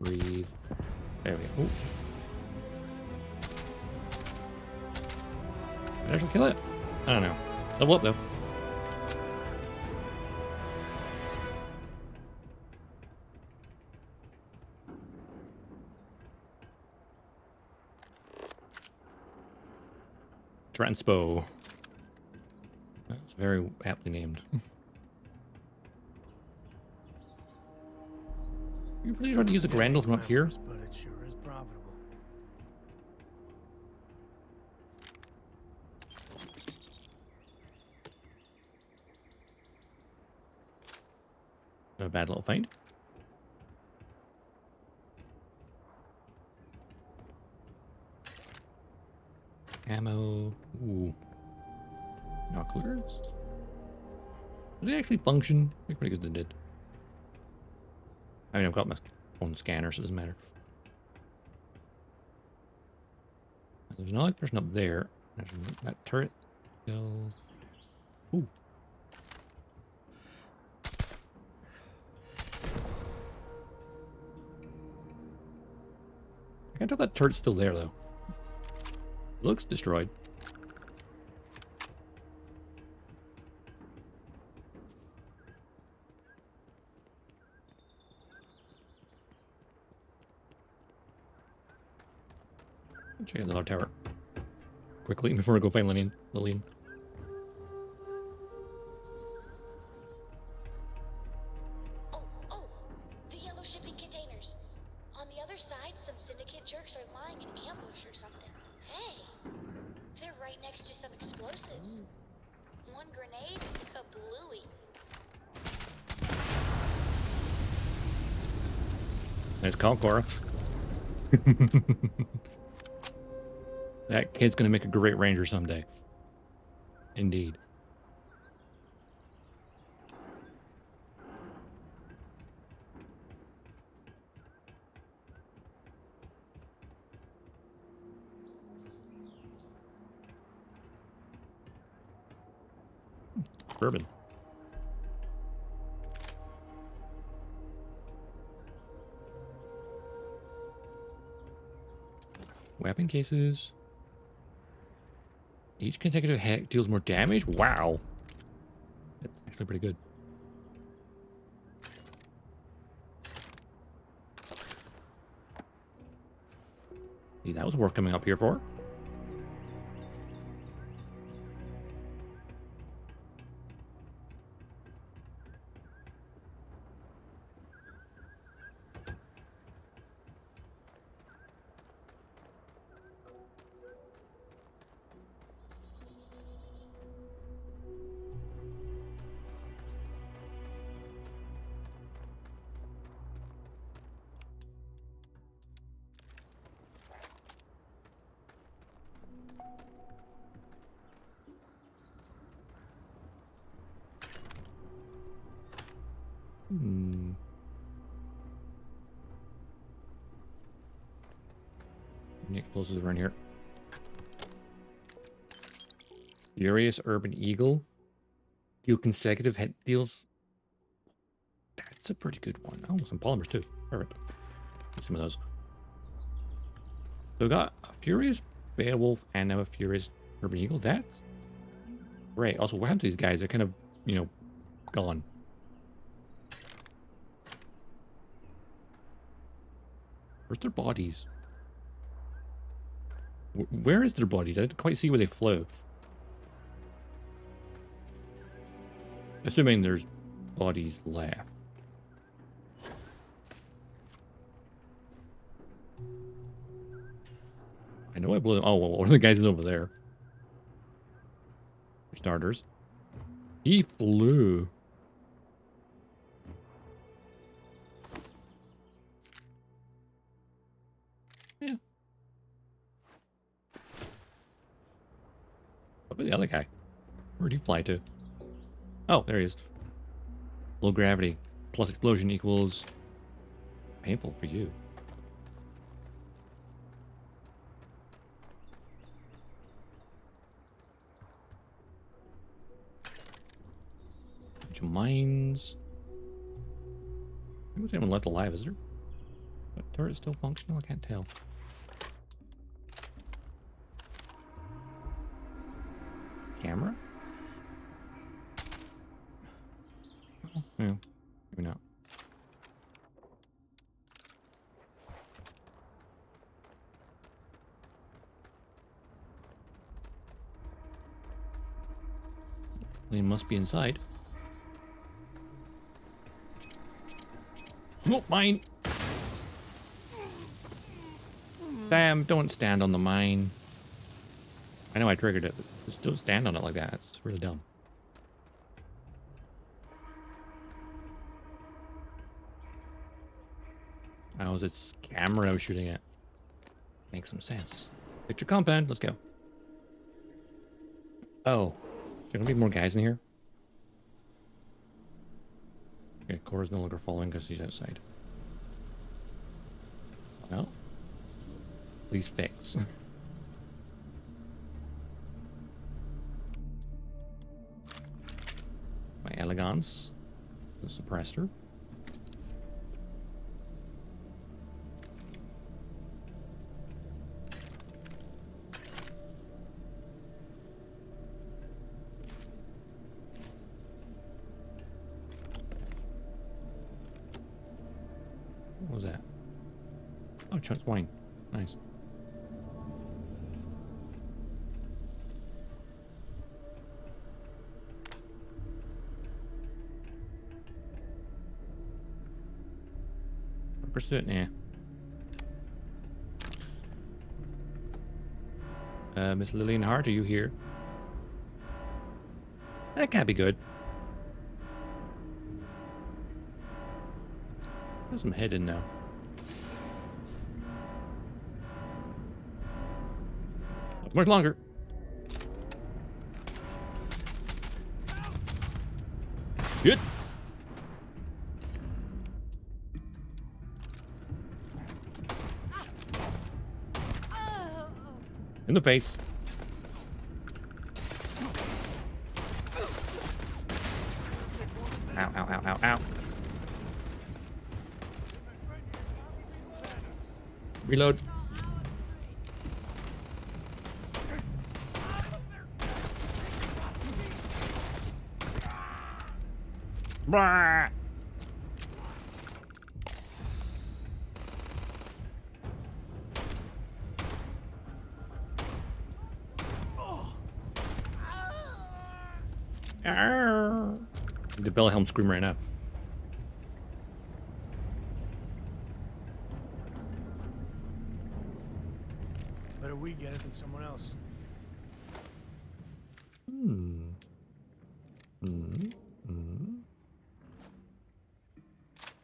Breathe. There we go. Ooh. Did I actually kill it? I don't know. Level up though. Transpo. That's very aptly named. You really trying to use a Grendel from up here? But it sure is profitable. Not a bad little find. Ammo. Ooh. Binoculars. Do they actually function? I think pretty good they did. I mean, I've got my own scanner, so it doesn't matter. There's another person up there. There's that turret. Go. Ooh. I can't tell that turret's still there, though. It looks destroyed. Check out the other tower quickly before I go find Lillian. Oh, the yellow shipping containers. On the other side, some syndicate jerks are lying in ambush or something. Hey, they're right next to some explosives. One grenade, kablooey. Nice call, Cora. That kid's gonna make a great ranger someday. Indeed. Bourbon. Weapon cases. Each consecutive hit deals more damage? Wow. That's actually pretty good. See, that was worth coming up here for. Any explosives around here? Furious Urban Eagle. Deal consecutive hit deals. That's a pretty good one. Oh, some polymers too. Perfect. Get some of those. So we got a Furious Beowulf and now a Furious Urban Eagle. That's great. Also, what happened to these guys? They're kind of, you know, gone. Where's their bodies? Where is their bodies? I didn't quite see where they flew. Assuming there's bodies left. I know I blew them. Oh, well, what are the guys over there? For starters. He flew. Yeah. What about the other guy? Where'd he fly to? Oh, there he is. Low gravity plus explosion equals painful for you. Bunch of mines. I think there's anyone left alive, is there? That turret still functional? I can't tell. Camera? Oh, yeah. Maybe not. They must be inside. Oh, mine! Sam, don't stand on the mine. I know I triggered it, but just don't stand on it like that. It's really dumb. How was its camera I was shooting at? Makes some sense. Picture compound, let's go. Oh, there gonna be more guys in here? Okay, Cora's no longer following because he's outside. Well, please fix. My elegance, the suppressor. What was that? Oh, Chuck's wine. Nice. Pursuit, yeah. Miss Lillian Hart, are you here? That can't be good. There's some head in now. Not much longer. Good. In the face. Ow, ow, ow, ow, ow. Reload. Blah. The Bella Helm scream right now. Better we get it than someone else.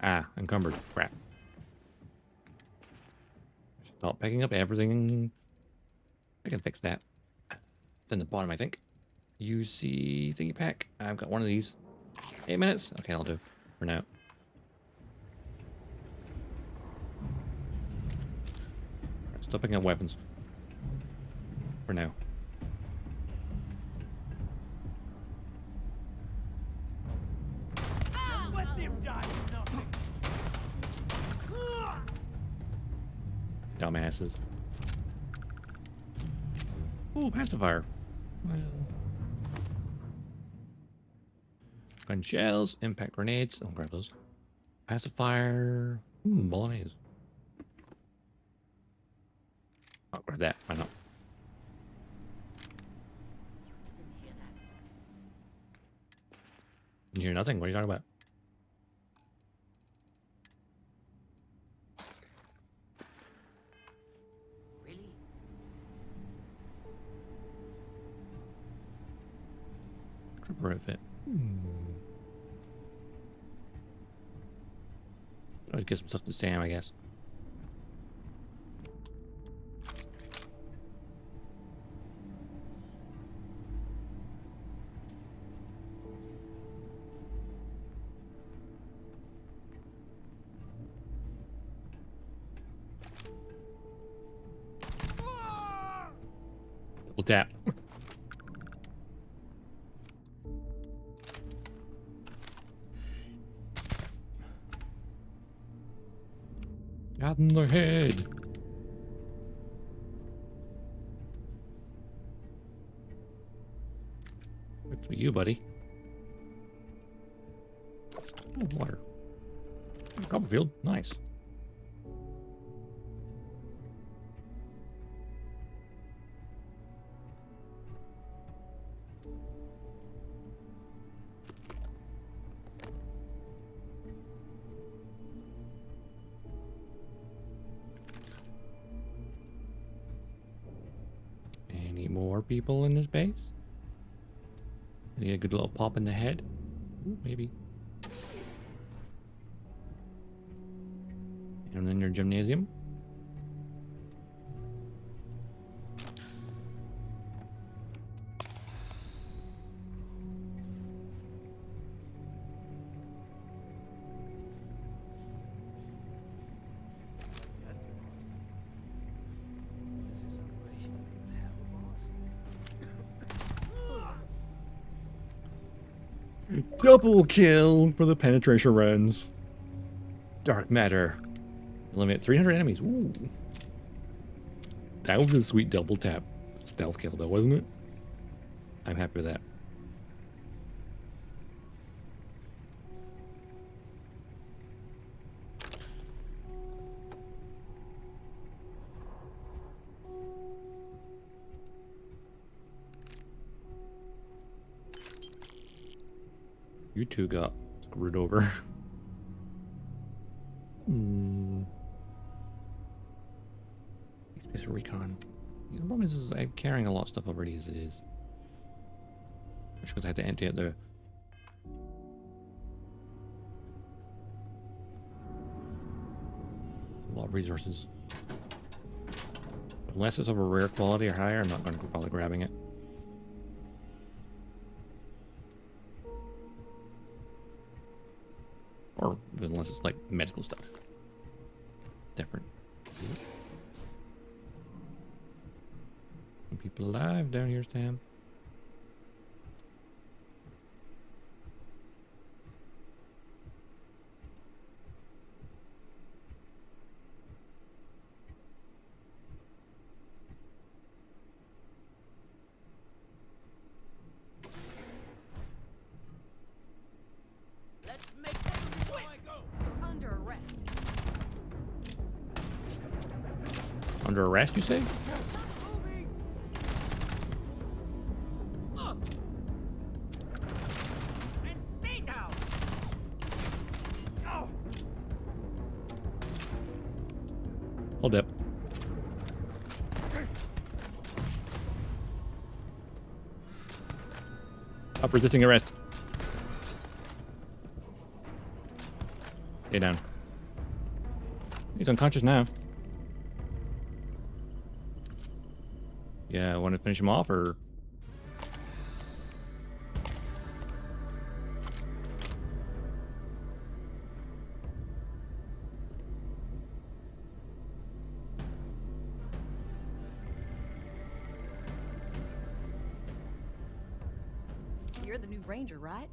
Ah, encumbered. Crap. Stop picking up everything. I can fix that. It's in the bottom, I think. UC thingy pack. I've got one of these. 8 minutes? Okay, I'll do for now. Stop picking up weapons. For now. Let them die for nothing. Dumbasses. Ooh, pacifier. Well. Gun shells, impact grenades. I'll grab those. Pacifier. Bolognese. I'll grab that. Why not? You hear nothing? What are you talking about? Really? Trooper outfit. I'd get some stuff to Sam, I guess. Double tap. Got in the head. What's with you, buddy? Oh, water. Copperfield, nice. Any more people in this base? Need a good little pop in the head? Ooh, maybe. And then your gymnasium. Double kill for the penetration runs. Dark matter. Eliminate 300 enemies. Ooh. That was a sweet double tap stealth kill though, wasn't it? I'm happy with that. You two got screwed over. Space recon. The problem is I'm carrying a lot of stuff already as it is. Just because I had to empty out the... a lot of resources. Unless it's of a rare quality or higher, I'm not going to bother grabbing it. Or unless it's like medical stuff. Different. Some people alive down here, Sam. Let's make this quick. You're under arrest. Under arrest, you say? And stay down. Oh. Hold up. Stop resisting arrest. Stay down. He's unconscious now. Yeah, want to finish him off or? You're the new ranger, right?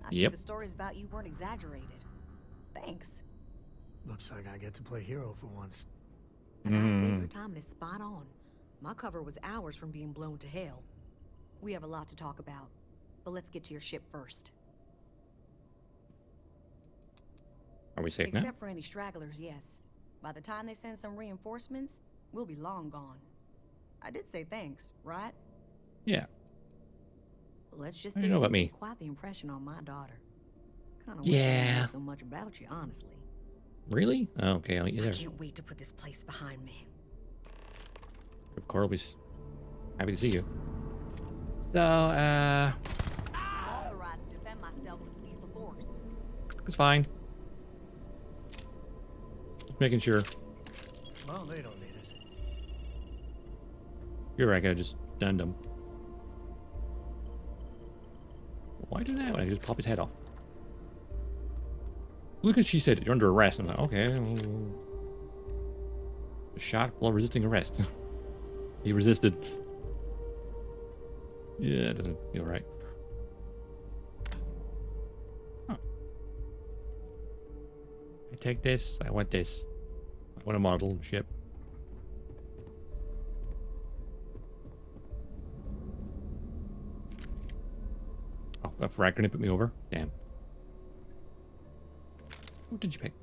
I see Yep. the stories about you weren't exaggerated. Thanks. Looks like I get to play hero for once. I gotta say, your timing is spot on. My cover was hours from being blown to hell. We have a lot to talk about, but let's get to your ship first. Are we safe now? Except for any stragglers, yes. By the time they send some reinforcements, we'll be long gone. I did say thanks, right? Yeah. Let's just What do say you know about you me? made quite the impression on my daughter. Kinda wish I didn't Yeah. know so much about you, honestly. Really? Oh, okay, I'll eat you I there. can't wait to put this place behind me. Carl will be happy to see you. So, I'm authorized to defend myself with lethal force. it's fine. Just making sure. Well, they don't need it. You're right, I gotta just stun him. Why do that when I just pop his head off? Look at she said you're under arrest. I'm like, okay. Shot while resisting arrest. He resisted. Yeah, it doesn't feel right. Huh. I take this. I want this. I want a model ship. Oh, that frag grenade put me over. Damn. What did you pick?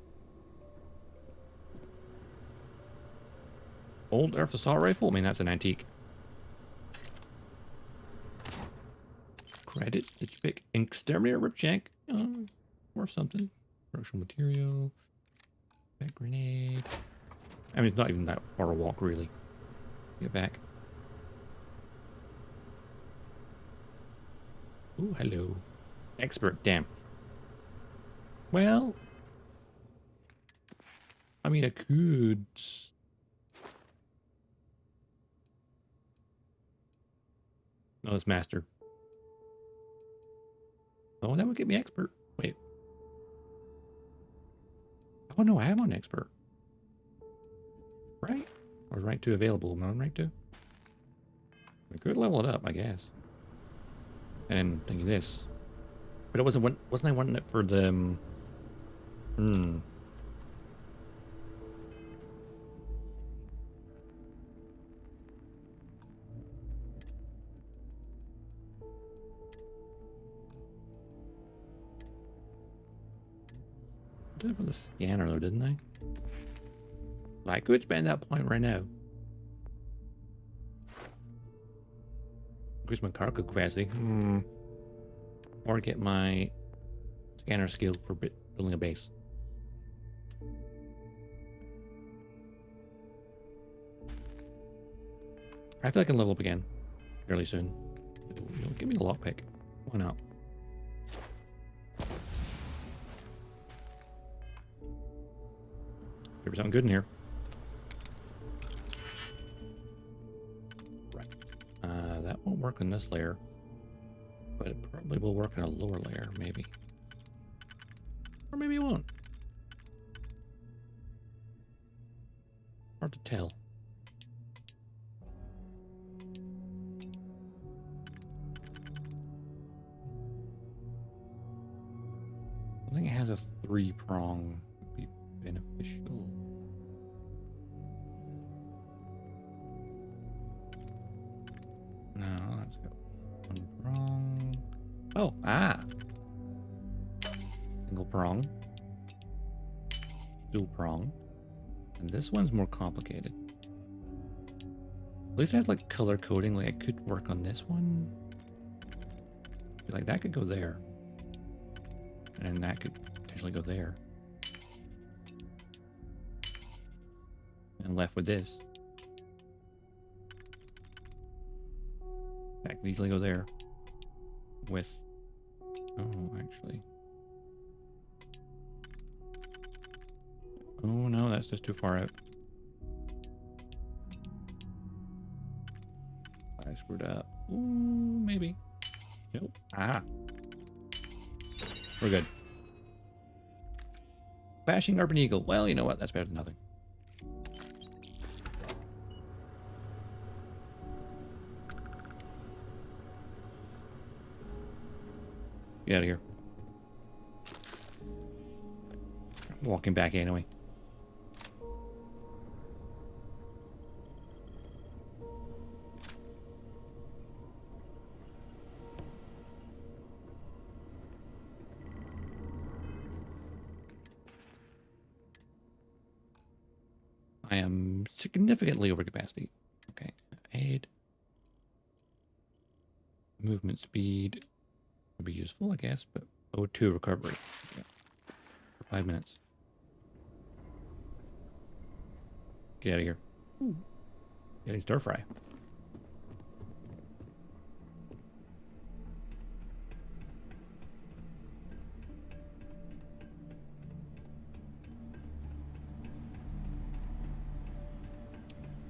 Old Earth assault rifle? I mean, that's an antique. Credits. Did you pick Exterminator Ripshank? Or something. Commercial material. Back grenade. I mean, it's not even that far a walk, really. Get back. Ooh, hello. Expert, damn. Well, I mean, I could. Oh, it's master. Oh, that would get me expert. Wait. Oh, no, I am on expert. Right? Or is rank 2 available? Am I on rank 2? I could level it up, I guess. And thinking this. But it wasn't I wanting it for the... I did it for the scanner though, didn't I? I could spend that point right now. Increase my cargo capacity. Or get my scanner skill for building a base. I feel I can level up again fairly soon. Give me the lockpick. Why not? There's something good in here. Right. That won't work on this layer. But it probably will work on a lower layer, maybe. Or maybe it won't. Hard to tell. I think it has a 3-prong. Would be beneficial. No, let's go 1 prong. Oh, single prong. Dual prong. And this one's more complicated. At least it has like color coding. Like I could work on this one. Like that could go there. And that could potentially go there. And left with this. That could easily go there. With... Oh, actually. Oh no, that's just too far out. I screwed up. Ooh, maybe. Nope. Ah. We're good. Bashing Urban Eagle. Well, you know what? That's better than nothing. Get out of here. I'm walking back anyway. I am significantly over capacity. Okay. Aid. Movement speed would be useful, I guess, but O2 recovery. Yeah. For 5 minutes. Get out of here. Yeah, stir fry.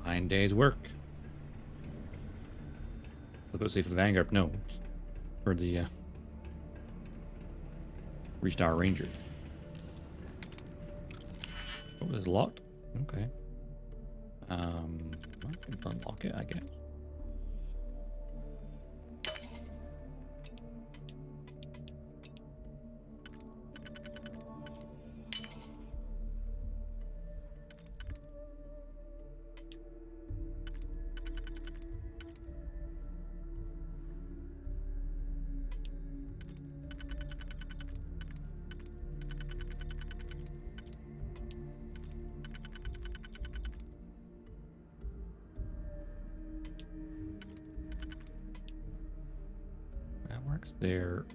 Nine days work. Let's go see for the Vanguard. No. For the Freestar Ranger. Oh, there's locked. Okay. I can unlock it, I guess. That works there.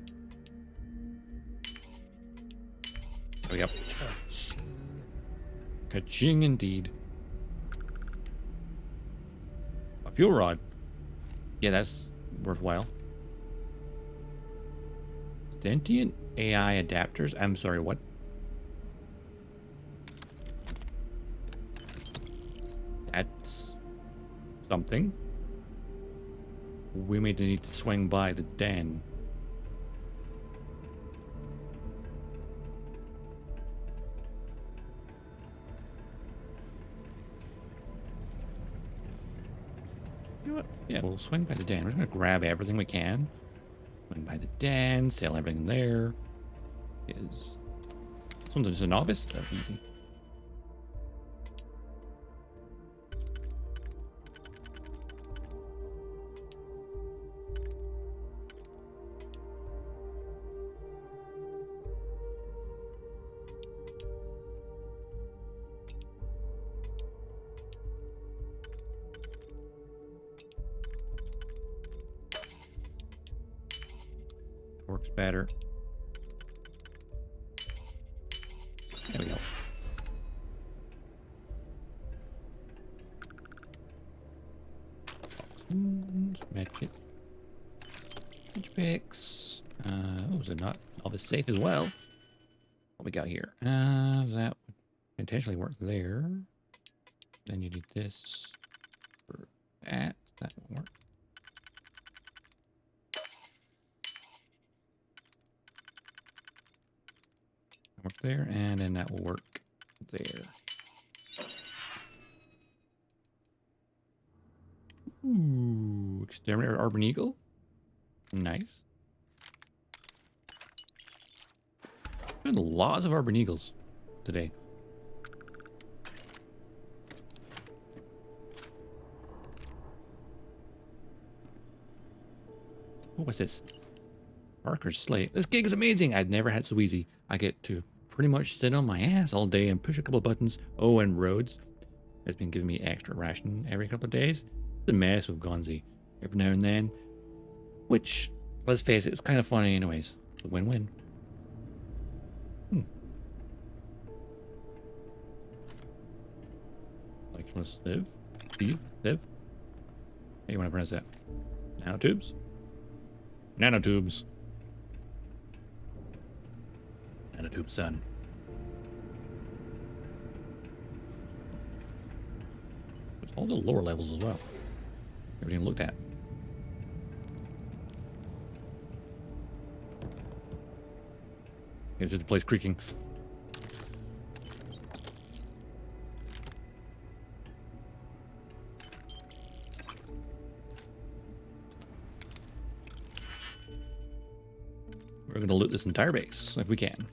There we go. Ka-ching indeed. A fuel rod. Yeah, that's worthwhile. Sentient AI adapters. I'm sorry, what? That's something. We may need to swing by the den. You know what? Yeah, we'll swing by the den. We're just gonna grab everything we can. Swing by the den, sell everything there. Is something's a novice? That's easy. Works better. There we go. Medkit. Picks. Oh, is it not novice safe as well? What we got here? That would potentially work there. Then you need this for that. That won't work. Work there, and then that will work there. Ooh, Exterminator Arbor Eagle. Nice. Been lots of Arbor Eagles today. Oh, what's this? Barker's Slate. This gig is amazing. I've never had so easy. I get to pretty much sit on my ass all day and push a couple of buttons. Oh, and Rhodes has been giving me extra ration every couple of days. It's a mess with Gonzi every now and then. Which, let's face it, it's kind of funny anyways. It's a win-win. Like, let's live. Live. Hey, you want to pronounce that? Nanotubes? Nanotubes. Nanotube sun. There's all the lower levels as well. Everything looked at. Here's just the place creaking. We're gonna loot this entire base if we can.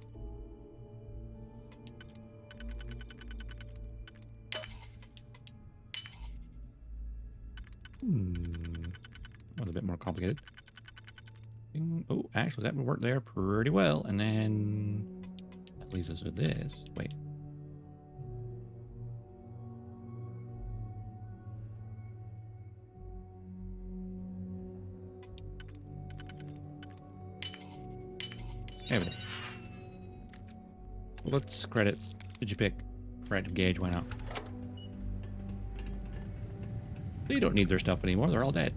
Well, a bit more complicated. Oh, actually, that would work there pretty well. And then that leaves us with this. Wait. Everything. What's credits? Did you pick? Right, Gauge, why not? They don't need their stuff anymore, they're all dead.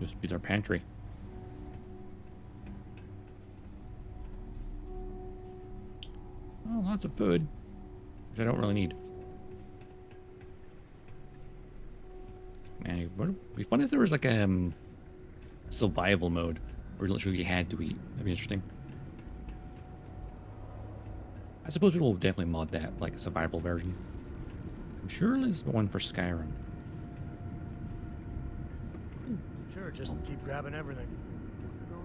Just be our pantry. Oh, lots of food, which I don't really need. Man, it would be fun if there was like a survival mode where literally you had to eat. That'd be interesting. I suppose people will definitely mod that, like a survival version. I'm sure there's one for Skyrim. Sure, just keep grabbing everything. What could go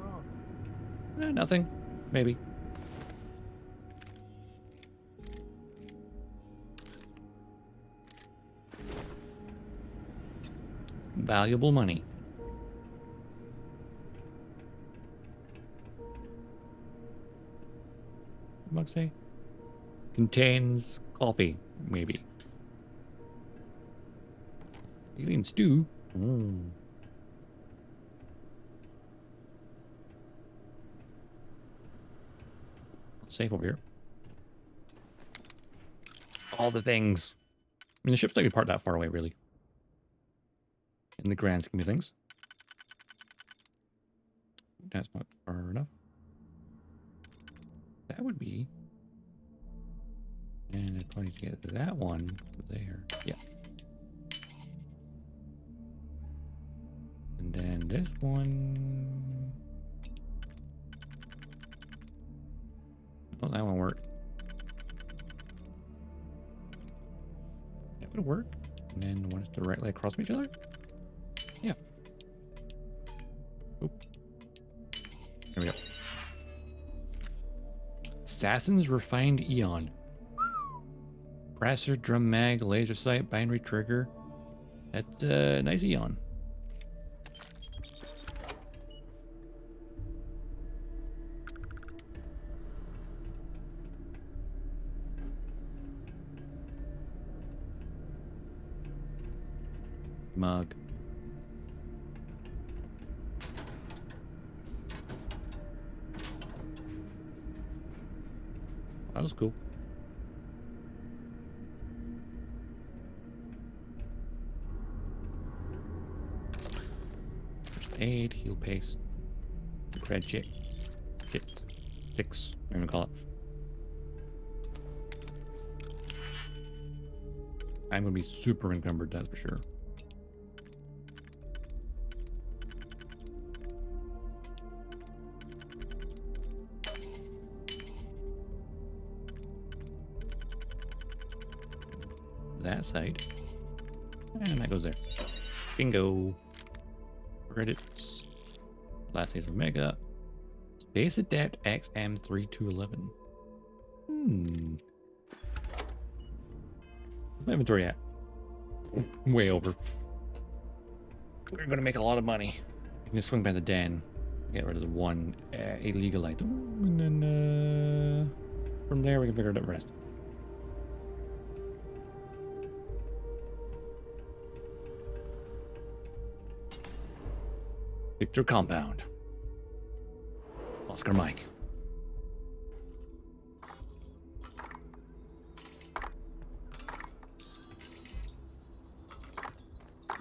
wrong? Nothing. Maybe. Valuable money. What did I say? Contains coffee, maybe. Alien stew. Safe over here. All the things. I mean, the ship's not even part that far away, really. In the grand scheme of things. That's not far enough. That would be. And I probably need to get that one there. Yeah. And then this one. Oh, that won't work. That would work. And then the ones directly across from each other? Yeah. Oop. There we go. Assassin's Refined Eon. Brasser, drum mag, laser sight, binary trigger. That's nice Eon. Mug. That was cool. First aid, heal paste, red chick, six, I'm gonna call it. I'm gonna be super encumbered, that's for sure. That side, and that goes there. Bingo. Credits. Last days of Omega. Space Adapt XM3211. Where's my inventory at? Way over. We're gonna make a lot of money. We can just swing by the den. Get rid of the one illegal item, and then from there we can figure out the rest. Victor Compound. Oscar Mike.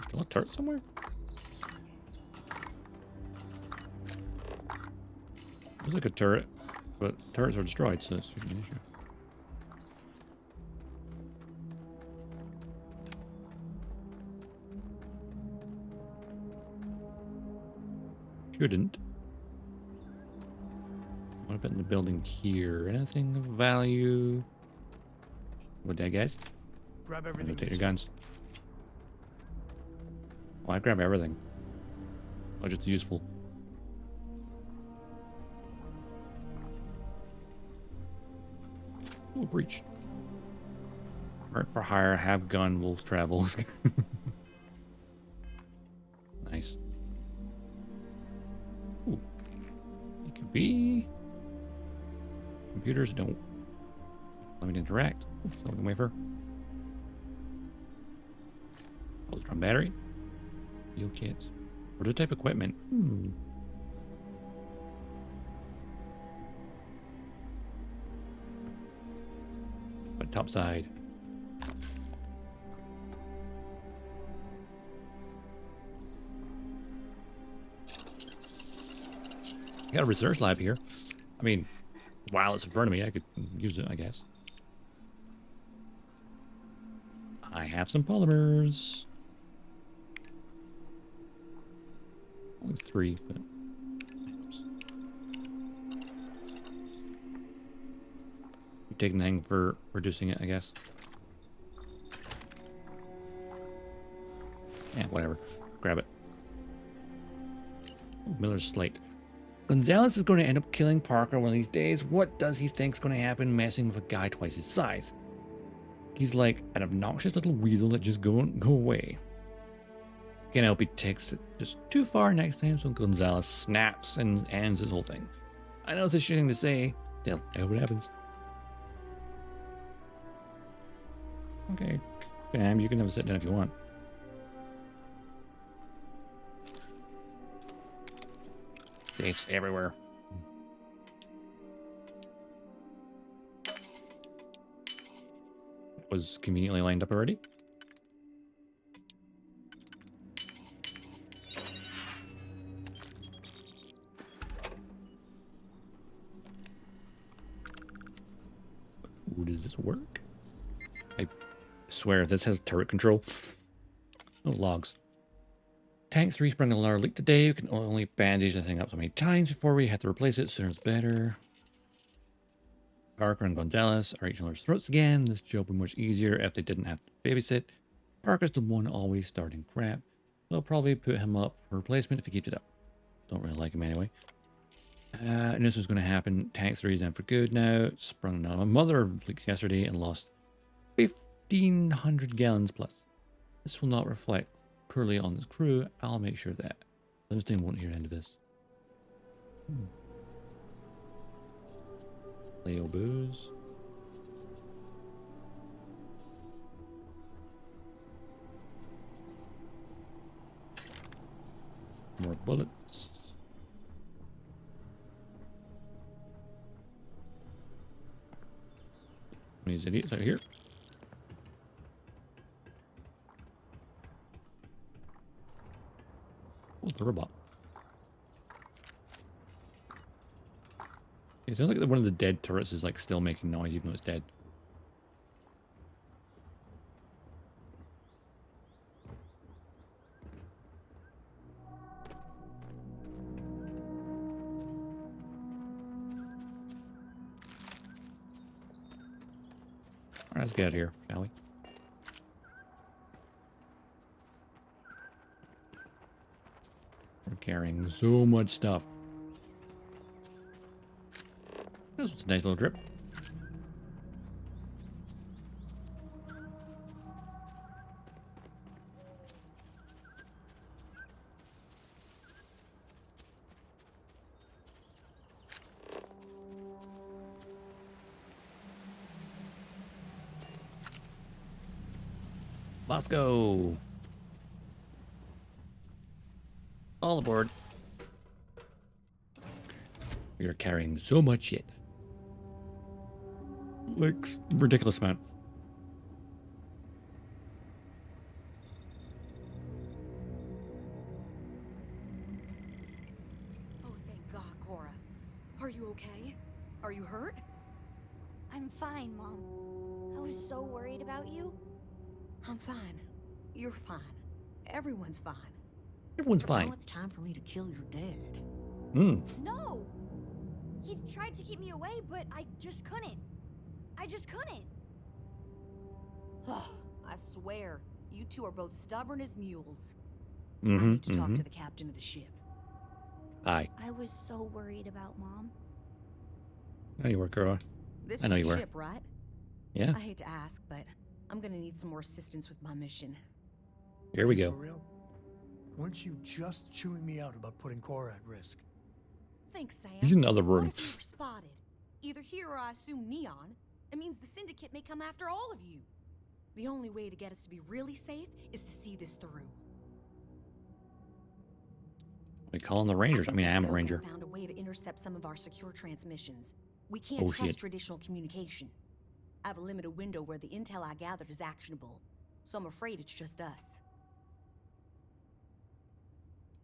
Still a turret somewhere? Looks like a turret, but turrets are destroyed, so that's an issue. Shouldn't. What about in the building here? Anything of value? What day, guys? Grab everything. Take your guns. Well, I grab everything. Oh, just useful. Ooh, breach. Work for hire, have gun, wolf travels. Nice. Ooh. It could be computers that don't let me interact. Silicon wafer. Ultron battery. Fuel kits. Prototype equipment. But top side. Got a research lab here. I mean, while it's in front of me, I could use it, I guess. I have some polymers. Only 3, but oops. You're taking the thing for reducing it, I guess. Yeah, whatever. Grab it. Oh, Miller's slate. Gonzalez is going to end up killing Parker one of these days. What does he think's going to happen messing with a guy twice his size? He's like an obnoxious little weasel that just go away. Can't help he takes it just too far next time, so Gonzalez snaps and ends his whole thing. I know it's a shitty thing to say. Still, I hope it happens. Okay, Bam, you can have a sit down if you want. Safes everywhere. Was conveniently lined up already. Ooh, does this work? I swear this has turret control. No logs. Tank 3 sprung a large leak today. We can only bandage the thing up so many times before we have to replace it. Sooner is better. Parker and Gonzalez are each other's throats again. This job would be much easier if they didn't have to babysit. Parker's the one always starting crap. They'll probably put him up for replacement if he keeps it up. Don't really like him anyway. And this was going to happen. Tank 3 is down for good now. Sprung another mother of leaks yesterday and lost 1,500 gallons plus. This will not reflect poorly on this crew. I'll make sure that Livingston won't hear the end of this. Leo booze. More bullets. These idiots out here. Oh, the robot. It sounds like one of the dead turrets is like still making noise even though it's dead. Alright, let's get out of here, shall we? We're carrying so much stuff. This was a nice little trip. Let's go. All aboard. We are carrying so much shit. Like, ridiculous amount. Oh, thank God, Cora. Are you okay? Are you hurt? I'm fine, Mom. I was so worried about you. I'm fine. You're fine. Everyone's fine. Everyone's fine. Now it's time for me to kill your dad. No! He tried to keep me away, but I just couldn't. I just couldn't. I swear, you two are both stubborn as mules. I Mm-hmm. need to talk to the captain of the ship. Hi. I was so worried about Mom. I know you were, Cora. This I know is you your were. ship, right? Yeah. I hate to ask, but I'm gonna need some more assistance with my mission. Here we For go. real? Weren't you just chewing me out about putting Cora at risk? Thanks, Sam. He's in the other What room. if we were spotted? Either here or I assume Neon. It means the Syndicate may come after all of you. The only way to get us to be really safe is to see this through. We call them the Rangers. I mean, I am a Sci-Fi Ranger. found a way to intercept some of our secure transmissions. We can't Oh, trust shit. traditional communication. I have a limited window where the intel I gathered is actionable, so I'm afraid it's just us.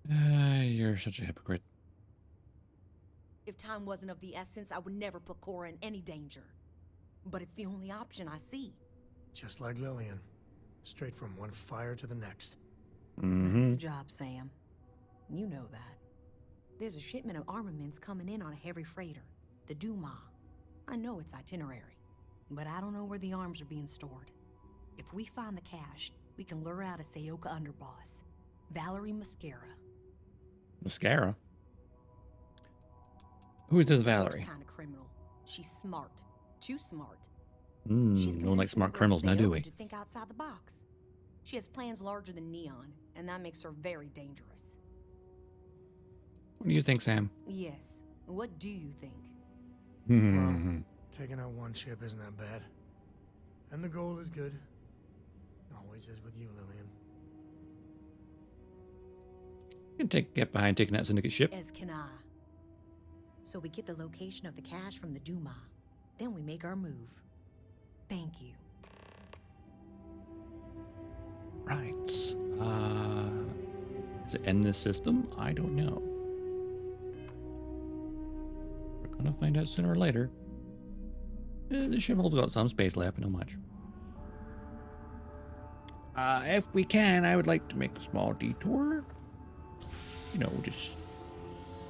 You're such a hypocrite. If time wasn't of the essence, I would never put Cora in any danger. But it's the only option I see. Just like Lillian. Straight from one fire to the next. That's the job, Sam. You know that. There's a shipment of armaments coming in on a heavy freighter, the Duma. I know its itinerary, but I don't know where the arms are being stored. If we find the cache, we can lure out a Sayoka underboss, Valerie Mascara. Mascara? Who is this Valerie? Kind of criminal. She's smart. Too smart. Don't like smart criminals now, do we? To think outside the box. She has plans larger than Neon, and that makes her very dangerous. What do you think, Sam? Yes. What do you think? Well, taking out one ship isn't that bad. And the goal is good. Always is with you, Lillian. You can get behind taking that Syndicate ship. As can I. So we get the location of the cache from the Duma. Then we make our move. Thank you. Right. Is it in this system? I don't know. We're gonna find out sooner or later. The ship holds got some space left, but not much. If we can, I would like to make a small detour. You know, just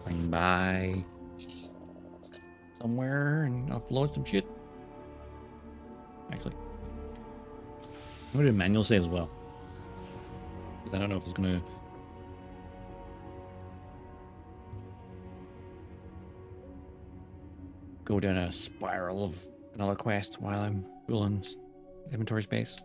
swing by somewhere and offload some shit. Actually, I'm gonna do a manual save as well. I don't know if it's gonna go down a spiral of another quest while I'm filling inventory space.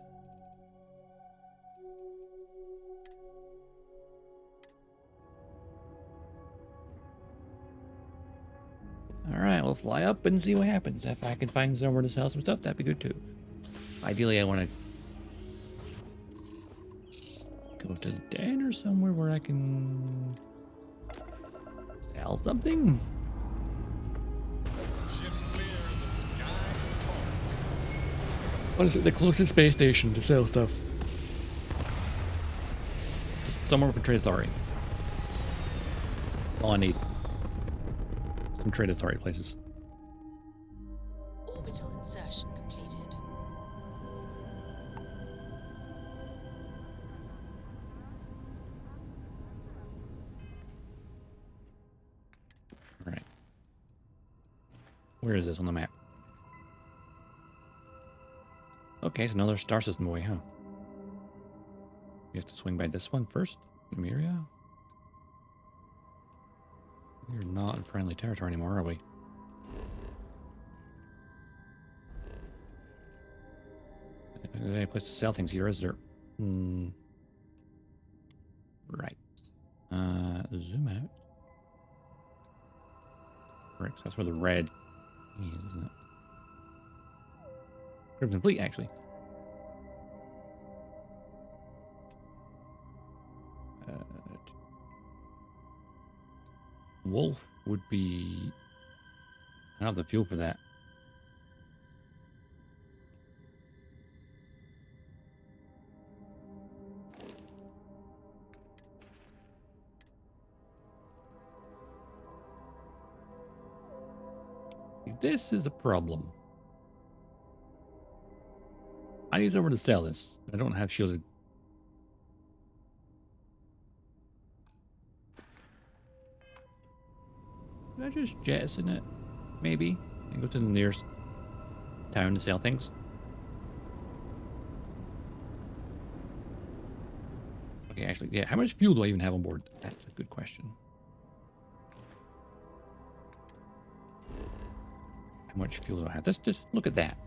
Alright, we'll fly up and see what happens. If I can find somewhere to sell some stuff, that'd be good too. Ideally, I want to go to the den or somewhere where I can sell something. Ship's clear and the sky is falling. What is it? The closest space station to sell stuff. Somewhere with a trade authority. All I need. Some trade authority places. Orbital insertion completed. Alright. Where is this on the map? Okay, it's another star system away, huh? You have to swing by this one first? Numeria? We're not in friendly territory anymore, are we? Is there any place to sell things here, is there? Right. Zoom out. Right, so that's where the red is, isn't it? Crimson Fleet, actually. Wolf would be... I don't have the fuel for that. This is a problem. I need somewhere to sell this. I don't have shielded. Should I just jettison it? Maybe. And go to the nearest town to sell things. Okay, actually, yeah. How much fuel do I even have on board? That's a good question. How much fuel do I have? Let's just look at that.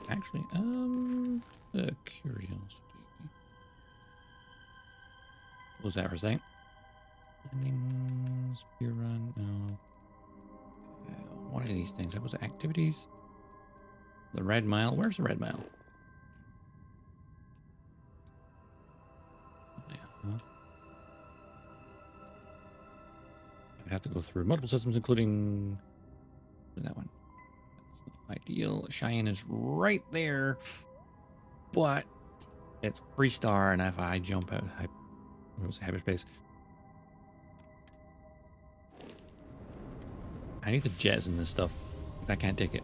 Actually, the curiosity. Close that for a second. Spear run. No. One of these things. That was activities. The Red Mile. Where's the Red Mile? Yeah. Huh? I'd have to go through multiple systems, including that one. That's not ideal. Cheyenne is right there, but it's Freestar, and if I jump out, it was hyperspace. I need to jettison this stuff. I can't take it.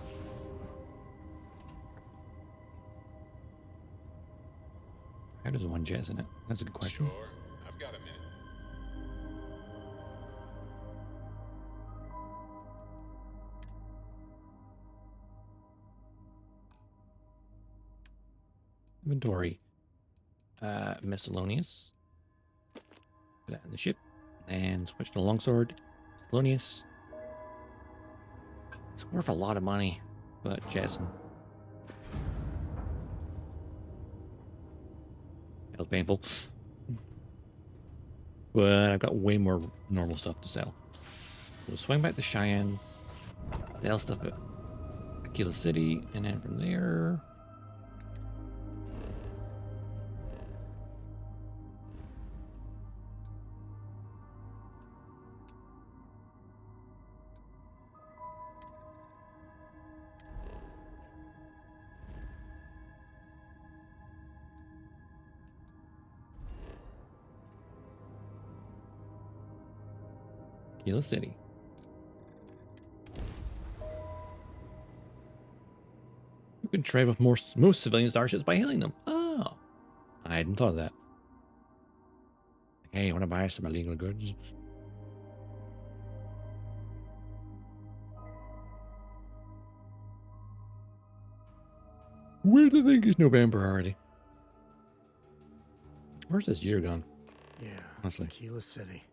How does one jettison it? That's a good question. Sure, I've got a minute. Inventory. Miscellaneous. Put that in the ship. And switch to longsword. Miscellaneous. It's worth a lot of money, but jettison. That was painful. But I've got way more normal stuff to sell. We'll swing back to Cheyenne. Sell stuff at Aquila City, and then from there... Aquila City. You can trade with most civilian starships by hailing them. Oh, I hadn't thought of that. Hey, I want to buy some illegal goods. Where do you think it's November already? Where's this year gone? Yeah, honestly. Aquila City.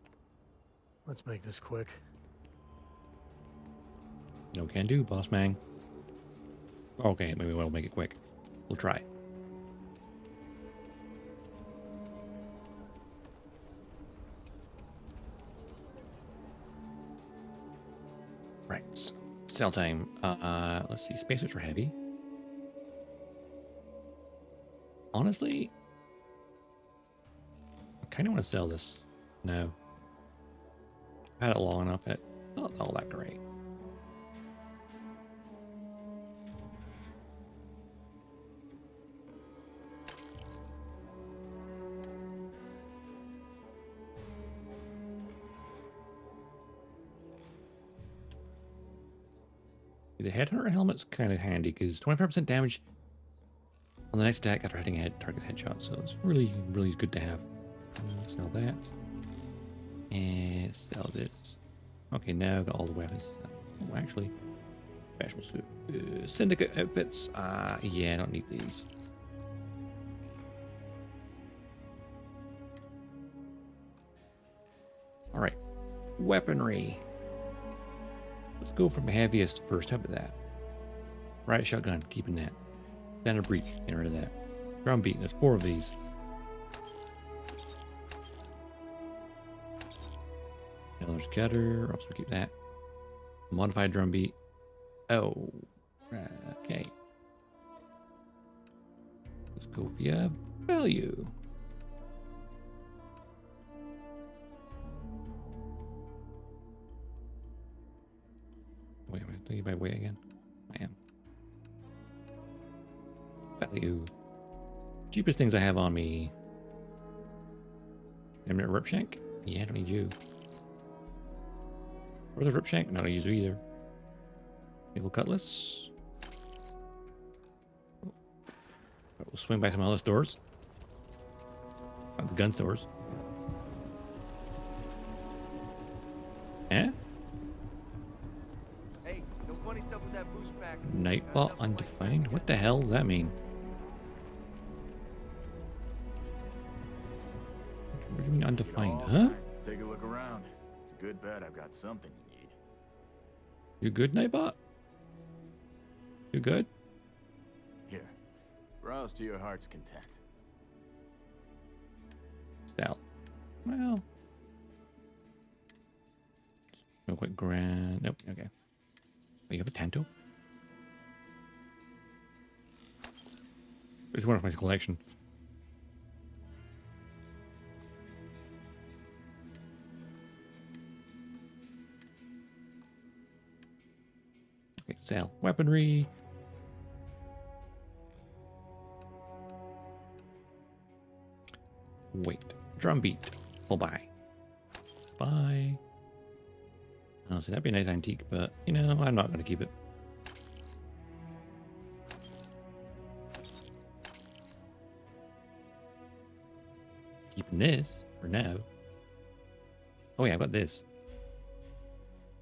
Let's make this quick. No can do, boss man. Okay, maybe we'll make it quick. We'll try. Right. Sell time. Let's see. Spacesuits are heavy. Honestly, I kind of want to sell this. No. I've had it long enough. It's not all that great. The headhunter helmet's kind of handy because 25% damage on the next attack after hitting a target's headshot, so it's really, really good to have. Sell that. And sell this. Okay, now I've got all the weapons. Oh, actually, special suit. Syndicate outfits. Yeah, I don't need these. Alright. Weaponry. Let's go from heaviest first. How about that? Riot shotgun, keeping that. Standard breach, getting rid of that. Drum beat, there's 4 of these. There's cutter, also keep that. Modified drum beat. Oh, okay. Let's go via value. Wait, do you buy weight again? I am. Value. Cheapest things I have on me. Eminent Rip Shank? Yeah, I don't need you. Or the Rip Shank? No, I don't use you either. Naval Cutlass. Oh. We'll swing back to my other stores. The gun stores. Eh? Hey, no funny stuff with that boost pack. Nightbot undefined? What the hell does that mean? What do you mean undefined, huh? Take a look around. It's a good bet I've got something you need. You good, Nightbot? You good? Here, browse to your heart's content. Sell. Well. Real quick, grand. Nope, okay. Oh, you have a Tanto? It's one of my collection. Okay, sell weaponry. Wait. Drum beat. Oh, buy. Buy. Oh, so that'd be a nice antique, but, you know, I'm not going to keep it. Keeping this for now. Oh, yeah, I got this.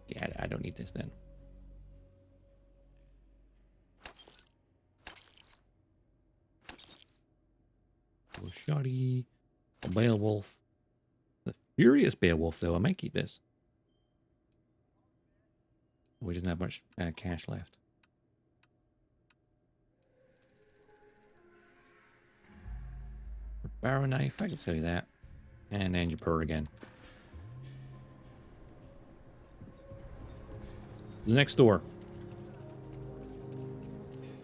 Yeah, I don't need this then. Little shoddy. A Beowulf. The Furious Beowulf, though. I might keep this. We didn't have much cash left. Barrow knife, I can sell you that. And then your purr again. The next door.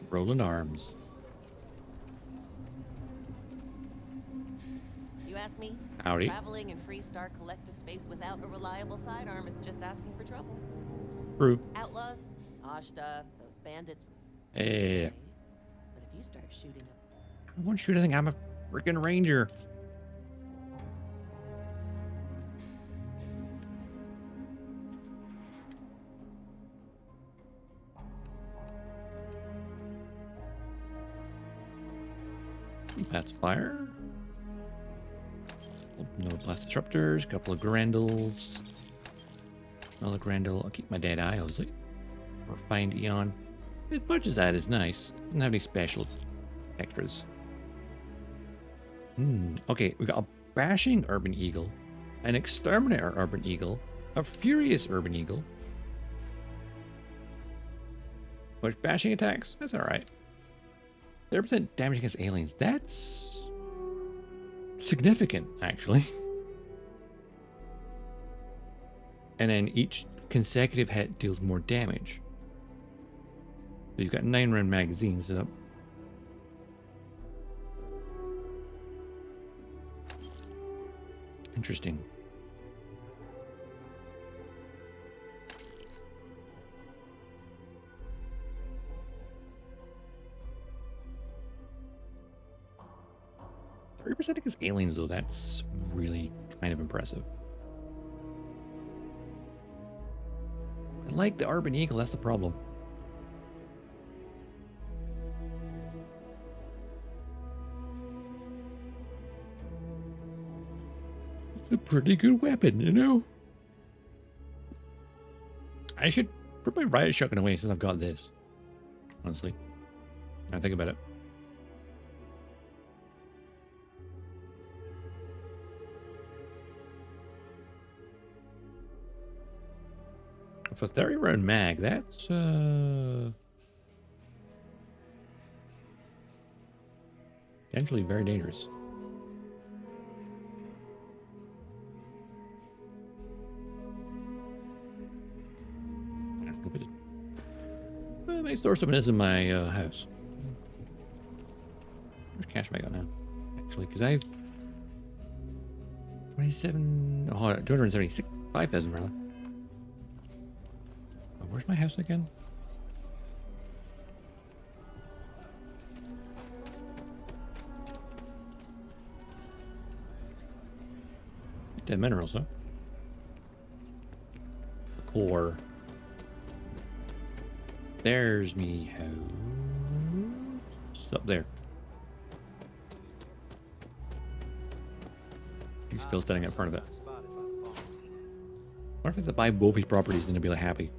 Roland Arms. You ask me? Howdy. Traveling in Freestar collective space without a reliable sidearm is just asking for trouble. True. Outlaws, Ashta, those bandits. Yeah. But if you start shooting them, I won't shoot anything. I'm a freaking ranger. That's fire. No blast disruptors. Couple of Grendels. Another Grendel. I'll keep my dead eye, obviously. Refined Eon. As much as that is nice, it doesn't have any special extras. Okay, we got a Bashing Urban Eagle, an Exterminator Urban Eagle, a Furious Urban Eagle. Which bashing attacks? That's alright. 30% damage against aliens. That's significant, actually. And then each consecutive hit deals more damage. So you've got 9-round magazines. So interesting. % against aliens, though, that's really kind of impressive. I like the Urban Eagle, that's the problem. It's a pretty good weapon, you know? I should put my riot shotgun away since I've got this. Honestly. I think about it. For 30 round mag, that's potentially very dangerous. I might store some of this in my house. How much cash have I got now? Actually, because I have 275,000 rather. Where's my house again? Dead minerals, huh? The core. There's me house. It's up there. He's still standing in front of it. What if it's to buy both these properties and to be like happy?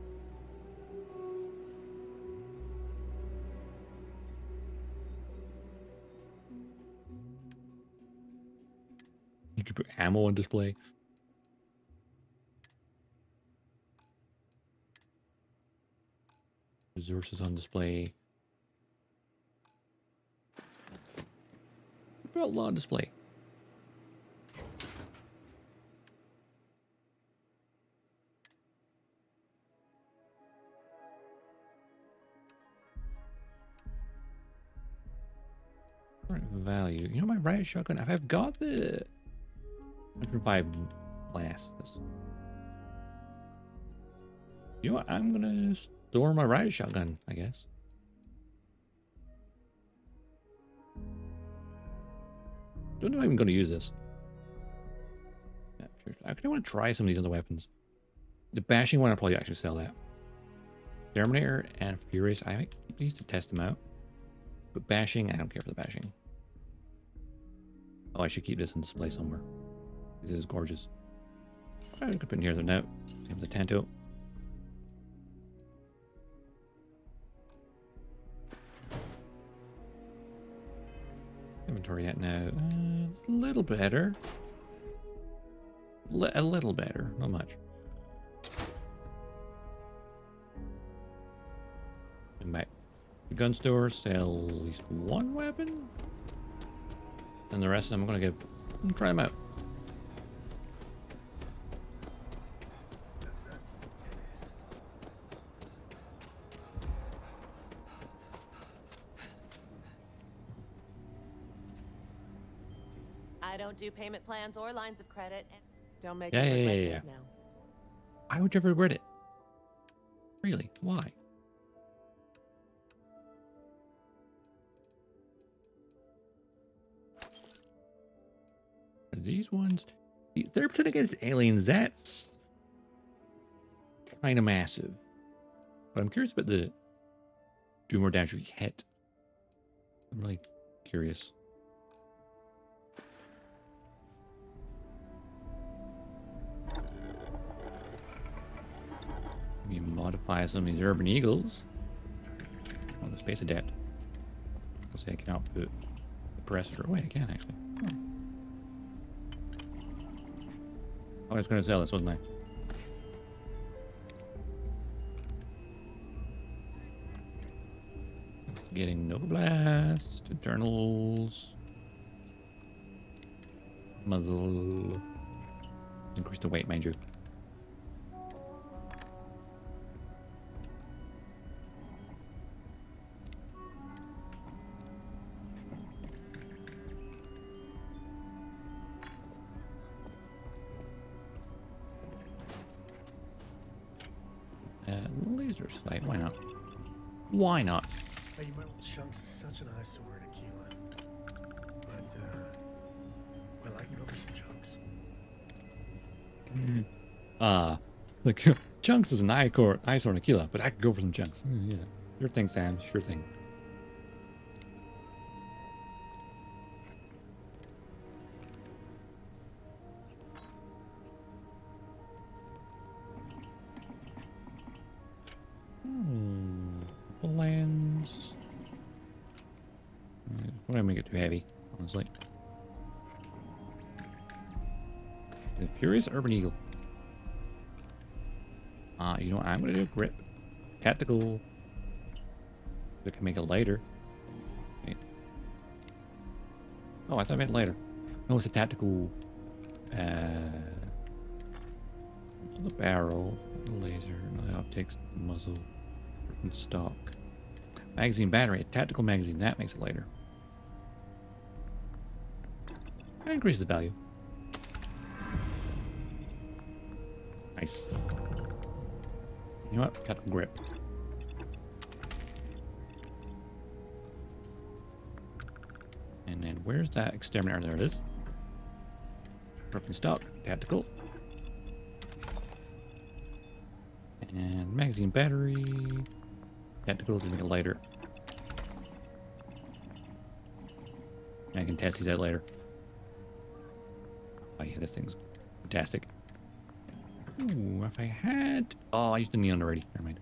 You could put ammo on display. Resources on display. Put a lot on display. value. You know my riot shotgun? I've got the 105 blasts. You know what? I'm gonna store my riot shotgun, I guess. Don't know if I'm gonna use this. Yeah, sure. I kind of want to try some of these other weapons. The bashing one, I'll probably actually sell that. Terminator and Furious, I might keep these to test them out. But bashing, I don't care for the bashing. Oh, I should keep this on display somewhere. This is gorgeous. I could put in here the note. Same with the Tanto. Inventory at now. A little better. A little better, not much. Come back. The gun store sell at least one weapon. And the rest of them I'm gonna try them out. I don't do payment plans or lines of credit. Don't make Yeah, me yeah, regret yeah, this yeah. now. Why would you ever regret it? Really? Why? Are these ones? They're putting against aliens. That's kind of massive. But I'm curious about the do more damage we hit. I'm really curious. Maybe modify some of these urban eagles. On the space adapt. I'll say I can output the processor away. I can actually. Oh, I was going to sell this, wasn't I? Getting Nova Blast, Eternals, Muzzle. Increase the weight, mind you. Laser sight, why not? Why not? Hey, my Chunks is such an eyesore in Aquila. But, well, I can go for some Chunks. Like, Chunks is an eyesore in Aquila, but I could go for some Chunks. Yeah. Sure thing, Sam. Sure thing. Lands. Why don't make it too heavy, honestly? The Furious Urban Eagle. You know what? I'm gonna do grip. Tactical. I can make it lighter. Wait. Oh, I thought I meant lighter. No, it's a tactical. The barrel, the laser, no, the optics, the muzzle, and stock. Magazine battery, a tactical magazine, that makes it lighter. That increases the value. Nice. You know what? Tactical grip. And then where's that exterminator? There it is. Broken stock, tactical. And magazine battery. Tactical to make it lighter. I can test these out later. Oh yeah, this thing's fantastic. Ooh, if I had... Oh, I used the neon already. Never mind.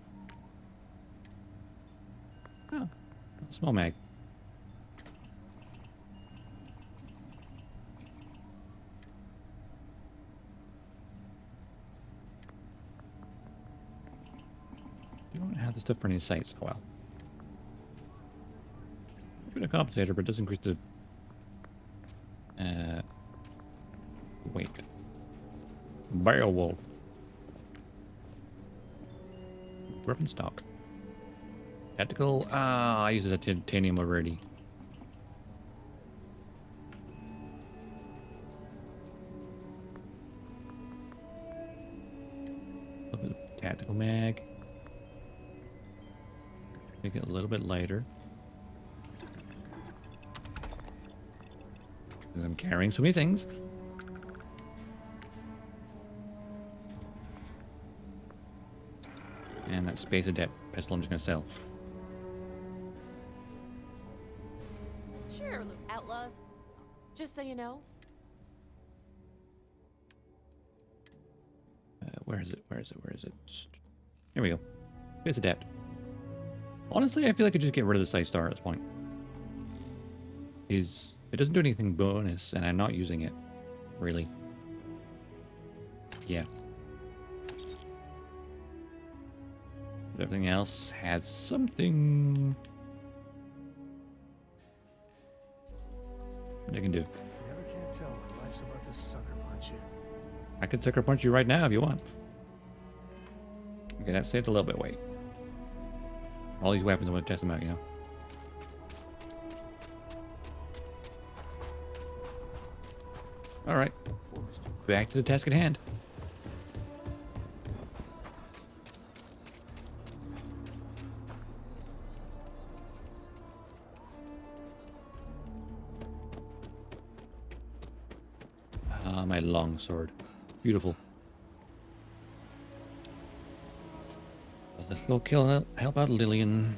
Oh, small mag. You don't have the stuff for any sights. Oh well. A bit of compensator, but it does increase the weight. Beowulf. Weapon stock. Tactical. Ah, I used the titanium already. tactical mag. Make it a little bit lighter. Because I'm carrying so many things. And that Space Adept pistol I'm just gonna sell. Sure, outlaws. Just so you know. Where is it? Where is it? Where is it? Here we go. Space Adept. Honestly, I feel like I just get rid of the Sci-Star at this point. It doesn't do anything bonus, and I'm not using it, really. Yeah. But everything else has something they can do. You never can tell when life's about to sucker punch you. I could sucker punch you right now if you want. Okay, that saved a little bit of weight. All these weapons, I want to test them out, you know. Alright. Back to the task at hand. Ah, my long sword. Beautiful. Let's go help out Lillian.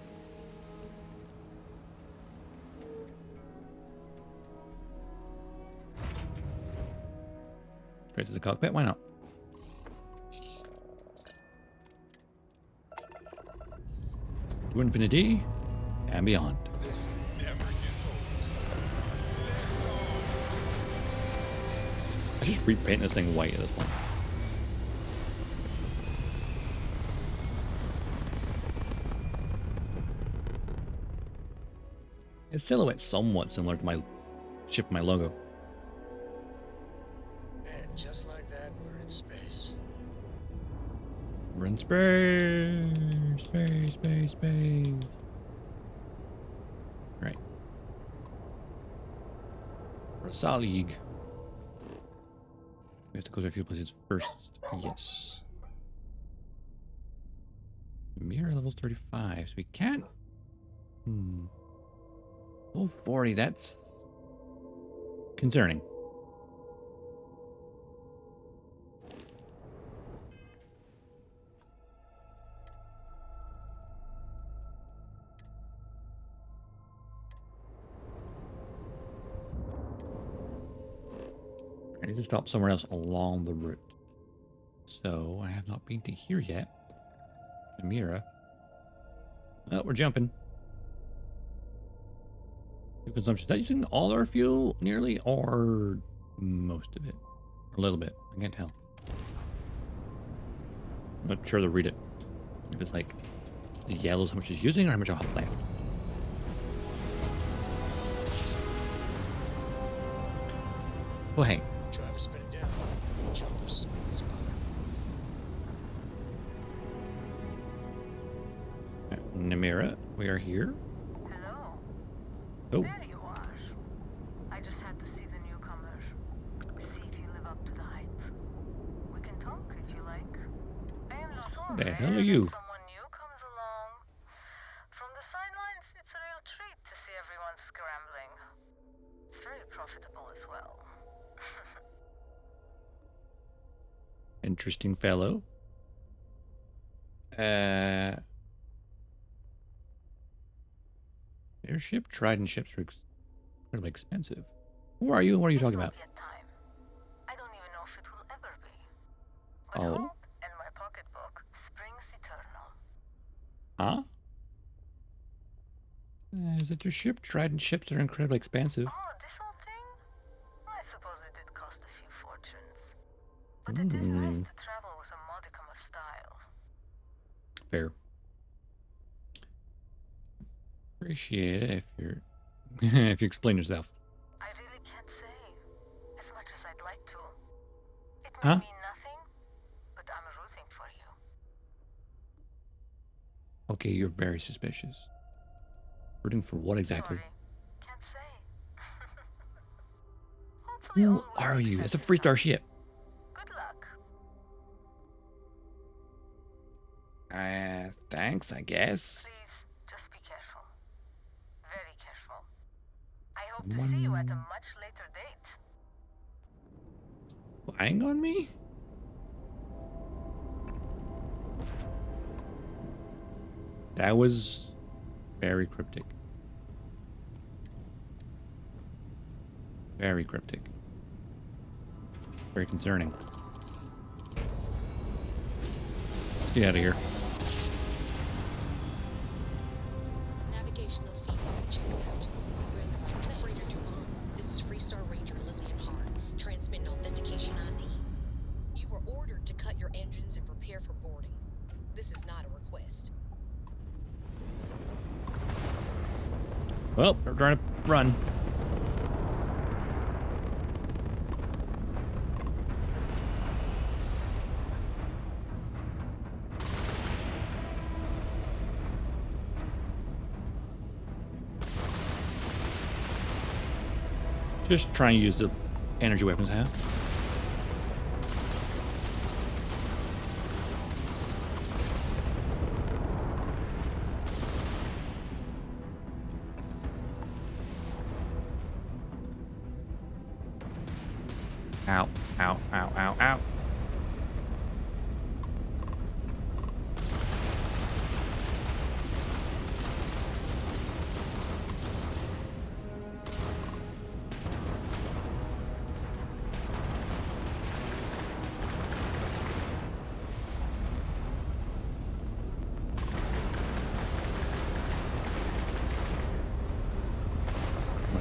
Straight to the cockpit, why not? To infinity and beyond. This never gets old. I just repaint this thing white at this point. Its silhouette's somewhat similar to my ship, my logo. And just like that, we're in space. We're in space, space, space, space. Right. Rasalig. We have to go to a few places first. Yes. Mirror level's 35, so we can't. Oh, 40, that's concerning. I need to stop somewhere else along the route. So, I have not been to here yet. Amira. Well, we're jumping. Consumption. Is that using all our fuel nearly, or most of it? A little bit. I can't tell. I'm not sure to read it. If it's like the yellow's how much it's using or how much I'll have left. Well, hey. Try to spin it down. Jump as smooth as butter. Namira, we are here. Hello. Oh. There you are. I just had to see the newcomers. See if you live up to the hype. We can talk if you like. I am sorry. The hell are you? Someone new comes along. From the sidelines, it's a real treat to see everyone scrambling. It's very profitable as well. Interesting fellow. Airship? Trident ships are incredibly expensive. Who are you and what are you talking about? I don't even know if it will ever be. But Oh. hope and my pocketbook springs eternal. Huh? Is it your ship? Trident ships are incredibly expensive. Oh, this whole thing? I suppose it did cost a few fortunes. But it is nice to travel with a modicum of style. Fair. Appreciate it if you're if you explain yourself. I really can't say. As much as I'd like to. It may Huh? mean nothing, but I'm rooting for you. Okay, you're very suspicious. Rooting for what exactly? Can't say. Who are you? It's a Freestar ship. Good luck. Thanks, I guess. Please, just be careful. Very careful. I hope to see you at a much later date. Spying on me? That was very cryptic. Very cryptic. Very concerning. Let's get out of here. Navigational feedback checks out. We're in the right place. This is Freestar Ranger Lillian Hart, transmitting authentication ID. You were ordered to cut your engines and prepare for boarding. This is not a request. Well, they're trying to run. Just try and use the energy weapons I have. Ow, ow, ow, ow, ow.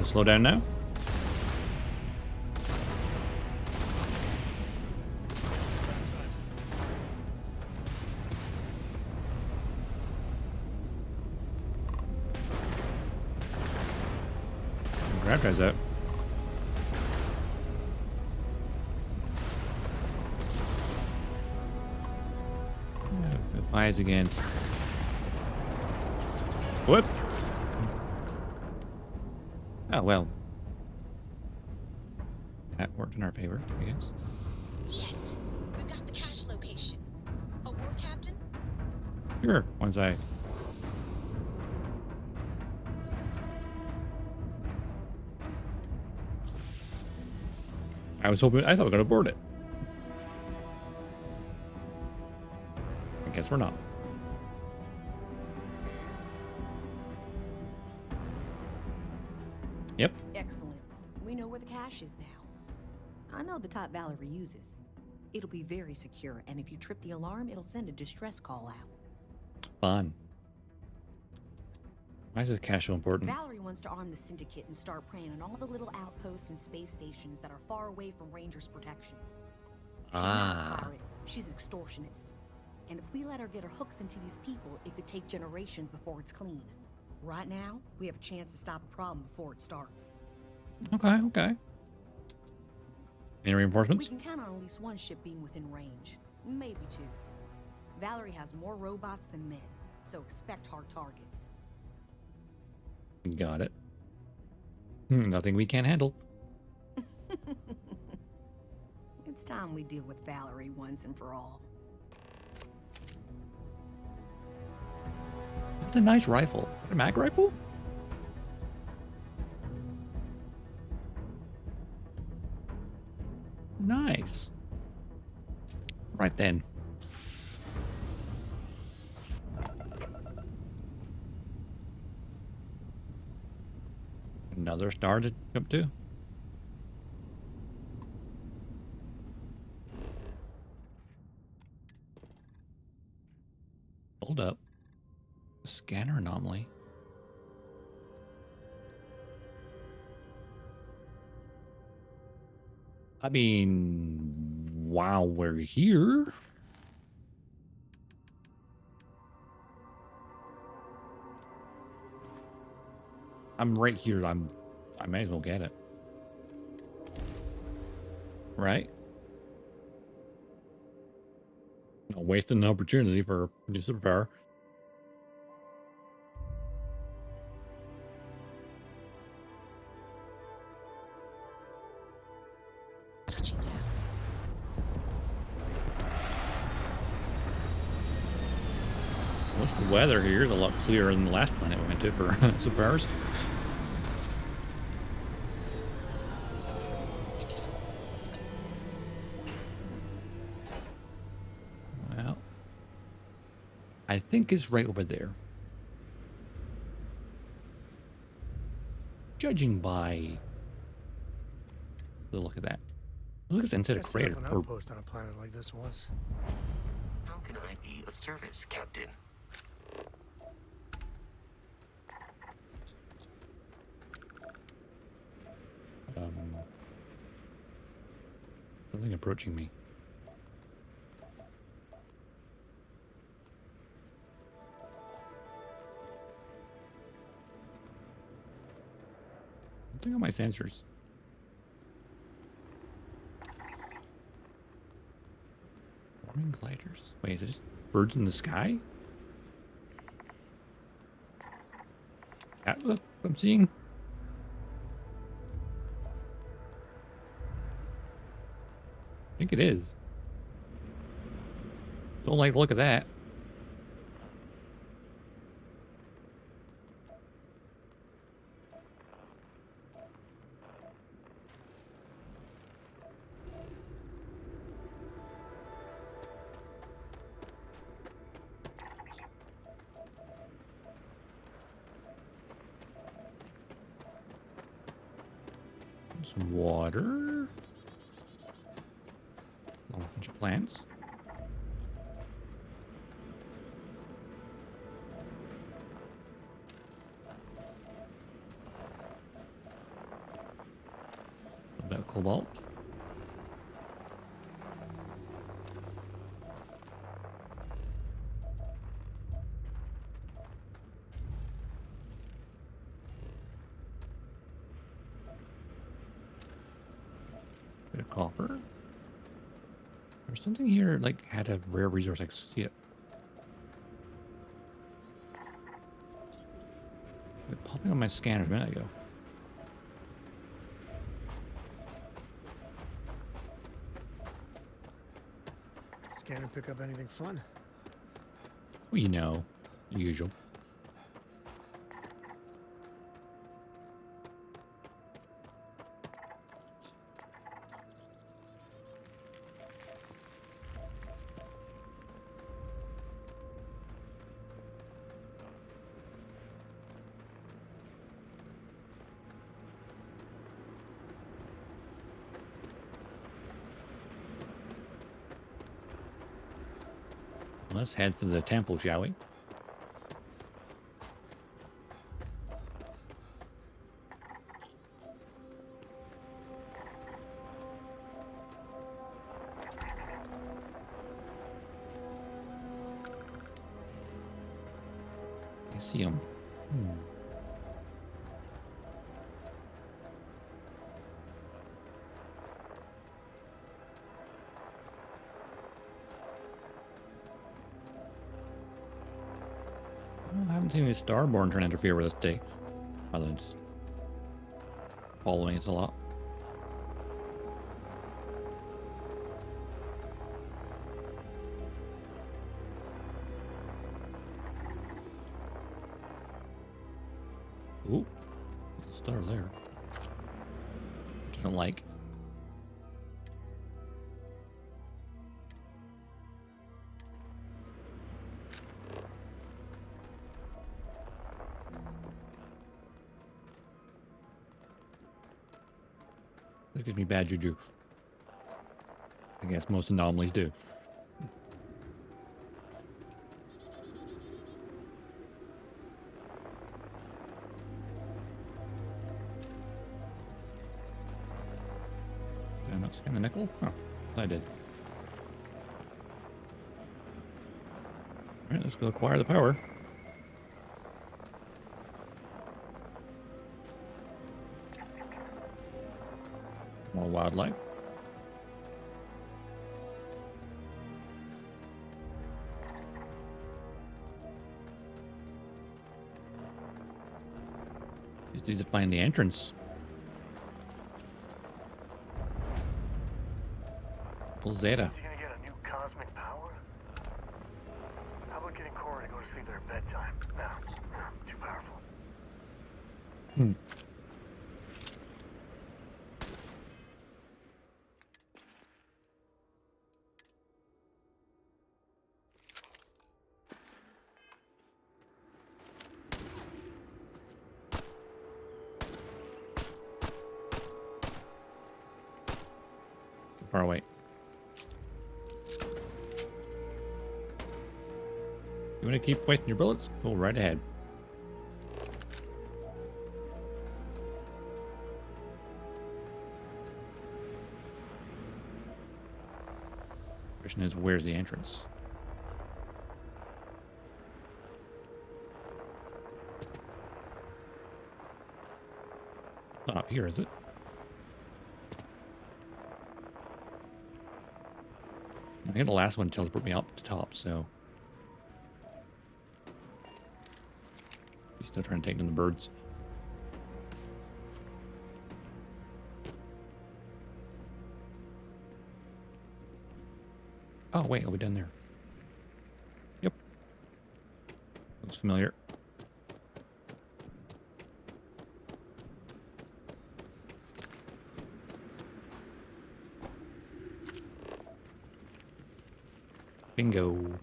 Slow down now. Grab guys out. Yeah, it fires against. Whoop. Oh, well. That worked in our favor, I guess. Yes, we got the cache location. A word, Captain? Sure, once I... I thought we were gonna board it. I guess we're not. Yep. Excellent. We know where the cache is now. I know the type Valerie uses. It'll be very secure, and if you trip the alarm, it'll send a distress call out. Fun. Why is this cache so important? Valerie wants to arm the Syndicate and start preying on all the little outposts and space stations that are far away from Ranger's protection. She's not a pirate, she's an extortionist. And if we let her get her hooks into these people, it could take generations before it's clean. Right now, we have a chance to stop a problem before it starts. Okay, okay. Any reinforcements? We can count on at least one ship being within range. Maybe two. Valerie has more robots than men, so expect hard targets. Got it. Nothing we can't handle. It's time we deal with Valerie once and for all. That's a nice rifle. A mag rifle? Nice. Right then. Another star to jump to. Hold up. Scanner anomaly. I mean, while we're here. I'm right here. I may as well get it. Right? Not wasting an opportunity for new superpower. Touching down. Plus the weather here is a lot clearer than the last planet we went to for some powers. Well, I think it's right over there. Judging by the look of that. Look, it's inside a I set up crater. an outpost on a planet like this once. How can I be of service, Captain? Something approaching me. Something on my sensors. Warming gliders. Wait, is it just birds in the sky? Look, I'm seeing. I think it is. Don't like the look of that. Some water. A bunch of plants. A bit of cobalt. Bit of copper. There's something here, like, had a rare resource. I can see it. It popping on my scanner a minute ago. Scanner pick up anything fun? Well, you know, the usual. Let's head for the temple, shall we? I see him. I haven't seen any Starborn trying to interfere with us today. Other than just following us a lot. Ooh, there's a star there. Which I don't like. This gives me bad juju. I guess most anomalies do. Did I not scan the nickel? Oh, I did. Alright, let's go acquire the power. More wildlife. Just need to find the entrance. Pull Zeta. Is he gonna get a new cosmic power? How about getting Core Gotta go to sleep at bedtime. No, too powerful. Far away. You want to keep wasting your bullets? Go right ahead. Question is, where's the entrance? Not up here, is it? I think the last one teleported me up to top, so... He's still trying to take down the birds. Oh, wait, are we done there? Yep. Looks familiar. Bingo.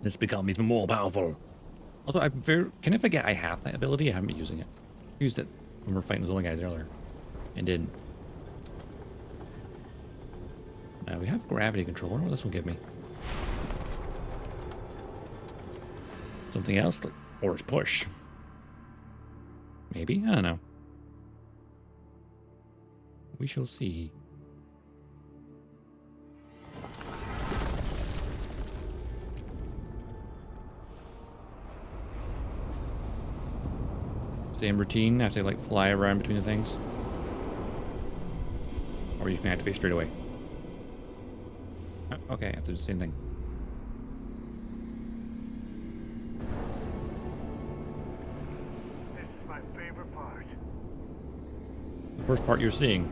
This becomes even more powerful. Also, can I forget I have that ability? I haven't been using it. I used it when we were fighting those other guys earlier. And didn't. Now we have gravity control. I wonder what this will give me. Something else? Or it's push. Maybe? I don't know. We shall see. Same routine, I have to like fly around between the things. Or you can activate straight away. Oh, okay, I have to do the same thing. This is my favorite part. The first part you're seeing.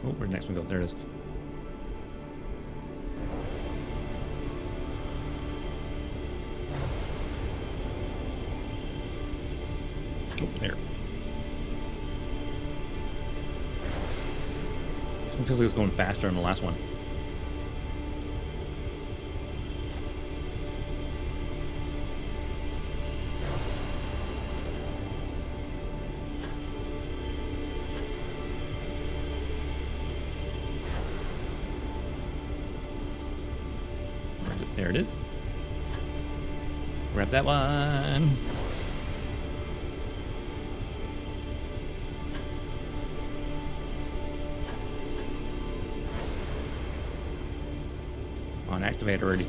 Oh, where'd the next one go? There it is. Oh, there. It feels like it's going faster than the last one. There it is. Grab that one. On activate already.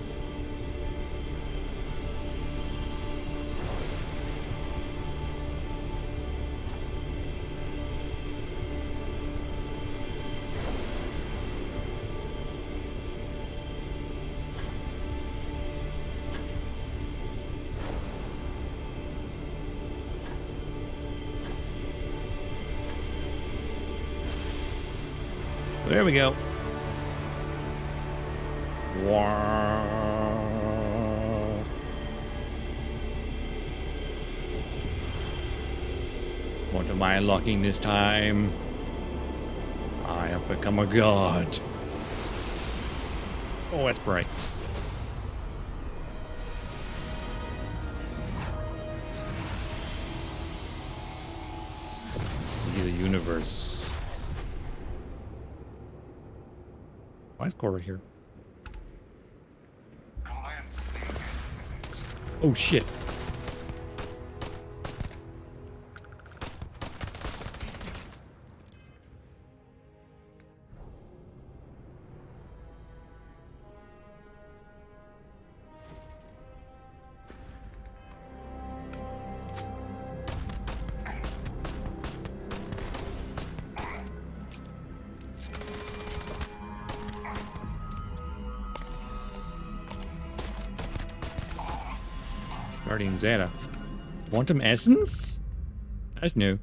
There we go. Wow. What am I unlocking this time? I have become a god. Oh, that's bright. See the universe. Why is Cora here? Oh shit. Guardian Zeta. Quantum Essence? That's new.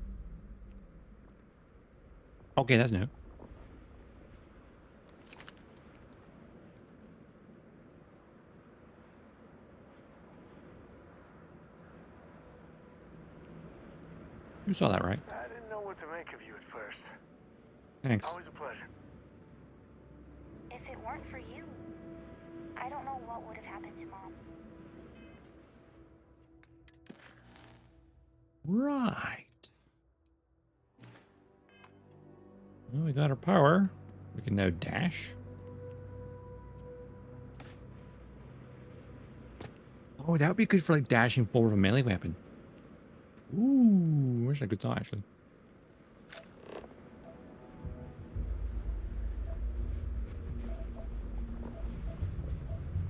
Okay, that's new. You saw that, right? I didn't know what to make of you at first. Thanks. Always a pleasure. If it weren't for you, I don't know what would have happened to Mom. Right. Well, we got our power. We can now dash. Oh, that would be good for like dashing forward with a melee weapon. Ooh, that's a good thought actually.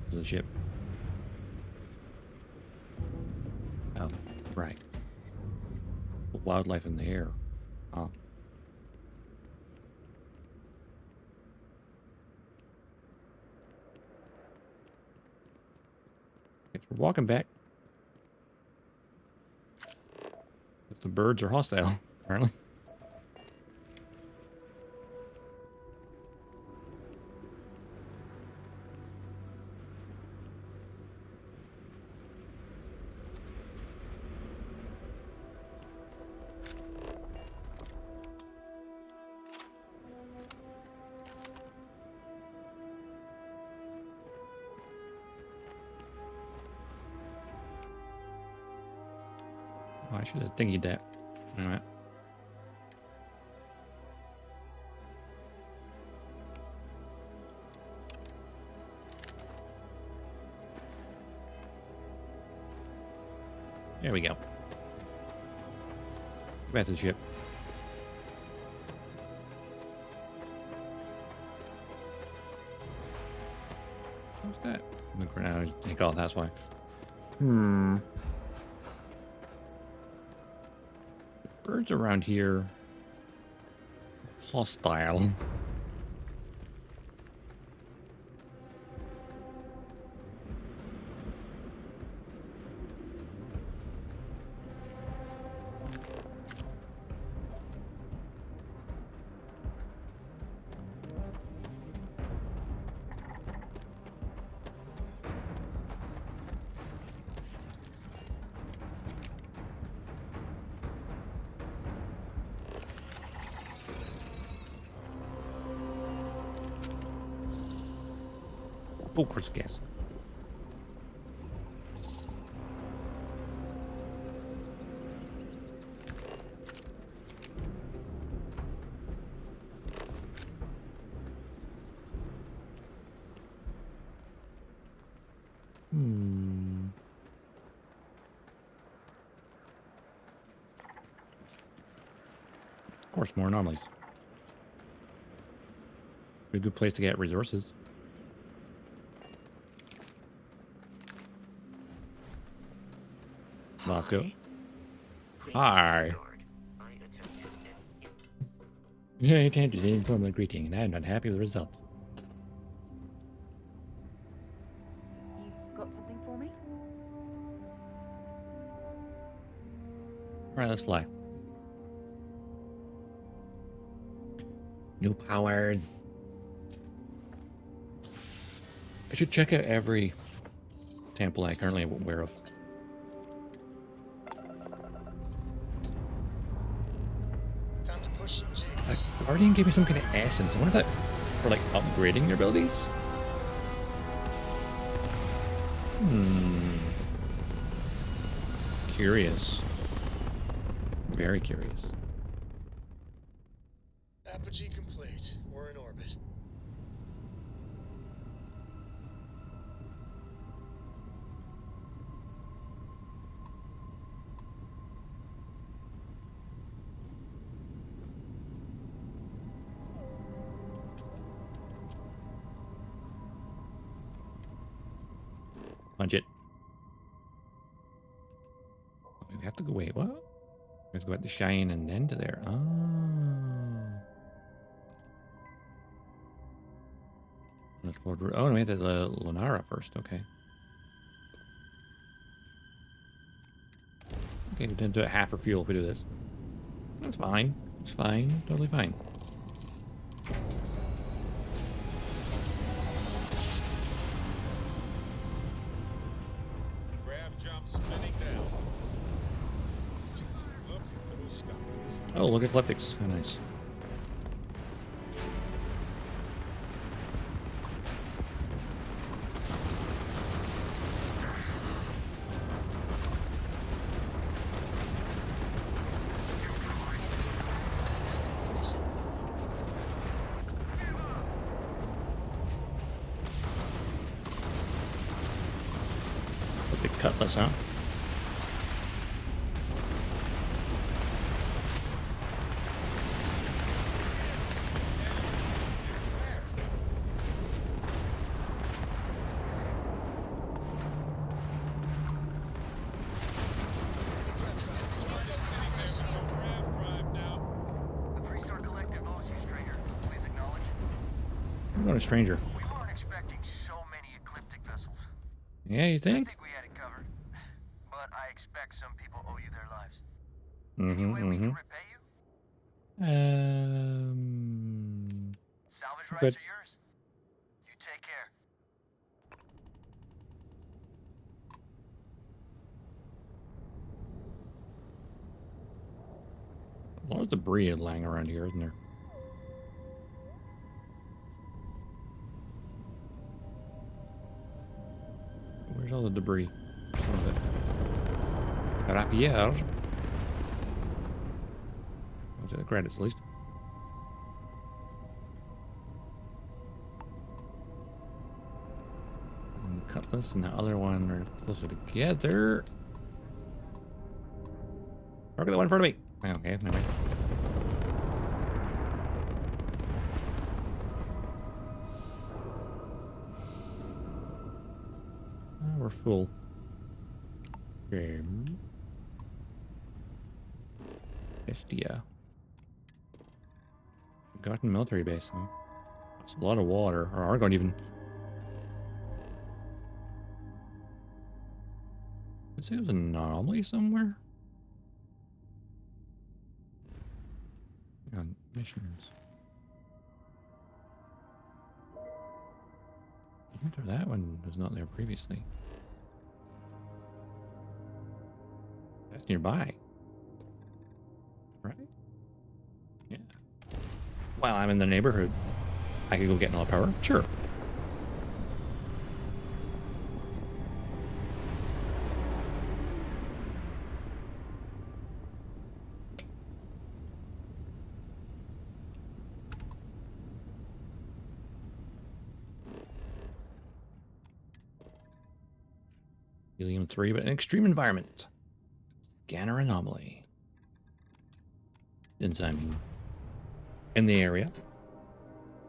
To the ship. Oh, right. Wildlife in the air. Oh. Guess we're walking back. If the birds are hostile, apparently. Oh, I should have thingied that. Alright. There we go. Back to the ship. What's that? Look right now, I think, oh, that's why. Birds around here. Hostile. Oh, crystal gas. Of course, more anomalies. Be a good place to get resources. Let's go. Hi. Yeah, you can't do informal greeting, and I'm not happy with the result. You've got something for me? Alright, let's fly. New powers. I should check out every temple I currently am aware of. Time to push some G's. Guardian gave me some kind of essence. I wonder if that for like upgrading your abilities. Curious. Very curious. Apogee complete. We're in orbit. Punch it. We have to go. Wait, what? We have to go back to Shine and then to there. Oh. Let's go. Oh, no, we had to Lunara first. Okay. Okay, we didn't do it half for fuel if we do this. That's fine. It's fine. Totally fine. Grab jump spinning down. Look at those skies. Oh, look at ecliptics. How nice. Big cutlass, huh? I'm going to stranger. We weren't expecting so many ecliptic vessels. Yeah, you think? I think we had it covered. But I expect some people owe you their lives. Repay you? Salvage rights Good. are yours. You take care. A lot of debris lying around here, isn't there? Where's all the debris? Some of it. Rapier. I'll take the credits at least. And the cutlass and the other one are closer together. Look at the one in front of me. Okay, never mind. Oh, we're full. Okay. Bestia. Forgotten military base, huh? That's a lot of water. Or Argon even. I'd say there's an anomaly somewhere. On missions. I wonder if that one was not there previously. That's nearby. Right? Yeah. While I'm in the neighborhood, I could go get null power. Sure. Helium-3, but an extreme environment. Scanner anomaly. Enzyme in the area.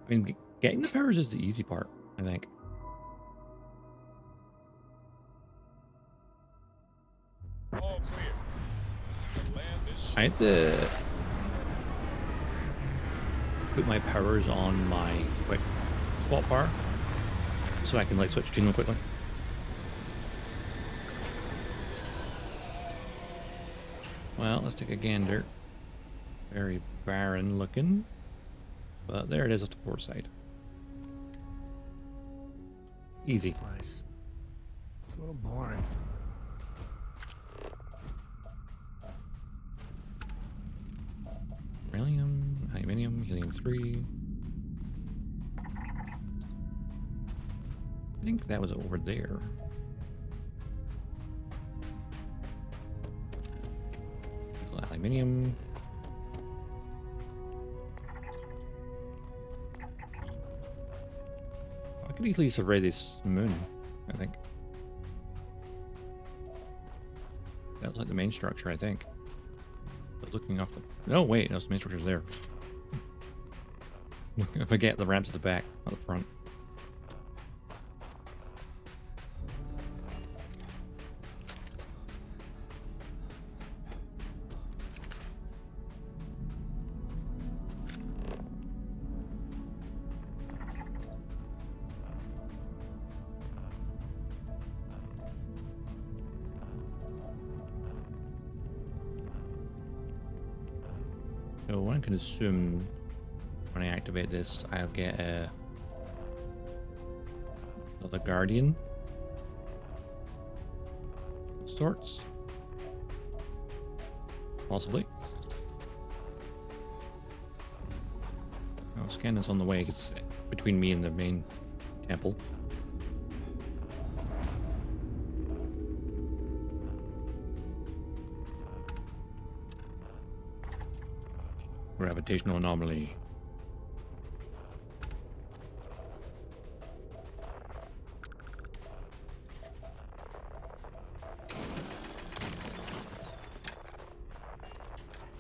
I mean, getting the powers is the easy part, I think. All clear. Land this I had to put my powers on my quick swap bar so I can like switch between them quickly. Well, let's take a gander. Very barren looking. But there it is at the port side. Easy. Place. It's a little boring. Beryllium, aluminium, helium-3. I think that was over there. Aluminium. I could easily survey this moon, I think. That was like the main structure, I think. But looking off the... No, wait, no, the main structure's there. If I get the ramps at the back, not the front. So one can assume when I activate this, I'll get another guardian of sorts. Possibly. I'll scan this on the way because it's between me and the main temple. Gravitational anomaly.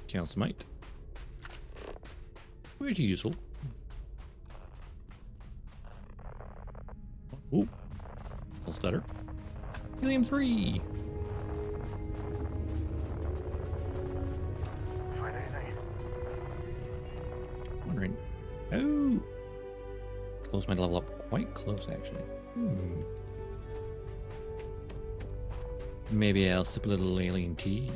Channel Smite. Pretty useful. Ooh. Full stutter. Helium 3. Find anything? Wondering. Oh. Close might level up quite close, actually. Maybe I'll sip a little alien tea.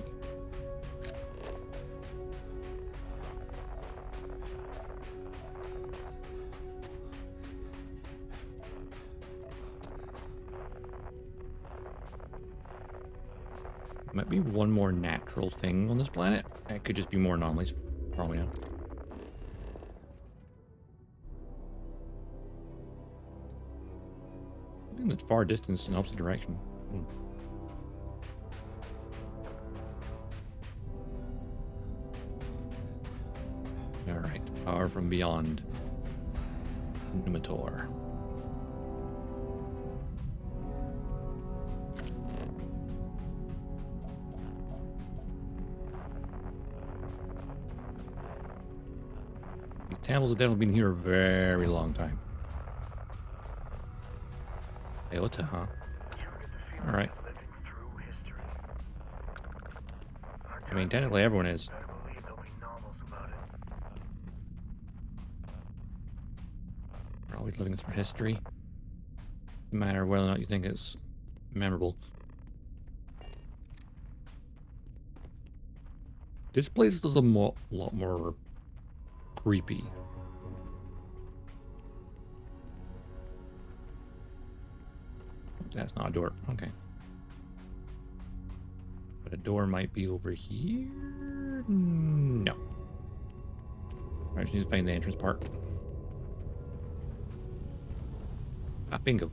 Might be one more natural thing on this planet. It could just be more anomalies, probably not. I think that's far distance in opposite direction. Alright, power from beyond. Numitor. Temples have definitely been here a very long time. Iota, huh? Alright. I mean, technically everyone is. We're always living through history. No matter whether or not you think it's memorable. This place is a lot more creepy. That's not a door. Okay. But a door might be over here? No. I just need to find the entrance part. Ah, bingo.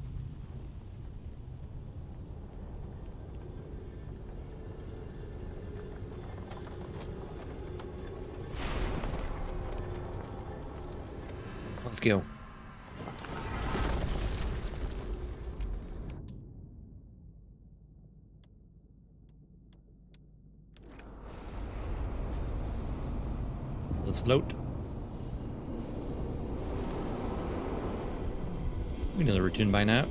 Let's go. Let's float. We know the routine by now.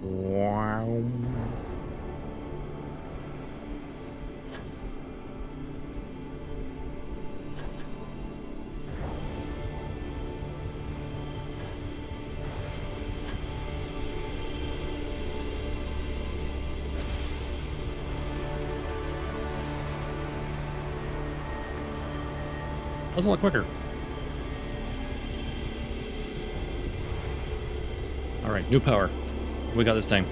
Wow. That was a lot quicker. All right, new power. What we got this time?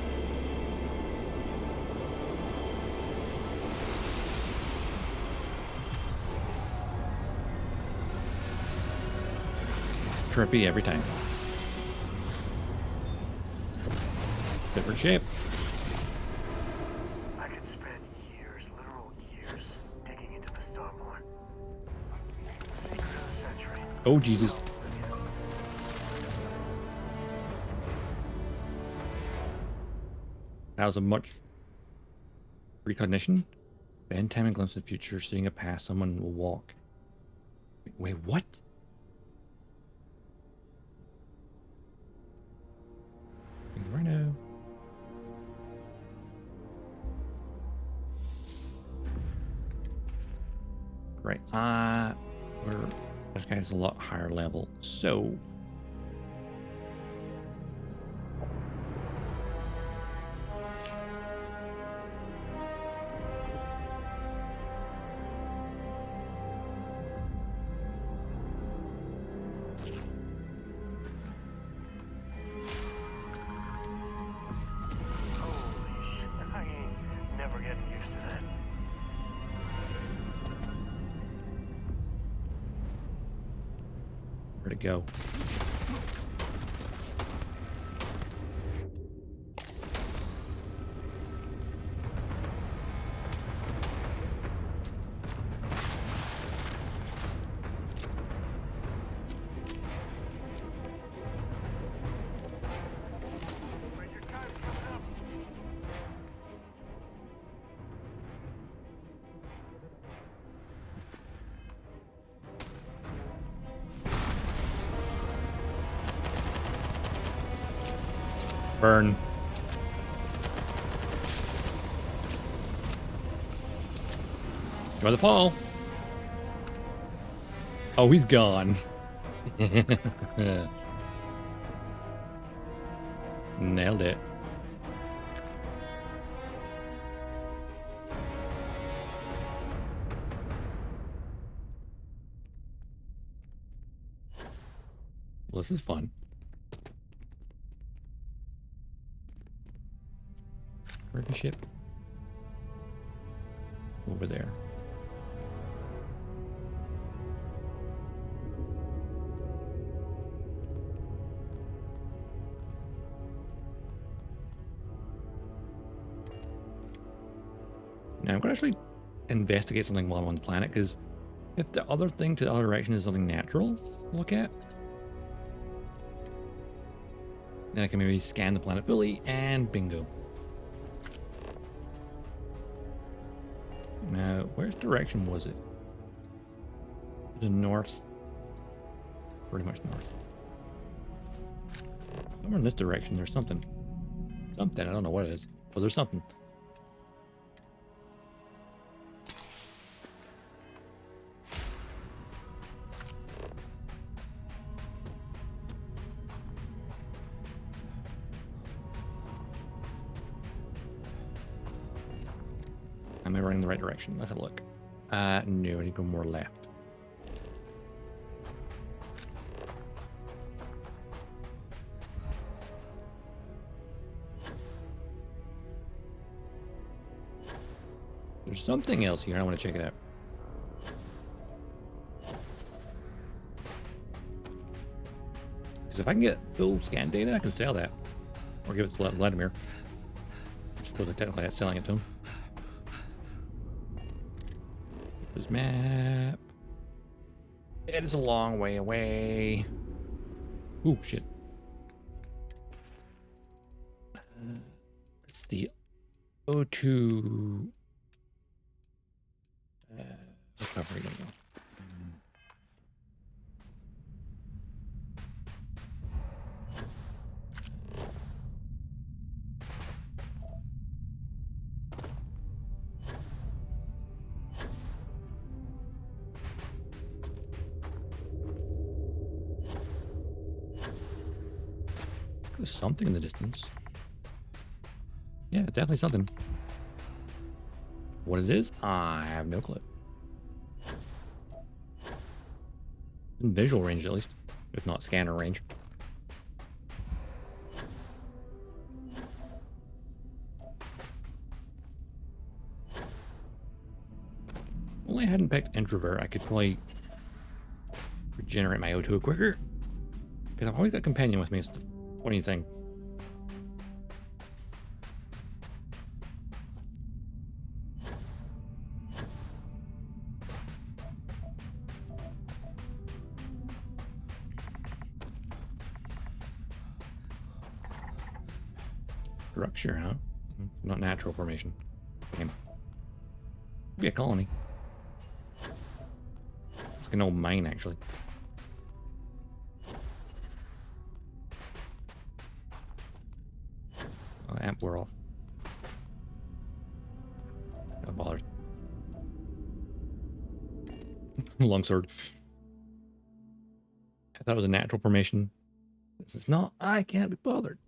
Trippy every time. Different shape. I could spend years, literal years, digging into the Starborn. Secret of the century. Oh, Jesus. That was a much precognition. Bend time and glimpse of the future, seeing a past someone will walk. Wait, what? Right now. Right. This guy's a lot higher level, so. I ain't never getting used to that. Where'd it go? Burn. By the fall. Oh, he's gone. Nailed it. Well, this is fun. Where's the ship? Over there. Now I'm going to actually investigate something while I'm on the planet, because if the other thing to the other direction is something natural to look at, then I can maybe scan the planet fully and bingo. Now, where's direction was it? The north. Pretty much north. Somewhere in this direction, there's something. Something, I don't know what it is. But there's something. Am I running the right direction? Let's have a look. No, I need to go more left. There's something else here. I want to check it out. Because if I can get full scan data, I can sell that. Or give it to Vladimir. I suppose technically that's selling it to him. This map. It is a long way away. Ooh, shit. It's the O2. Recovery. There we go. There's something in the distance. Yeah, definitely something. What it is, I have no clue. In visual range, at least, if not scanner range. Only I hadn't picked introvert, I could probably regenerate my O2 quicker. Because I've always got companion with me. It's the funny thing. Structure, huh? Not natural formation. Damn. Be a colony. It's like an old mine, actually. Oh, amp, we're off. No bothers. Longsword. I thought it was a natural formation. This is not. I can't be bothered.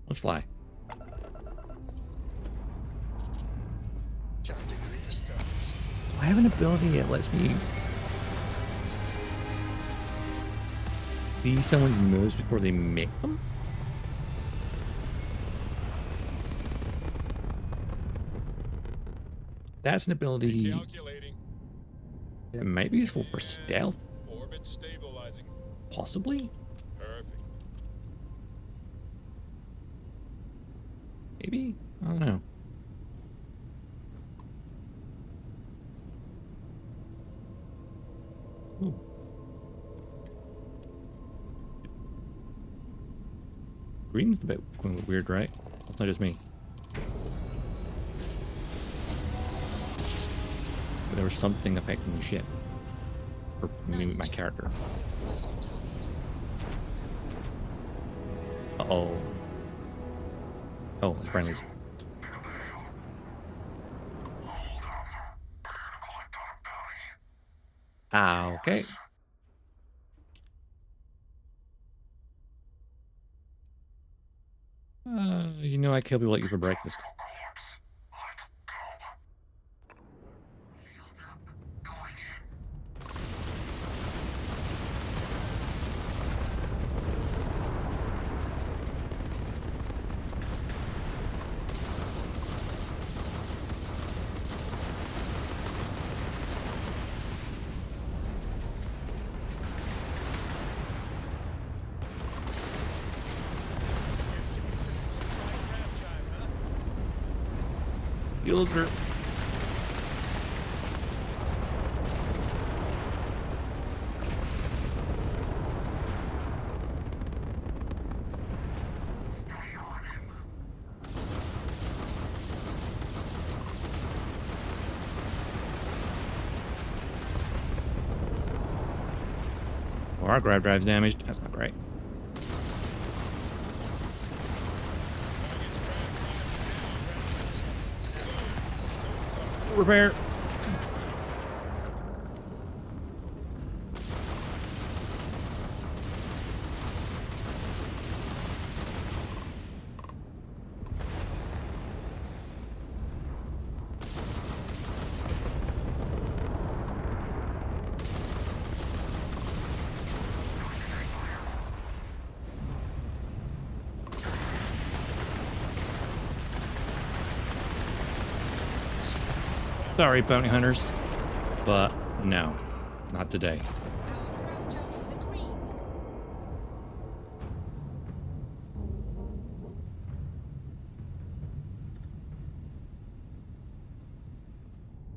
Let's fly. Time to greet the stars. Do I have an ability that lets me see someone's moves before they make them? That's an ability that might be useful for stealth. Orbit stabilizing. Possibly? Perfect. Maybe? I don't know. Ooh. Green's a bit weird, right? That's not just me. But there was something affecting the ship. Or maybe my character. Uh-oh. Oh, it's friendlies. Ah, okay. You know I kill people like you for breakfast. Fielder. Well, our grab drive's damaged. That's not great. Repair. Sorry, bounty hunters, but no, not today.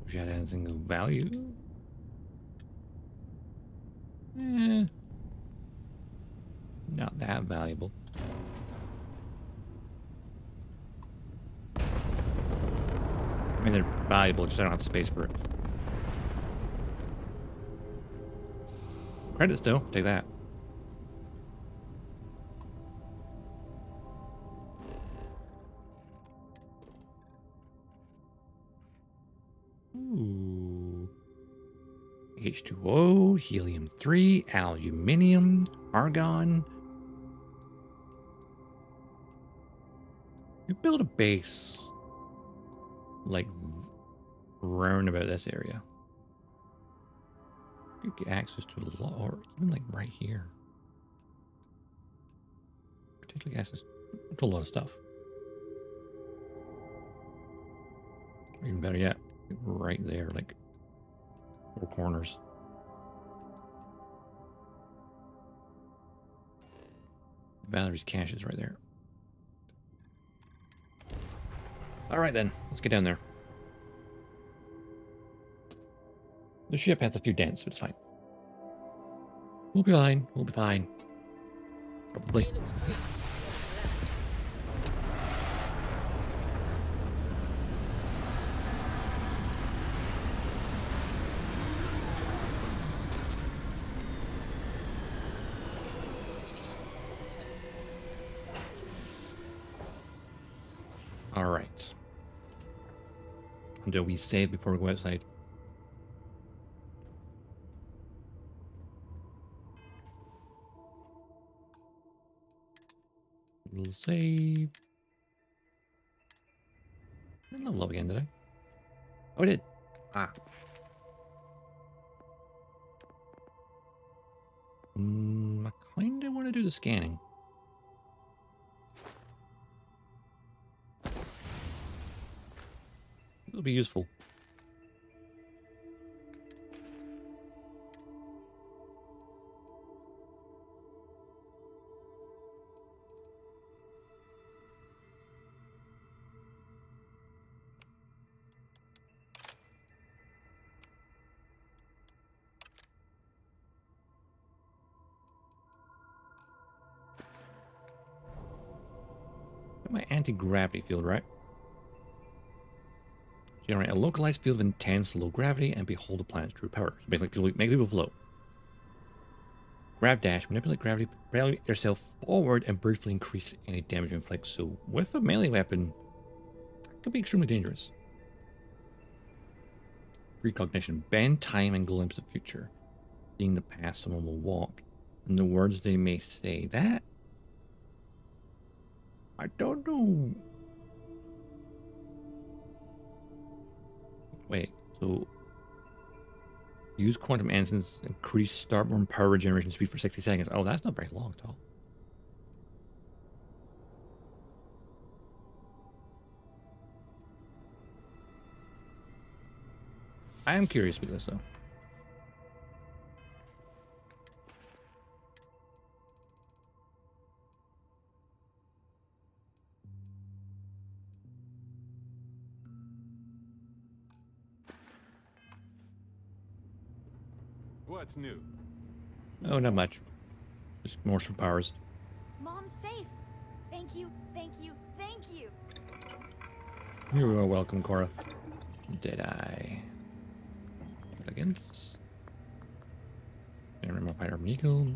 Wish you had anything of value. Not that valuable. I mean, they're valuable, just I don't have space for it. Credits, though. Take that. Ooh. H2O, helium-3, aluminium, argon. You build a base like round about this area. You get access to a lot, or even like right here. Particularly access to a lot of stuff. Or even better yet, right there, like 4 corners. Valerie's cache is right there. All right then, let's get down there. The ship has a few dents, but it's fine. We'll be fine. We'll be fine. Probably. All right. until we save before we go outside. Little save. I didn't level up again, did I? Oh, I did. Ah. I kind of want to do the scanning. It'll be useful. My anti-gravity field, right? Generate a localized field of intense low gravity and behold the planet's true power. So basically, make people float. Grab dash, manipulate gravity, propel yourself forward, and briefly increase any damage you inflict. So with a melee weapon, it could be extremely dangerous. Precognition, bend time and glimpse the future. Seeing the past, someone will walk, and the words they may say. That I don't know. Wait, so use quantum essence, increase starborn power regeneration speed for 60 seconds. Oh, that's not very long at all. I am curious about this though. What's new? Oh, not much. Just more superpowers. Mom's safe. Thank you, thank you, thank you. You are welcome, Cora. Did I? Against? Remember Pyro Eagle.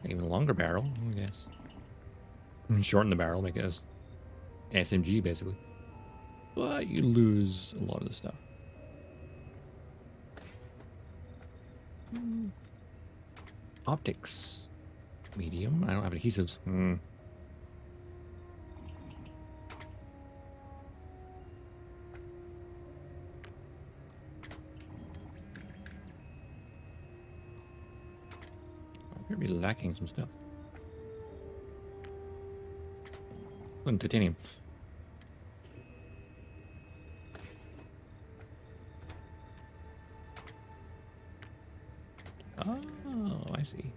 Even longer barrel, I guess. Shorten the barrel, make it as SMG basically. But you lose a lot of the stuff. Optics. Medium. I don't have adhesives. I appear to be lacking some stuff. And titanium. Oh, I see.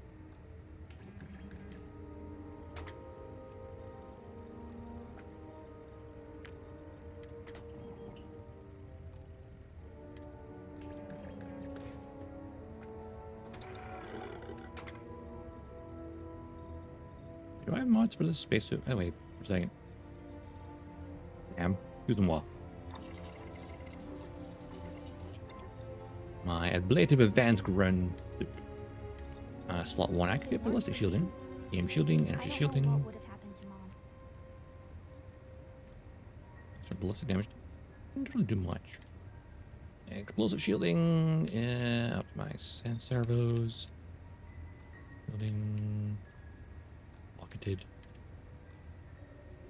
Do I have mods for this spacesuit? Oh, wait for a second. Use them well. My ablative advanced ground slot 1. I could get ballistic shielding, aim shielding, energy shielding. What would have happened to Mom? So ballistic damage didn't really do much. Explosive shielding, optimize sense servos. Shielding, pocketed.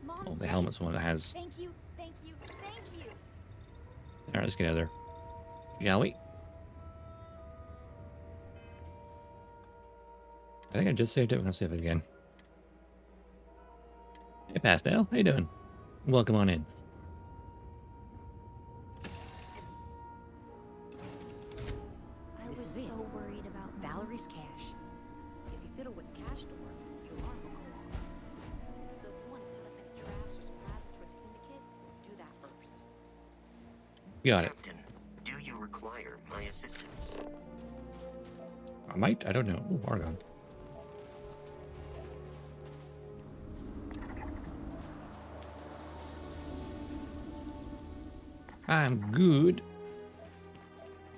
Oh, the helmet's the one that has. Thank you, thank you, thank you. Alright, let's get out of there. Shall we? I think I just saved it. I'll save it again. Hey, Pastel. How you doing? Welcome on in. I was so worried about Valerie's cache. If you fiddle with the cache door, your alarm will go off. So if you want to set up any traps or surprises for the syndicate, do that first. Got it. Captain, do you require my assistance? I might. I don't know. Oh, Argon. I'm good.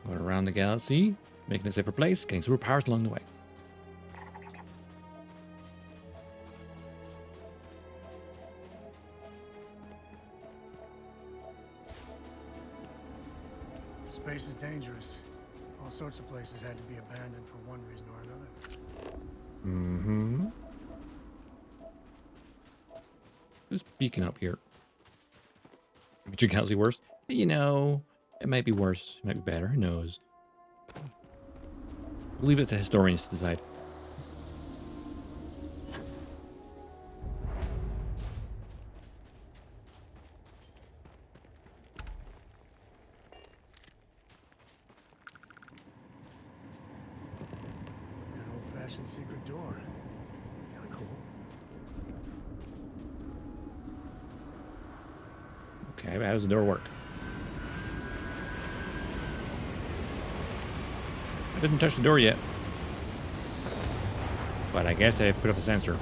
Going around the galaxy, making a safer place, getting superpowers along the way. dangerous. All sorts of places had to be abandoned for one reason or another. Mm-hmm. Who's beacon up here? But you can't see worse. You know, it might be worse. It might be better. Who knows? We'll leave it to historians to decide. An old-fashioned secret door. Kinda cool. Okay, how does the door work? I didn't touch the door yet. But I guess I put up a sensor.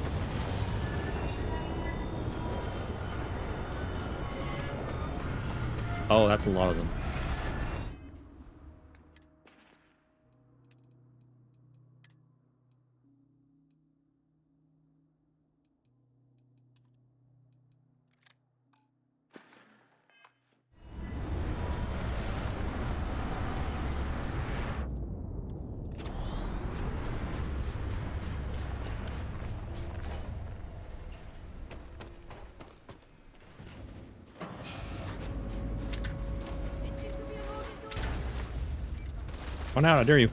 Oh, that's a lot of them. Come on out, I dare you.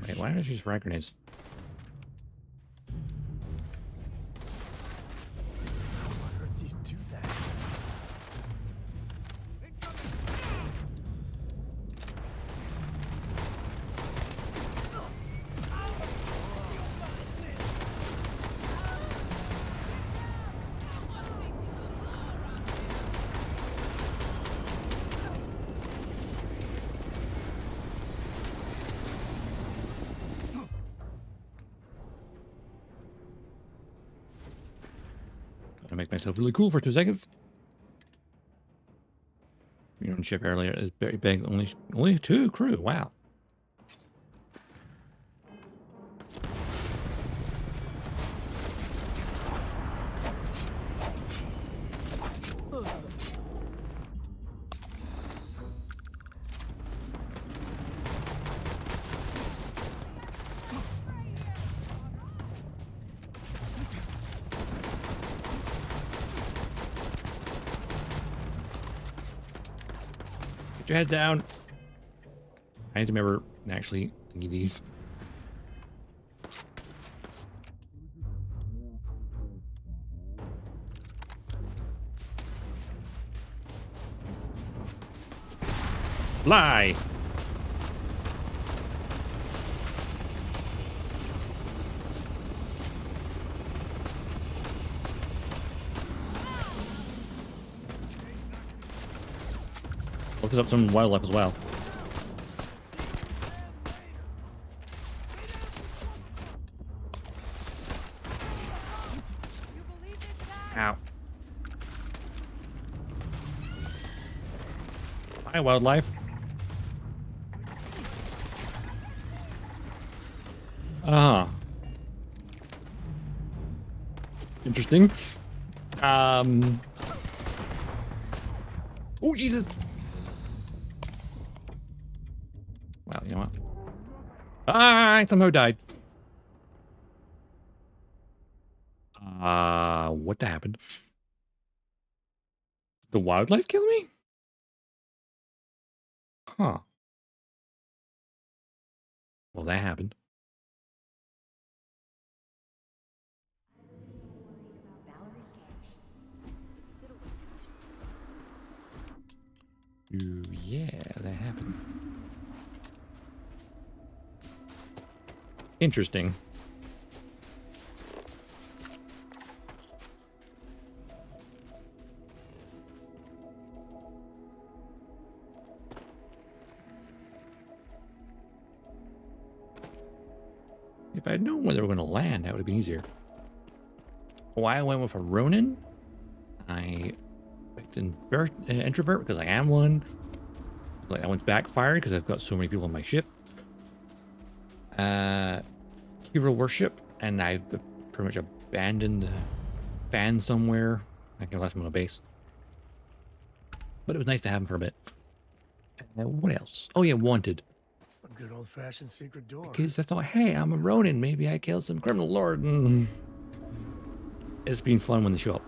Wait, why did I use frag grenades? Gotta make myself really cool for 2 seconds. Your own ship earlier is very big. Only 2 crew. Wow. Get your head down. I need to remember and actually thingy these. Fly! Look up some wildlife as well. Ow. Hi, wildlife. Ah. Interesting. Oh, Jesus. Well, you know what? I somehow died. What happened? The wildlife kill me? Huh. Well, that happened. Ooh, yeah, that happened. Interesting. If I'd known where they were going to land, that would have been easier. Why I went with a Ronin? I picked an introvert because I am one. Like I went backfired because I've got so many people on my ship. Hero worship, and I've pretty much abandoned the fan somewhere. I can left him on a base, but it was nice to have him for a bit. What else? Oh yeah, wanted. A good old-fashioned secret door. Because I thought, hey, I'm a Ronin. Maybe I killed some criminal lord. And it's been fun when they show up.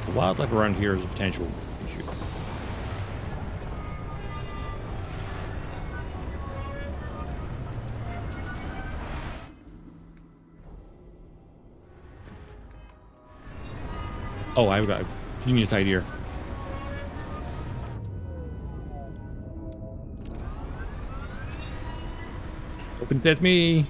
The wildlife around here is a potential issue. Oh, I've got a genius idea. Open sesame.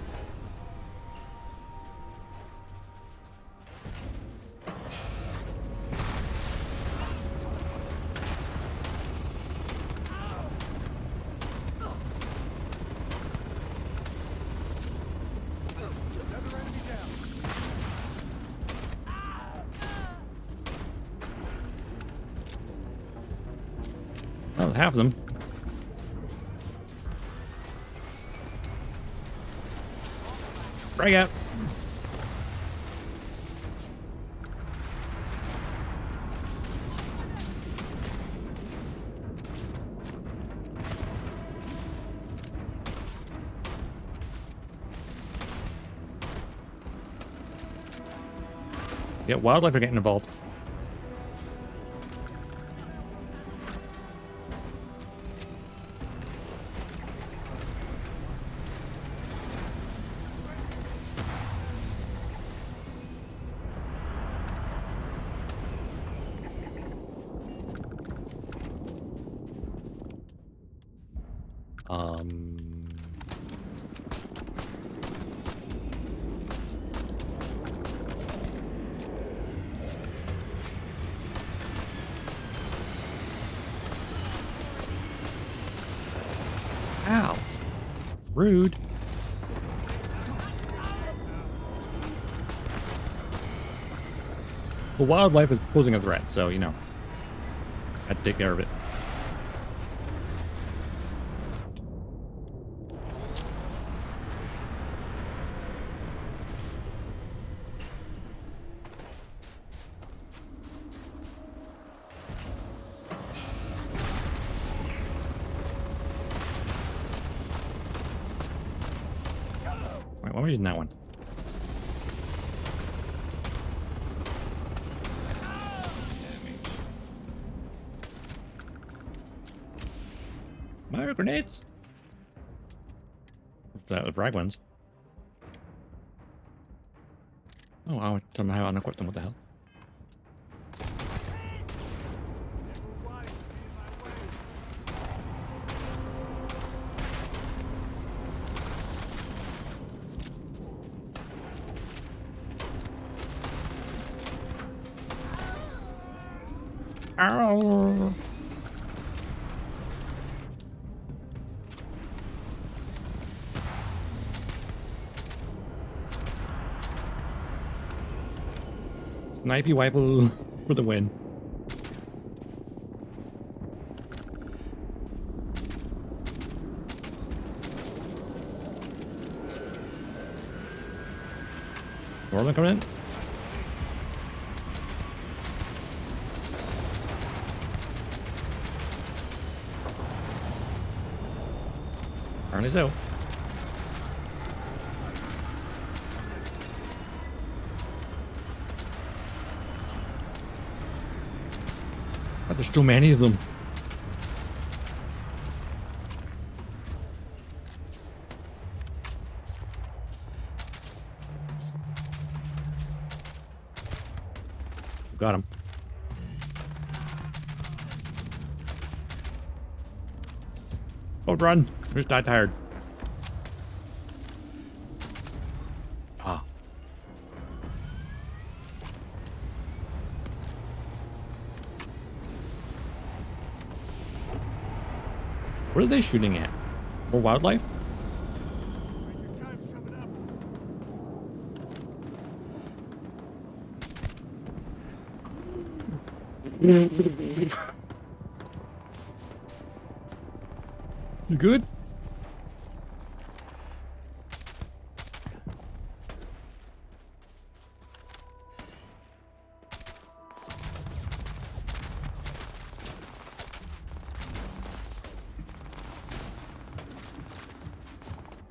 That was half of them. Frag out. Yeah, wildlife are getting involved. Ow. Rude. The wildlife is posing a threat, so, you know, I had to take care of it. Wait, why am I using that one? Fire grenades! That was frag ones. Oh, I somehow unequipped them. What the hell? Ow! Snipey Wiple for the win. More of them coming in. Apparently so. Oh, there's too many of them. Got him. Oh, run. Just died tired. Ah. What are they shooting at? More wildlife? You good?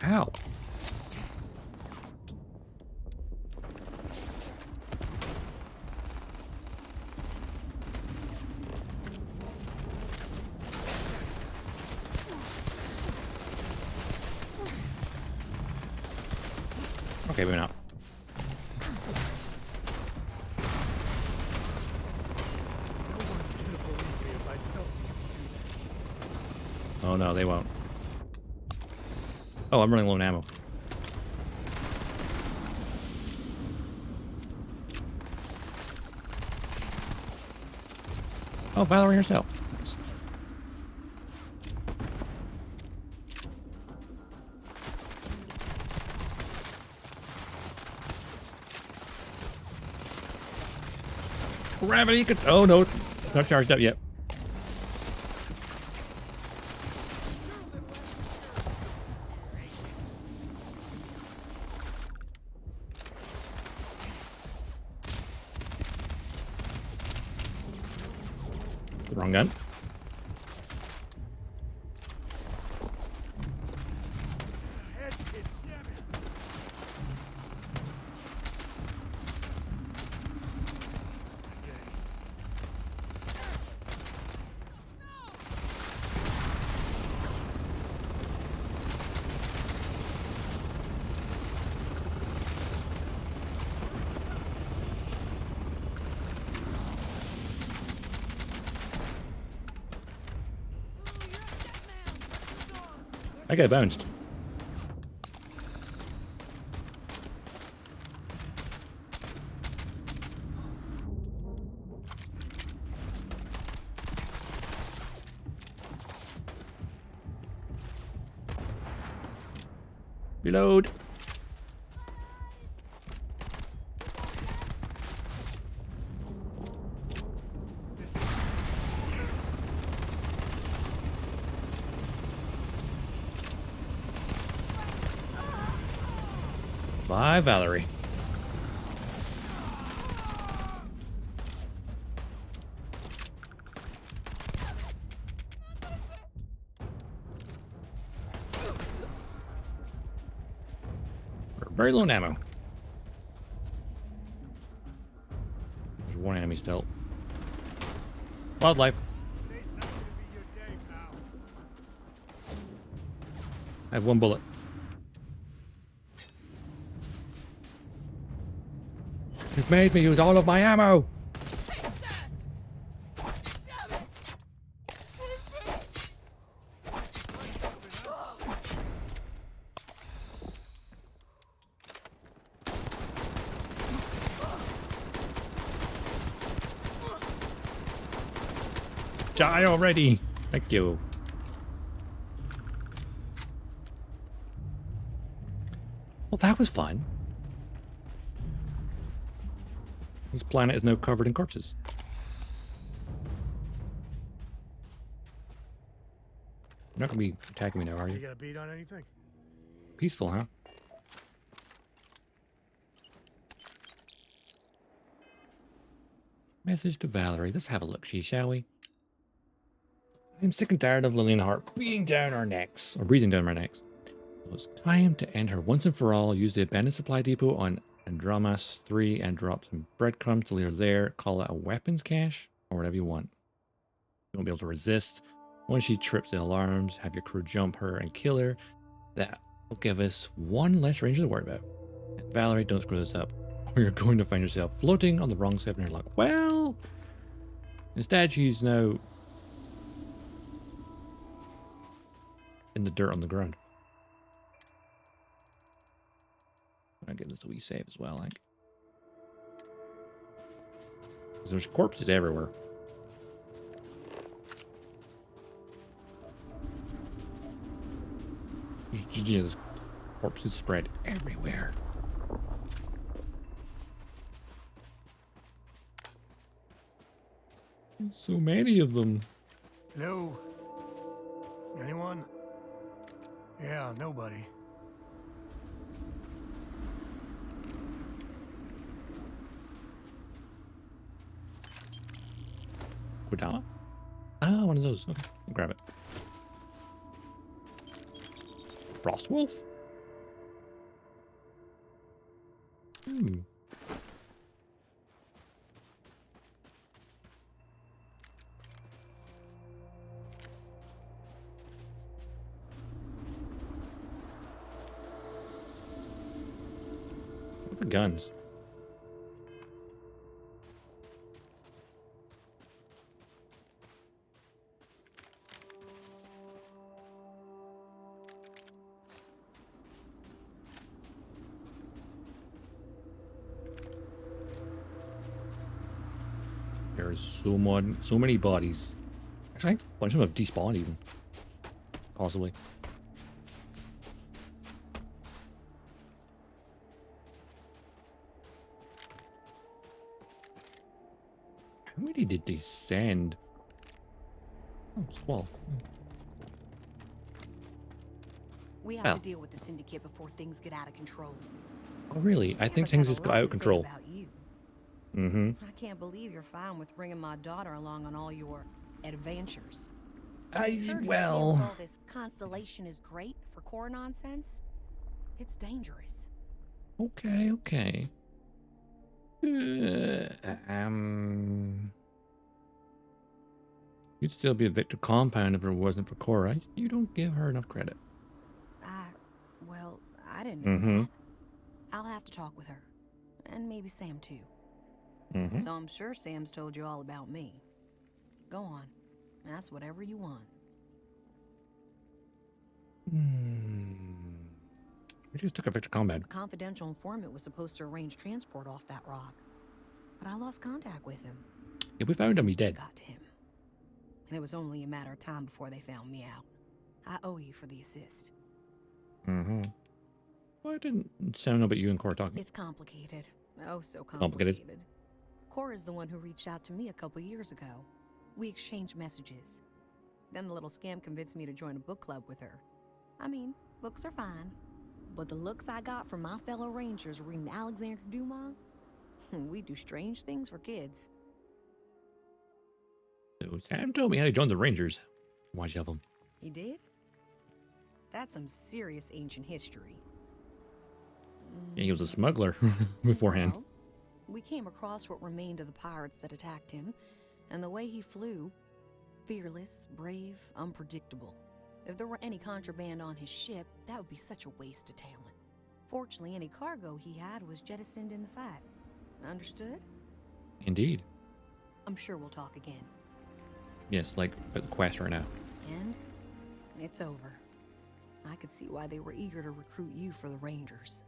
Ow. Okay, maybe not. Oh no, they won't. Oh, I'm running low on ammo. Oh, Valerie herself. Nice. Gravity could. Oh no, it's not charged up yet. The wrong gun. I got bounced. Reload. Bye, Valerie. We're very low on ammo. There's one enemy still. Wildlife. I have one bullet. You've made me use all of my ammo. Die already. Thank you. Well, that was fun. This planet is now covered in corpses. You're not gonna be attacking me now, are you? You got a beat on anything? Peaceful, huh? Message to Valerie. Let's have a look, shall we? I'm sick and tired of Lillian Hart breathing down our necks. Or breathing down our necks. So it's time to end her once and for all. Use the abandoned supply depot on Andromas 3 and drop some breadcrumbs till you're there. Call it a weapons cache or whatever you want. You won't be able to resist. Once she trips the alarms, have your crew jump her and kill her. That will give us one less ranger to worry about. And Valerie, don't screw this up, or you're going to find yourself floating on the wrong side and you're like, well. Instead, she's now in the dirt on the ground. I'm gonna get this a wee save as well, like. There's corpses everywhere. There's corpses spread everywhere. So many of them. Hello? Anyone? Yeah, nobody. Kodama? Ah, one of those. Okay, I'll grab it. Frostwolf? Hmm. What are the guns? There's so many bodies. Actually, I think a bunch of them have despawned even. Possibly. How many did they send? Oh, it's 12. We have Well. to deal with the syndicate before things get out of control. Oh, really? I think things just got out of control. Mm-hmm. I can't believe you're fine with bringing my daughter along on all your adventures. Well. All this constellation is great for core nonsense. It's dangerous. Okay, okay. You'd still be a Victor compound if it wasn't for Cora. You don't give her enough credit. Well, I didn't know Mm-hmm. that. I'll have to talk with her. And maybe Sam too. Mm-hmm. So I'm sure Sam's told you all about me. Go on. Ask whatever you want. We just took a Victor compound. A confidential informant was supposed to arrange transport off that rock. But I lost contact with him. Yeah, we found him. He's dead. Got to him. And it was only a matter of time before they found me out. I owe you for the assist. Mm-hmm. Why didn't sound about you and Cora talking? It's complicated. Oh, so Complicated. complicated. Cora's the one who reached out to me a couple years ago. We exchanged messages. Then the little scam convinced me to join a book club with her. I mean, books are fine. But the looks I got from my fellow Rangers reading Alexander Dumas, we do strange things for kids. So Sam told me how to join the Rangers. Why'd you help him? He did? That's some serious ancient history. Yeah, he was a smuggler beforehand. Well, we came across what remained of the pirates that attacked him, and the way he flew, fearless, brave, unpredictable. If there were any contraband on his ship, that would be such a waste of talent. Fortunately, any cargo he had was jettisoned in the fight. Understood? Indeed. I'm sure we'll talk again. Yes, like about the quest right now. And it's over. I could see why they were eager to recruit you for the Rangers.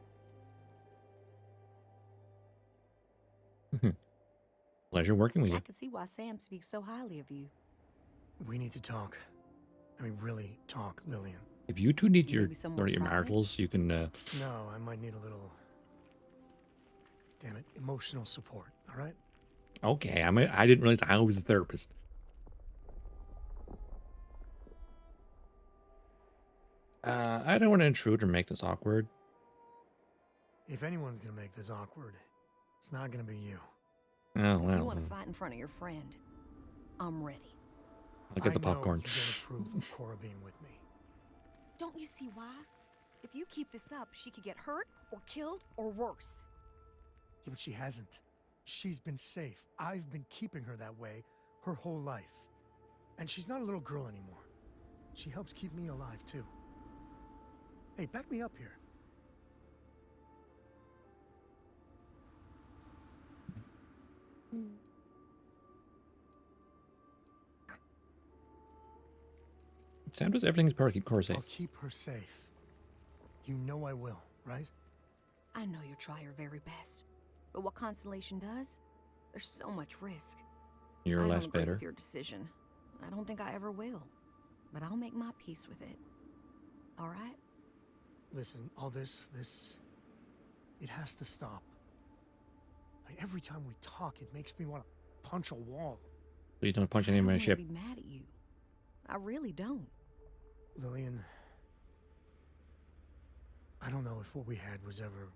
Pleasure working with you. I could see why Sam speaks so highly of you. We need to talk. I mean, really talk, Lillian. If you two need your Maybe somewhere your private? maritals, you can. No, I might need a little. Damn it, emotional support. All right. Okay, I didn't realize I was a therapist. I don't want to intrude or make this awkward. If anyone's gonna make this awkward, it's not gonna be you. Oh If you well. want to fight in front of your friend, I'm ready. I'll get the popcorn. You don't approve of Cora being with me. Don't you see why? If you keep this up, she could get hurt or killed or worse. Yeah, but she hasn't. She's been safe. I've been keeping her that way her whole life. And she's not a little girl anymore. She helps keep me alive, too. Hey, back me up here. Sam does everything in his power to keep Cora safe. I'll keep her safe. You know I will, right? I know you'll try your very best. But what Constellation does, there's so much risk. You're I less don't agree better. with your decision. I don't think I ever will. But I'll make my peace with it. All right? Listen, all this, it has to stop. Like, every time we talk, it makes me want to punch a wall. Please don't punch I any of don't my wanna ship. be mad at you. I really don't. Lillian, I don't know if what we had was ever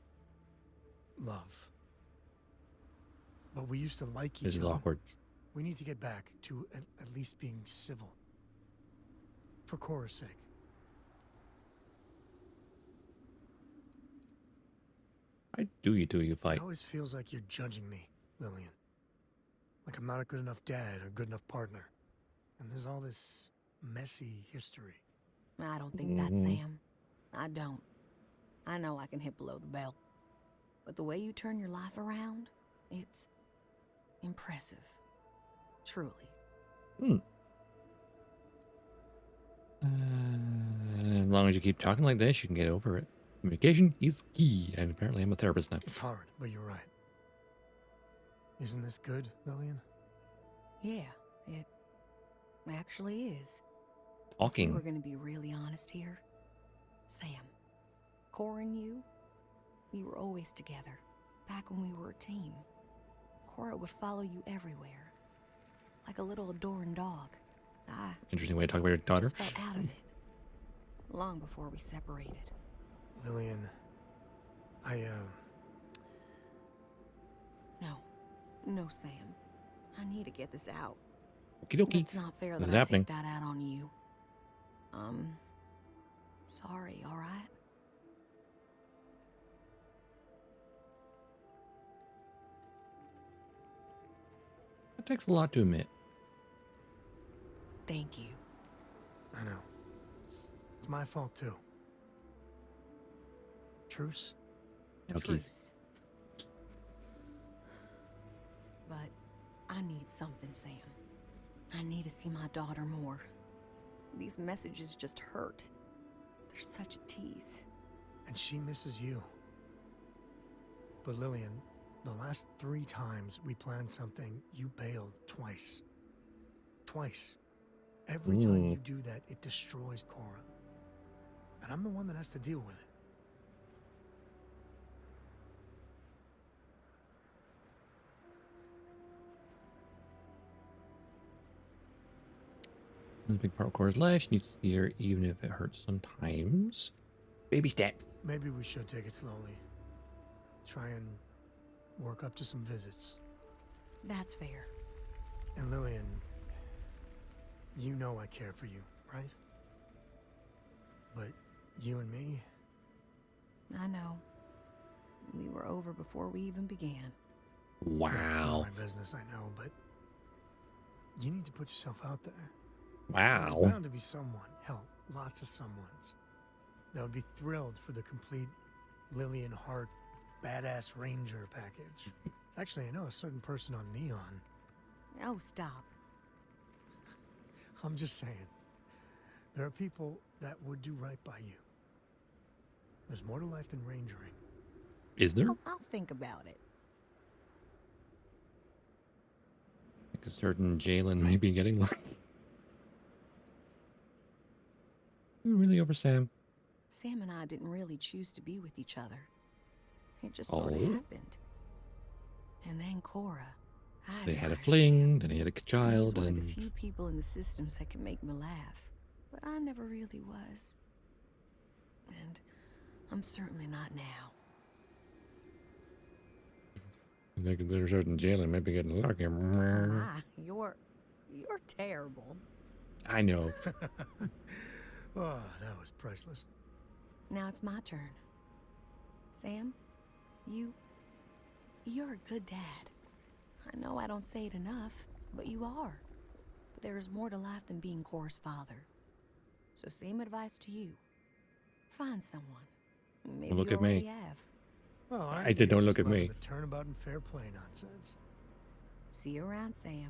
love. But we used to like each This is other. awkward. We need to get back to at least being civil. For Cora's sake. I do you It fight. always feels like you're judging me, Lillian. Like I'm not a good enough dad or good enough partner. And there's all this messy history. I don't think that, Sam. I don't. I know I can hit below the belt. But the way you turn your life around, it's impressive. Truly. As long as you keep talking like this, you can get over it. Communication is key, and apparently I'm a therapist now. It's hard, but you're right. Isn't this good, Lillian? Yeah, it actually is. Talking. If we're gonna be really honest here, Sam, Cora and you, we were always together. Back when we were a team. Cora would follow you everywhere. Like a little adoring dog. I Interesting way to talk about your daughter. just felt out of it. Long before we separated. Lillian, No, Sam. I need to get this out. Okie dokie. It's not fair This that is I happening. take that out on you. Sorry, alright? It takes a lot to admit. Thank you. I know. It's my fault too. Truce? Okay. Truce. But I need something, Sam. I need to see my daughter more. These messages just hurt. They're such a tease. And she misses you. But Lillian, the last 3 times we planned something, you bailed twice. Twice. Every time you do that, it destroys Cora. And I'm the one that has to deal with it. This big part of Cora's life. She needs to see her even if it hurts sometimes. Baby steps. Maybe we should take it slowly. Try and work up to some visits. That's fair. And Lillian, you know I care for you, right? But you and me, I know. We were over before we even began. it's Wow. not my business, I know, but you need to put yourself out there. Wow. There's bound to be someone, hell, lots of someones, that would be thrilled for the complete Lillian Hart badass ranger package. Actually, I know a certain person on Neon. Oh, stop. I'm just saying. There are people that would do right by you. There's more to life than rangering. Is there? I'll think about it. Like a certain Jalen may be getting lucky. You're really over Sam. Sam and I didn't really choose to be with each other. It just sort of Oh. happened. And then Cora. I They had a admire fling, then he had a Sam. child, He's one of the and few people in the systems that can make me laugh. But I never really was. And I'm certainly not now. like there's a certain Jalen may be getting lucky. Oh my, you're terrible. I know. Oh, that was priceless. Now it's my turn. Sam, you're a good dad. I know I don't say it enough, but you are. But there is more to life than being Cora's father. So same advice to you. Find someone. Maybe Look you at me. already have. Well, I think did, don't it's look just at me. The turnabout and fair play nonsense. See you around, Sam.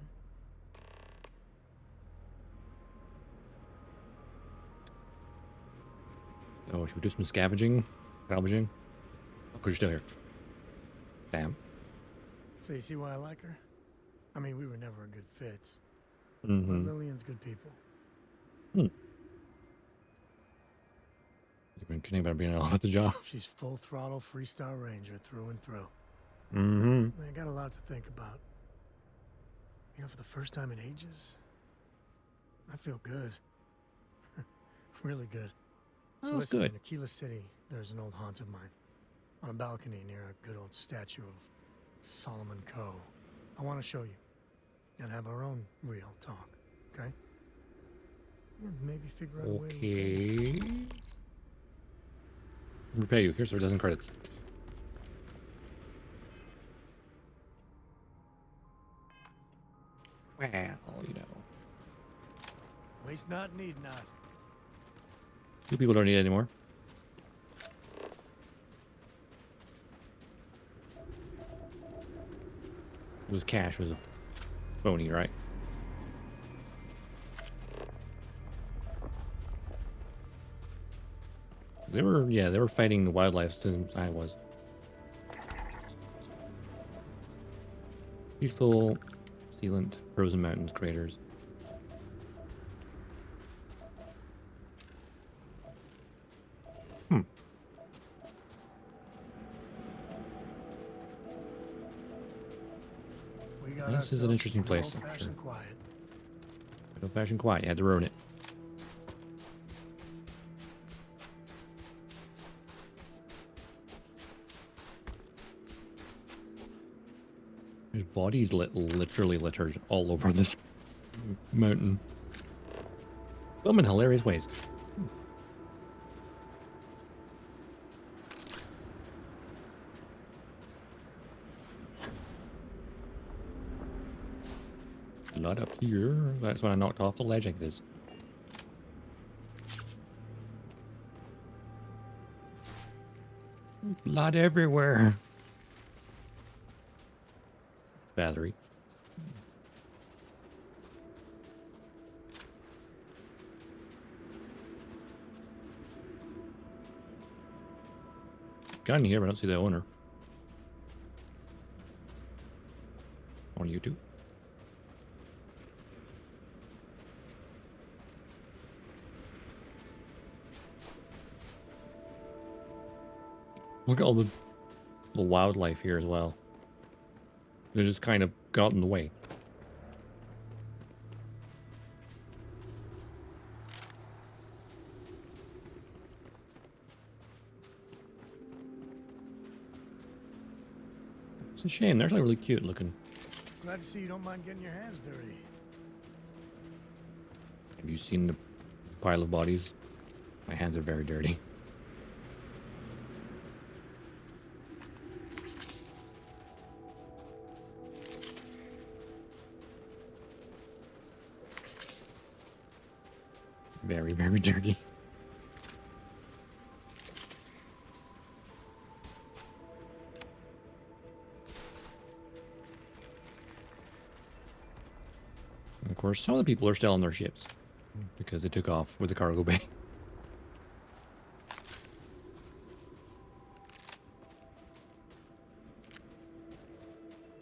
Oh, should we do some scavenging? Salvaging? Oh, because you're still here. Sam. So you see why I like her? I mean, we were never a good fit. Mm-hmm. But Lillian's good people. You've been kidding about being all at the job. She's full throttle Freestar Ranger through and through. Mm-hmm. I got a lot to think about. You know, for the first time in ages, I feel good. Really good. So That's listen, good. in Aquila City, there's an old haunt of mine. On a balcony near a good old statue of Solomon Coe. I want to show you. And have our own real talk, okay? And maybe figure out a way to repay you. Okay. Repay you. Here's a dozen credits. Well, you know. Waste not, need not. You people don't need it anymore. It was cash, was a phony, right? They were fighting the wildlife since I was. Peaceful, sealant, frozen mountains, craters. This is an interesting place. Old-fashioned quiet. Old-fashioned quiet. You had to ruin it. There's bodies literally littered all over this mountain. Some in hilarious ways. Not up here. That's when I knocked off the ledge, I guess. Blood everywhere. Battery. Gun here, but I don't see the owner. On YouTube. Look at all the wildlife here as well. They just kind of got in the way. It's a shame. They're actually really cute looking. Glad to see you don't mind getting your hands dirty. Have you seen the pile of bodies? My hands are very dirty. Very, very dirty. And of course, some of the people are still on their ships because they took off with the cargo bay.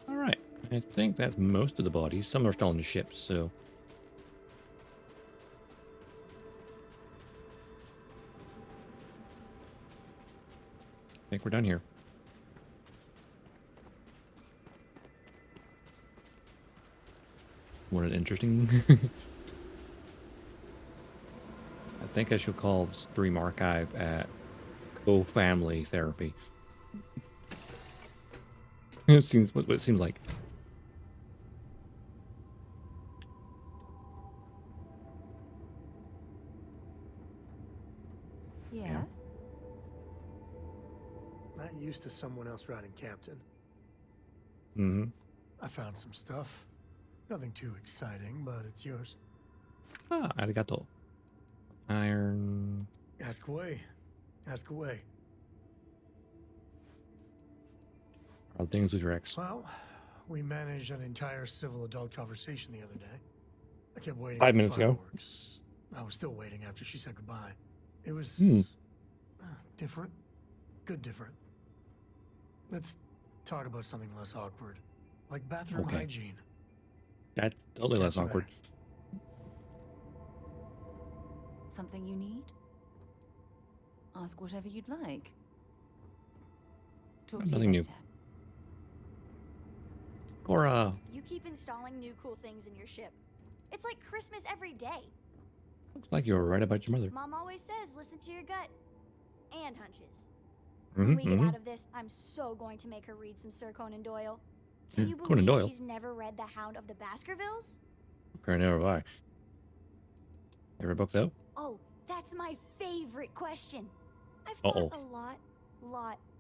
All right, I think that's most of the bodies. Some are still on the ships, so. I think we're done here. What an interesting... I think I should call the stream archive at Coe Family Therapy. It seems what it seems like. Yeah? Not used to someone else riding captain. Mm-hmm. I found some stuff. Nothing too exciting, but it's yours. Ah, arigato. Iron. Ask away. Ask away. All things with Rex. Well, we managed an entire civil adult conversation the other day. I kept waiting 5 for minutes ago. fireworks. I was still waiting after she said goodbye. It was different. Good different. Let's talk about something less awkward. Like bathroom hygiene. That's totally less awkward. Something you need? Ask whatever you'd like. Talk to you Nothing new. later. Cora. You You keep installing new cool things in your ship. It's like Christmas every day. Looks like you were right about your mother. Mom always says, listen to your gut. And hunches. When we get out of this, I'm so going to make her read some Sir Conan Doyle. Can you Conan believe Doyle? she's never read The Hound of the Baskervilles? Apparently never have I. Ever book though? Oh, that's my favorite question. I've Uh-oh. thought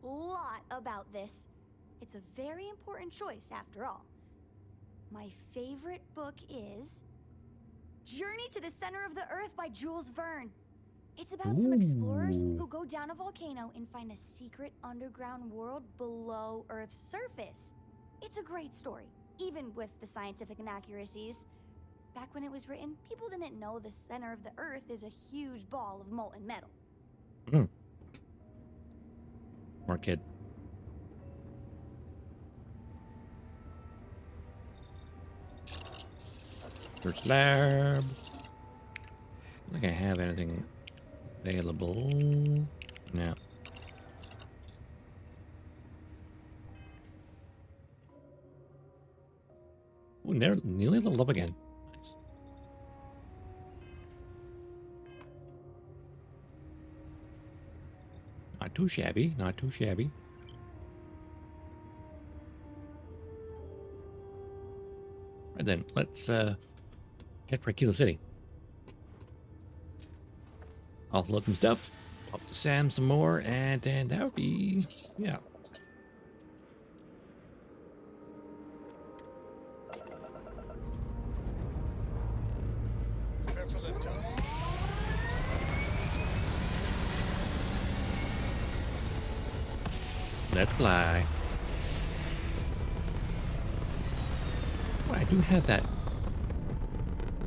a lot about this. It's a very important choice after all. My favorite book is Journey to the Center of the Earth by Jules Verne. It's about some explorers who go down a volcano and find a secret underground world below Earth's surface. It's a great story, even with the scientific inaccuracies. Back when it was written, people didn't know the center of the Earth is a huge ball of molten metal. More kid. First lab. I don't think I have anything available. No. Oh, nearly leveled up again. Nice. Not too shabby. Not too shabby. Right then, let's head for Aquila City. Offload some stuff. Talk to Sam some more, and then that would be, yeah. Prepare for liftoff. Let's fly. Oh, I do have that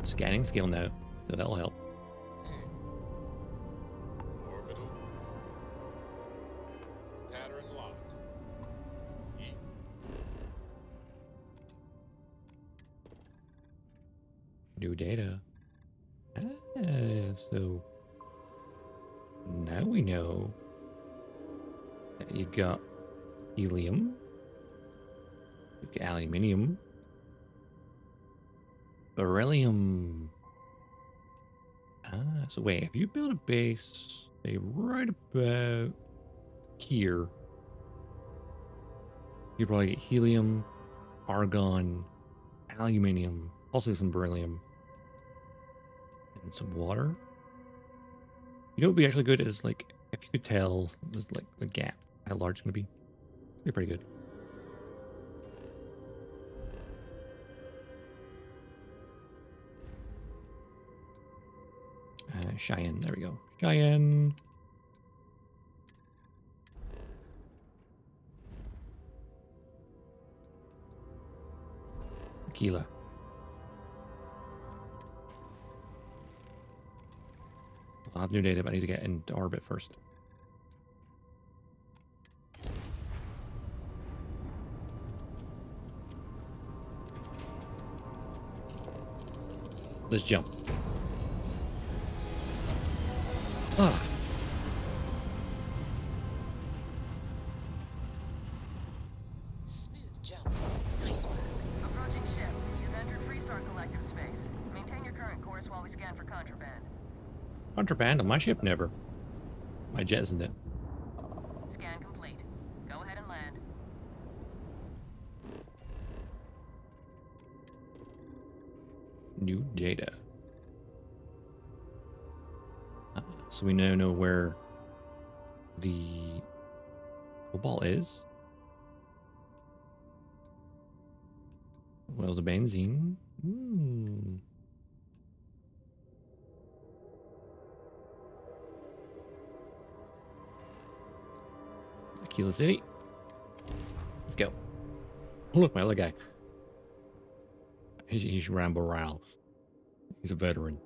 scanning skill now, so that'll help. Orbital. Pattern locked. Yeet. New data. So now we know that you got helium, you've got aluminium, beryllium. So wait, if you build a base, say right about here, you probably get helium, argon, aluminium, also some beryllium, and some water. You know what would be actually good is like if you could tell this, like the gap, how large it's gonna be. Be pretty good. Cheyenne, there we go. Cheyenne. Aquila. I'll have new data, but I need to get into orbit first. Let's jump. Ah. Smooth jump. Nice work. Approaching ship. You've entered Freestar Collective space. Maintain your current course while we scan for contraband. Contraband on my ship? Never. I jettisoned it. Scan complete. Go ahead and land. New data. So we now know where the cobalt is. Well, the benzene. Aquila City. Let's go. Oh, look, my other guy. He's Rambo Rao. He's a veteran.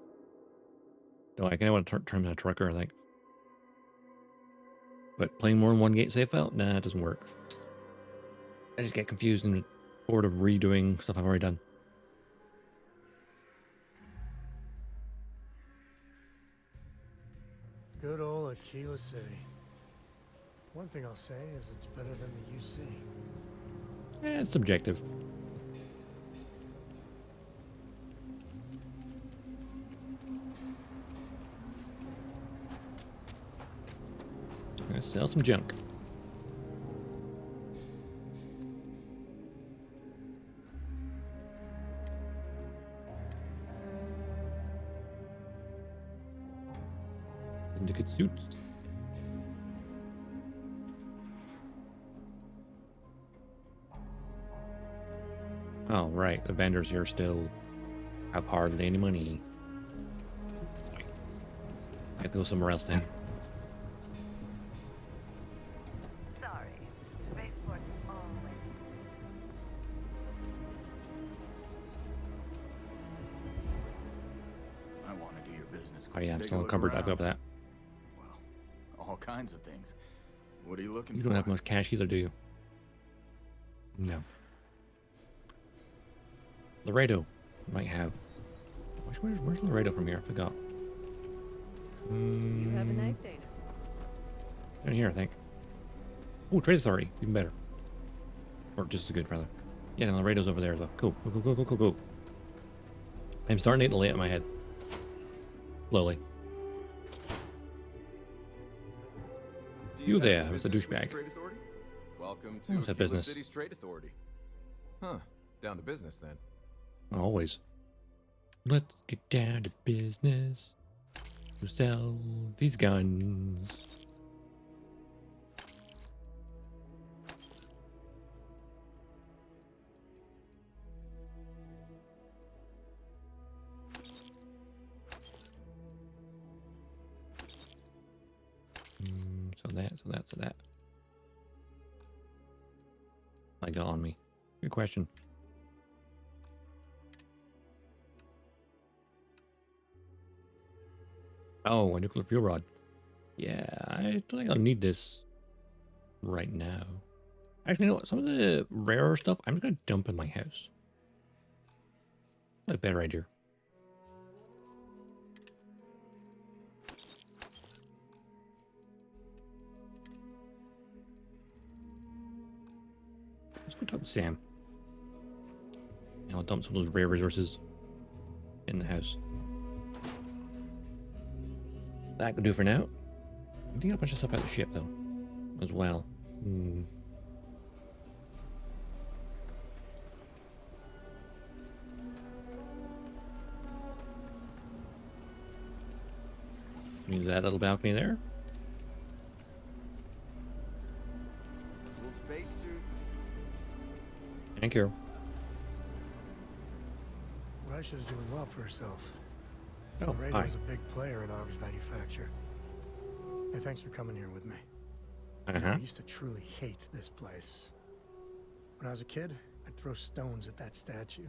Though I kind of want to turn him into a trucker, I think. But playing more than one gate safe out? Nah, it doesn't work. I just get confused and bored of redoing stuff I've already done. Good old Aquila City. One thing I'll say is it's better than the UC. It's subjective. Let's sell some junk. Syndicate suits. Oh, right. The vendors here still have hardly any money. I have to go somewhere else then. Sorry. Spaceport is always. I want to do your business. Oh yeah, I'm Take a still look encumbered. I've around. got that. All kinds of things. What are you looking You for? don't have much cash either, do you? No. Laredo might have. Where's Laredo from here? I forgot. You have a nice day. Down here, I think. Oh, Trade Authority, even better. Or just as good, rather. Yeah, and Laredo's over there though. Cool, cool, cool, cool, cool, cool. I'm starting to get the layout in my head. Slowly. You there, Mr. Douchebag. Trade Authority? Welcome to What's that Aquila business? City's Trade Authority. Huh. Down to business then. Always. Let's get down to business. We'll sell these guns. So that. I got on me. Good question. Oh, a nuclear fuel rod. Yeah, I don't think I'll need this right now. Actually, you know what? Some of the rarer stuff, I'm just going to dump in my house. A better idea. Let's go talk to Sam. And I'll dump some of those rare resources in the house. That could do for now. I think I'll bunch of stuff out of the ship though, as well. Use that little balcony there. Little spacesuit. Thank you. Russia's doing well for herself. Oh, Laredo's hi. a big player in arms manufacture. Hey, thanks for coming here with me. Uh-huh. I used to truly hate this place. When I was a kid, I'd throw stones at that statue.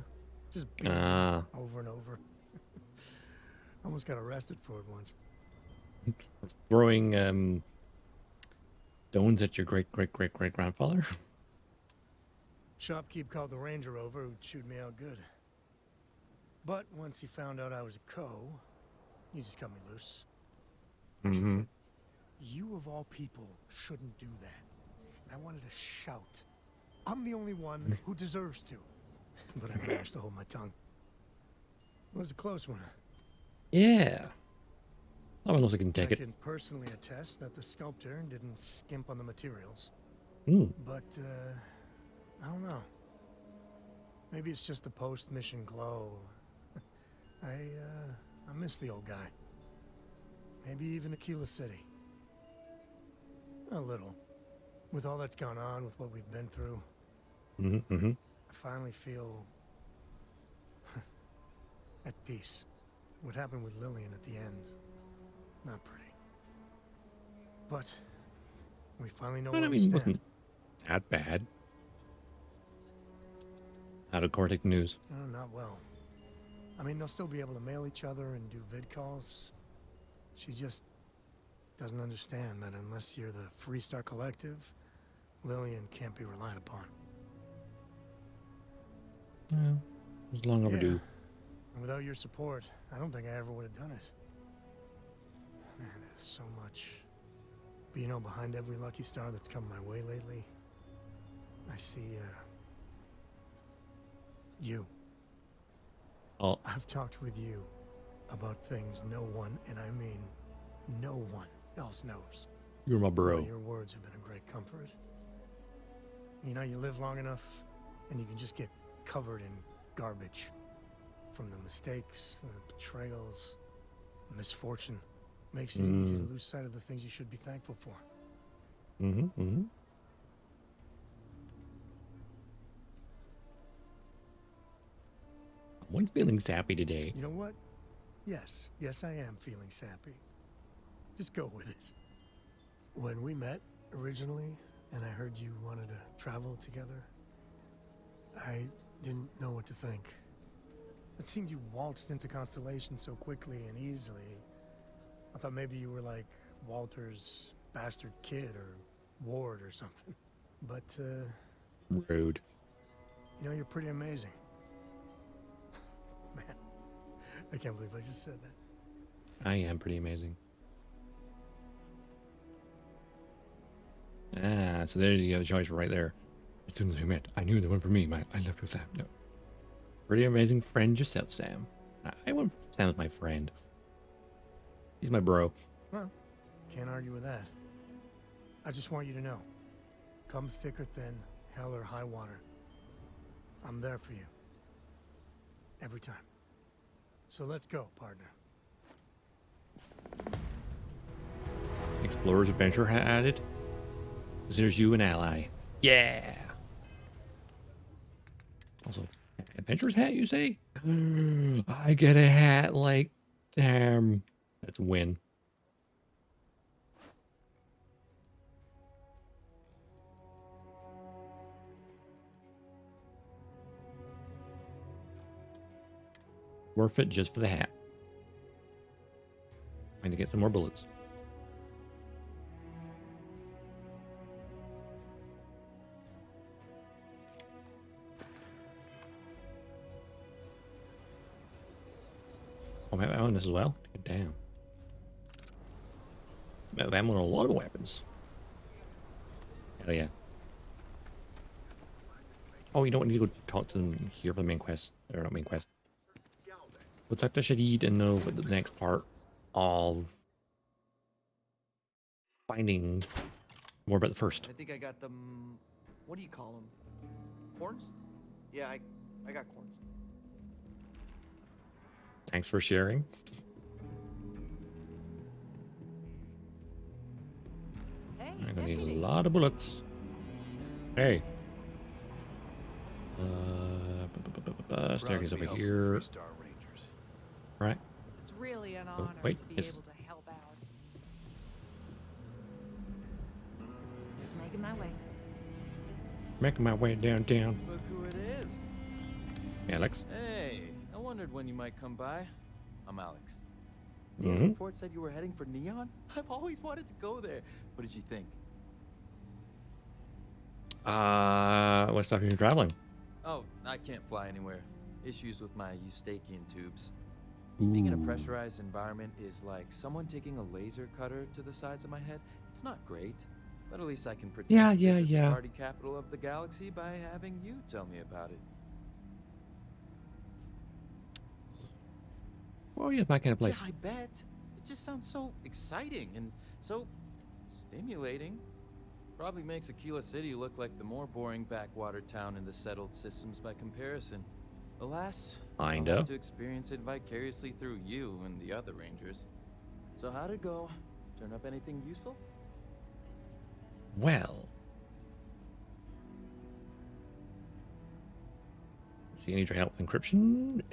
Just beat it over and over. Almost got arrested for it once. Throwing stones at your great-great-great-great-grandfather? Shopkeep called the ranger over who'd chewed me out good. But once he found out I was a Coe, he just cut me loose. And she said, you of all people shouldn't do that. And I wanted to shout. I'm the only one who deserves to. But I managed to hold my tongue. It was a close one. Yeah. Someone else can take I it. can personally attest that the sculptor didn't skimp on the materials. But, I don't know. Maybe it's just the post-mission glow. I miss the old guy. Maybe even Aquila City. A little. With all that's gone on, with what we've been through. I finally feel at peace. What happened with Lillian at the end, not pretty. But we finally know But I where we mean, it stand. wasn't that bad. How did Core take the news? Not well. I mean, they'll still be able to mail each other and do vid calls. She just doesn't understand that unless you're the Freestar Collective, Lillian can't be relied upon. Well, it was long overdue. Yeah. And without your support, I don't think I ever would have done it. Man, there's so much. But you know, behind every lucky star that's come my way lately, I see, you. Oh. I've talked with you about things no one, and I mean no one, else knows. You're my bro. Well, your words have been a great comfort. You know, you live long enough, and you can just get covered in garbage. From the mistakes, the betrayals, misfortune. Makes it easy to lose sight of the things you should be thankful for. I'm feeling sappy today. You know what? Yes, I am feeling sappy. Just go with it. When we met originally, and I heard you wanted to travel together, I didn't know what to think. It seemed you waltzed into Constellation so quickly and easily. I thought maybe you were like Walter's bastard kid or ward or something. But, Rude. you know, you're pretty amazing. Man, I can't believe I just said that. I am pretty amazing. Ah, so there you go, the choice right there. As soon as we met, I knew the one for me. I left with Sam. No. Pretty amazing friend yourself, Sam. I want Sam as my friend. He's my bro. Well, can't argue with that. I just want you to know, come thick or thin, hell or high water, I'm there for you. Every time. So let's go, partner. Explorer's Adventure added. Considers you an ally. Yeah. Also, Adventurer's hat, you say? I get a hat like Sam. That's a win. Worth it just for the hat. I need to get some more bullets. Oh, I own this as well? Damn. I'm on a lot of weapons. Hell yeah. Oh, you know what? I need to go talk to them here for the main quest. Or not main quest. Looks like I should eat and know what the next part of finding more about the first. I think I got them. What do you call them? Corns? Yeah, I got corns. Thanks for sharing. Hey, I'm gonna need a lot of bullets. Hey. Staircase over here. Freestar Rangers. Right. It's really an honor wait, to be it's- able to help out. Just making my way. Making my way downtown. Look who it is. Alex. Hey, I wondered when you might come by. I'm Alex. Mhm. This report said you were heading for Neon? I've always wanted to go there. What did you think? What's stopping you from traveling? Oh, I can't fly anywhere. Issues with my Eustachian tubes. Being in a pressurized environment is like someone taking a laser cutter to the sides of my head. It's not great, but at least I can pretend to visit the party capital of the galaxy by having you tell me about it. Oh, yeah, my kind of place. Yeah, I bet. It just sounds so exciting and so stimulating. Probably makes Aquila City look like the more boring backwater town in the settled systems by comparison. Alas, I'll have to experience it vicariously through you and the other Rangers. So how'd it go? Turn up anything useful? Well. See, I need your help with encryption.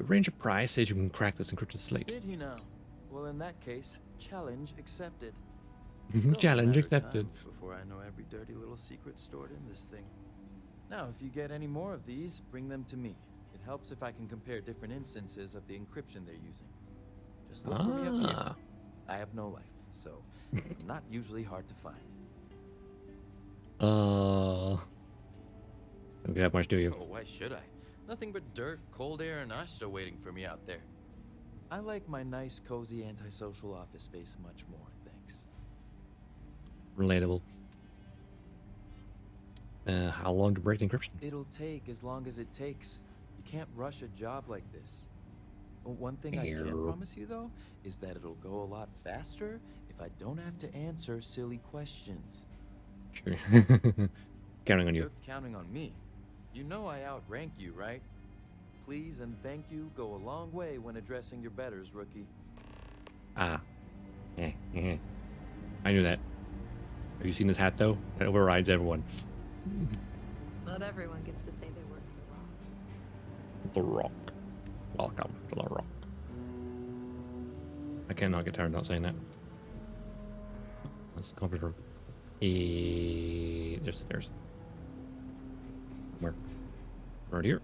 Ranger Price says you can crack this encrypted slate. Did he now? Well, in that case, challenge accepted. Challenge accepted. Before I know every dirty little secret stored in this thing. Now, if you get any more of these, bring them to me. It helps if I can compare different instances of the encryption they're using. Just look for me up here. I have no life, so I'm not usually hard to find. Don't get that much, do you? Oh, why should I? Nothing but dirt, cold air, and Asha waiting for me out there. I like my nice, cozy, antisocial office space much more, thanks. Relatable. How long to break the encryption? It'll take as long as it takes. You can't rush a job like this. One thing I can promise you, though, is that it'll go a lot faster if I don't have to answer silly questions. Sure. Counting on you. You're counting on me. You know I outrank you, right? Please and thank you go a long way when addressing your betters, rookie. Ah. I knew that. Have you seen this hat, though? It overrides everyone. Not everyone gets to say they work for The Rock. Welcome to The Rock. I cannot get tired of not saying that. That's the conference room. There's stairs. Where? Right here.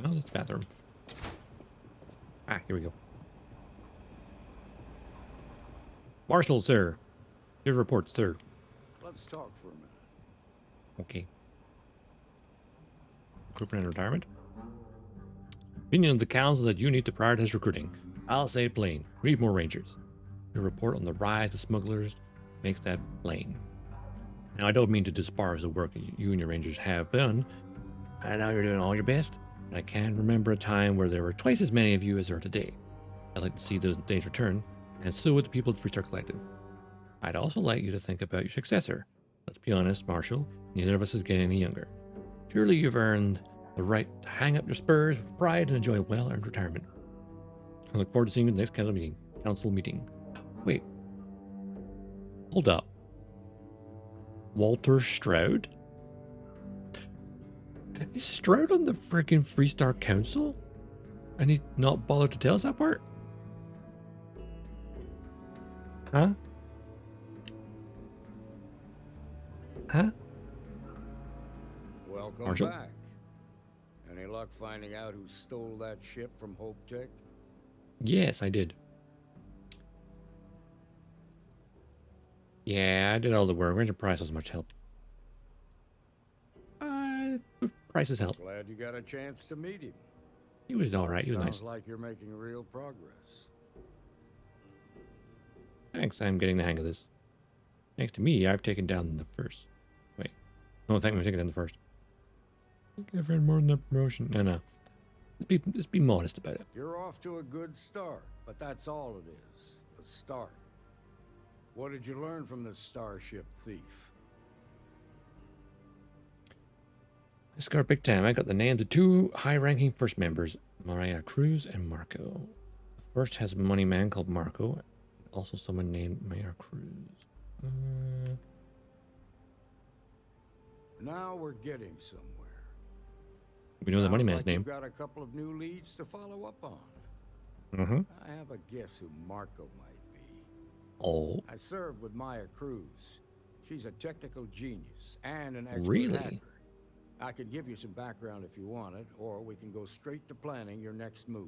Oh, that's the bathroom. Ah, here we go. Marshal, sir. Your report, sir. Let's talk for a minute. Okay. Recruitment and retirement. Opinion of the council that you need to prioritize recruiting. I'll say it plain. Read more Rangers. Your report on the rise of smugglers makes that plain. Now, I don't mean to disparage the work you and your Rangers have done. I know you're doing all your best, but I can't remember a time where there were twice as many of you as there are today. I'd like to see those days return, and so would the people at Freestar Collective. I'd also like you to think about your successor. Let's be honest, Marshal, neither of us is getting any younger. Surely you've earned the right to hang up your spurs with pride and enjoy a well-earned retirement. I look forward to seeing you at the next council meeting. Wait. Hold up. Walter Stroud? Is Stroud on the freaking Freestar Council? And he's not bothered to tell us that part? Huh? Huh? Welcome Marshal? back. Any luck finding out who stole that ship from Hope Tech? Yes, I did. Yeah, I did all the work. Ranger Price was much help. Price's help. Glad you got a chance to meet him. He was alright. He was Sounds nice. like you're making real progress. Thanks, I'm getting the hang of this. Thanks to me, I've taken down the first. Wait. No, thank me for taking down the first. I think I've earned more than the promotion. No. Let's be modest about it. You're off to a good start, but that's all it is. A start. What did you learn from this starship thief? I scored big time. I got the names of two high-ranking first members, Mariah Cruz and Marco. The first has a money man called Marco, also someone named Mariah Cruz. Now we're getting somewhere. We know the money Sounds man's like name. You've got a couple of new leads to follow up on. Mm-hmm. I have a guess who Marco might be. Oh. I served with Maya Cruz. She's a technical genius and an expert Really? hacker. I could give you some background if you want it, or we can go straight to planning your next move.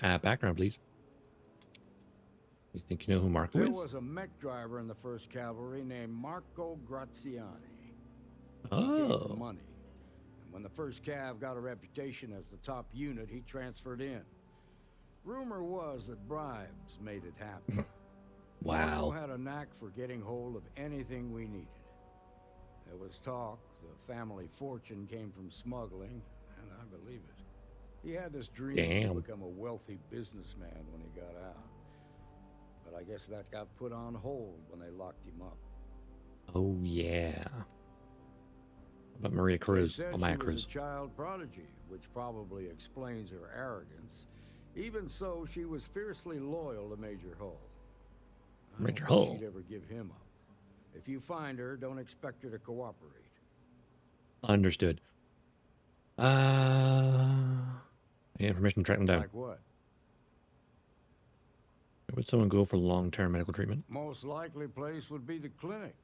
Background, please. You think you know who Marco There is? was a mech driver in the 1st Cavalry named Marco Graziani. Oh. He came for money. And when the 1st Cav got a reputation as the top unit, he transferred in. Rumor was that bribes made it happen. Wow. Marco had a knack for getting hold of anything we needed. There was talk the family fortune came from smuggling, and I believe it. He had this dream Damn. to become a wealthy businessman when he got out. But I guess that got put on hold when they locked him up. Oh, yeah. But Maria Cruz. They said Oh, Maya she Cruz. was a child prodigy, which probably explains her arrogance. Even so, she was fiercely loyal to Major Hull. I don't Major think Hull. she'd ever give him up. If you find her, don't expect her to cooperate. Understood. Any information to track them down? Like what? Where would someone go for long-term medical treatment? Most likely place would be the clinic.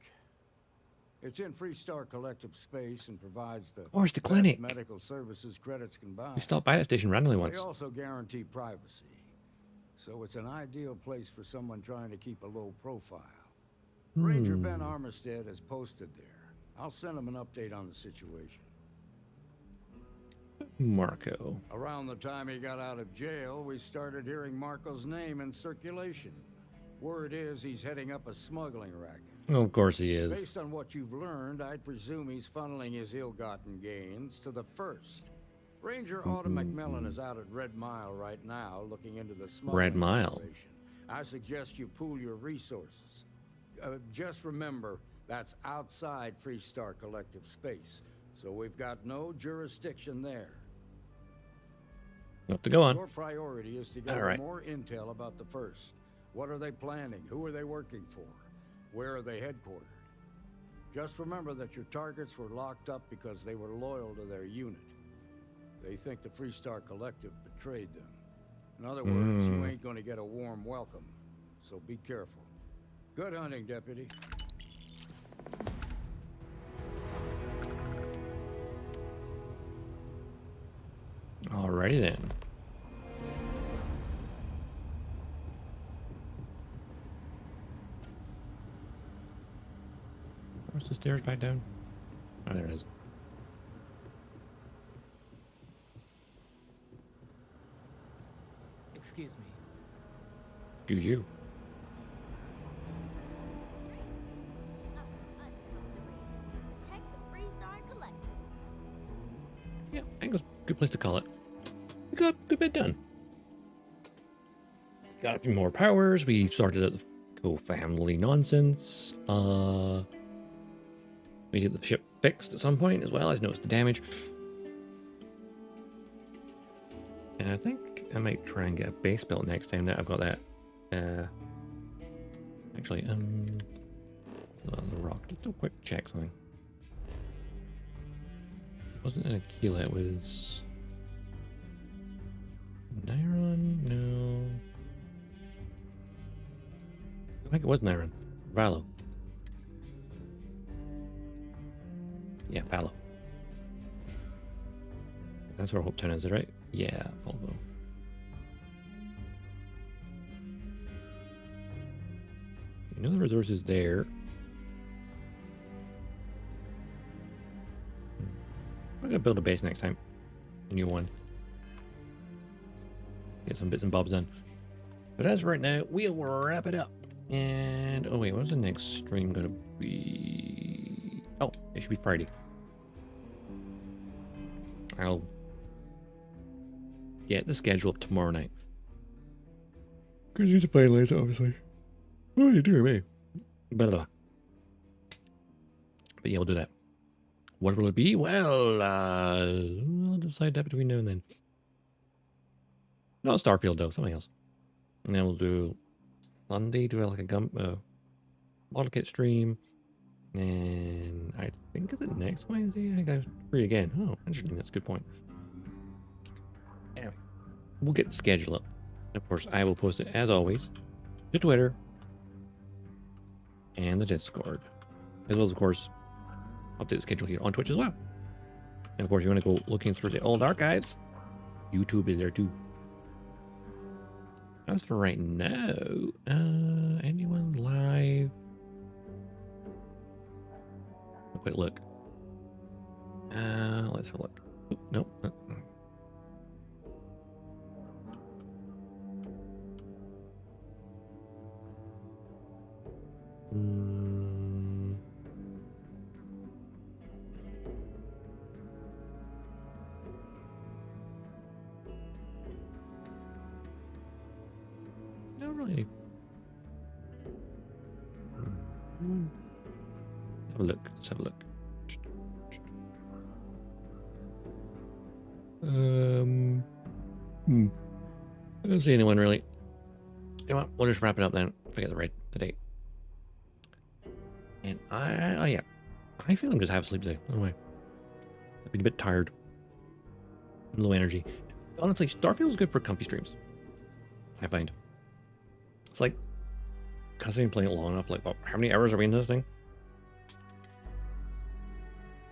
It's in Freestar Collective space and provides the course, the best clinic. medical services credits can buy. We stopped by that station randomly once. They also guarantee privacy. So it's an ideal place for someone trying to keep a low profile. Ranger Ben Armistead has posted there. I'll send him an update on the situation. Marco. Around the time he got out of jail, we started hearing Marco's name in circulation. Word is he's heading up a smuggling racket. Oh, of course he is. Based on what you've learned, I'd presume he's funneling his ill-gotten gains to the 1st. Ranger Autumn McMillan is out at Red Mile right now looking into the smuggling Red Mile. operation. I suggest you pool your resources. Just remember, that's outside Freestar Collective space, so we've got no jurisdiction there. Enough to go on. Your priority is to gather more intel about the First. What are they planning? Who are they working for? Where are they headquartered? Just remember that your targets were locked up because they were loyal to their unit. They think the Freestar Collective betrayed them. In other words, you ain't gonna get a warm welcome, so be careful. Good hunting, Deputy. Alrighty then. Where's the stairs back down? Oh, there it is. Excuse me. Excuse you. Protect the Freestar Collective. Yeah, I think it's a good place to call it. We got a good bit done. Got a few more powers. We sorted out the Coe Family nonsense. We get the ship fixed at some point as well. I've noticed the damage. And I think I might try and get a base built next time that I've got that. Actually, the rock. Just a quick check something. It wasn't an Aquila, it was Nyron? No. I think it was Nyron. Valo. Yeah, Valo. That's where Hope Town is, right? Yeah, Volvo. You know the resources there. We're gonna build a base next time. A new one. Get some bits and bobs done. But as of right now, we'll wrap it up. And oh wait, when's the next stream gonna be? Oh, it should be Friday. I'll get the schedule up tomorrow night. Because you need to finalize it, obviously. What are you doing, me? Blah, blah, blah. But yeah, we'll do that. What will it be? Well, I'll decide that between now and then. Not Starfield, though. Something else. And then we'll do Sunday, do like a model kit stream. And I think the next Wednesday, I think I'm free again. Oh, interesting. That's a good point. Anyway, we'll get the schedule up. And of course, I will post it, as always, to Twitter and the Discord. As well as, of course, update the schedule here on Twitch as well. And of course, you want to go looking through the old archives. YouTube is there too. As for right now, anyone live? A quick look. Let's have a look. Oop, nope. Not really. Have a look. Let's have a look. I don't see anyone really. You know what? We'll just wrap it up then. Forget the date. And yeah, I feel I'm just half asleep today. By the way, I've been a bit tired, low energy. Honestly, Starfield is good for comfy streams. I find it's like, cause I've been playing it long enough. Like, well, how many hours are we into this thing?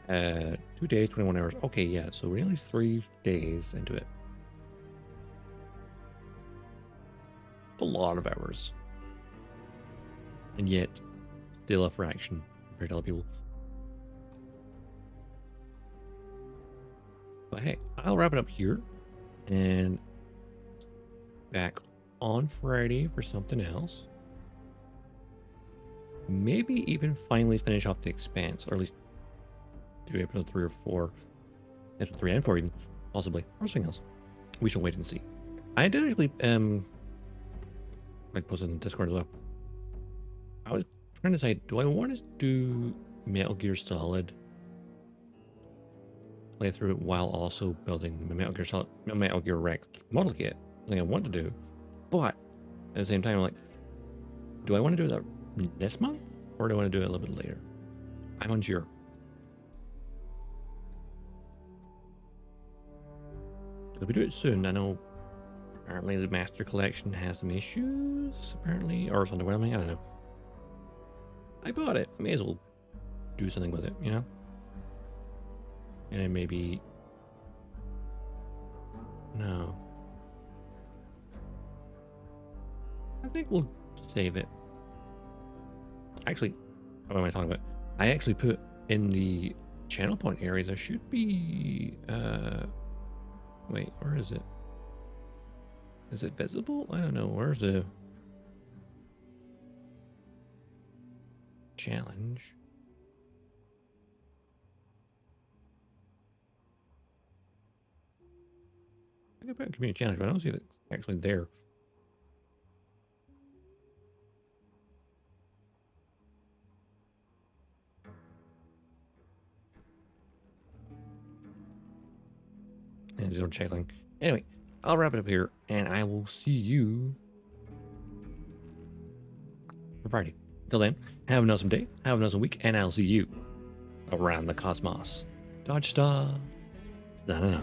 2 days, 21 hours. Okay, yeah. So we're nearly 3 days into it. A lot of hours, and yet still a fraction compared to other people. But hey, I'll wrap it up here and back on Friday for something else. Maybe even finally finish off the Expanse, or at least do episode 3 or 4, episode 3 and 4 even, Possibly. Or something else. We shall wait and see. I did actually, like posted in Discord as well. I was trying to decide, do I want to do Metal Gear Solid play through it while also building the Metal Gear Solid, Metal Gear Rex model kit? Something I want to do. But at the same time, I'm like, do I want to do that this month? Or do I want to do it a little bit later? I'm unsure. If we do it soon, I know apparently the Master Collection has some issues, apparently, or it's underwhelming, I don't know. I bought it, I may as well do something with it, you know? And then maybe... No. I think we'll save it. Actually, what am I talking about? I actually put in the channel point area, there should be, wait, where is it? Is it visible? I don't know. Where's the challenge? I can put a community challenge, but I don't see if it's actually there. And zero checking. Anyway, I'll wrap it up here, and I will see you for Friday. Till then, have an awesome day, have an awesome week, and I'll see you around the cosmos. Dodgestar. No.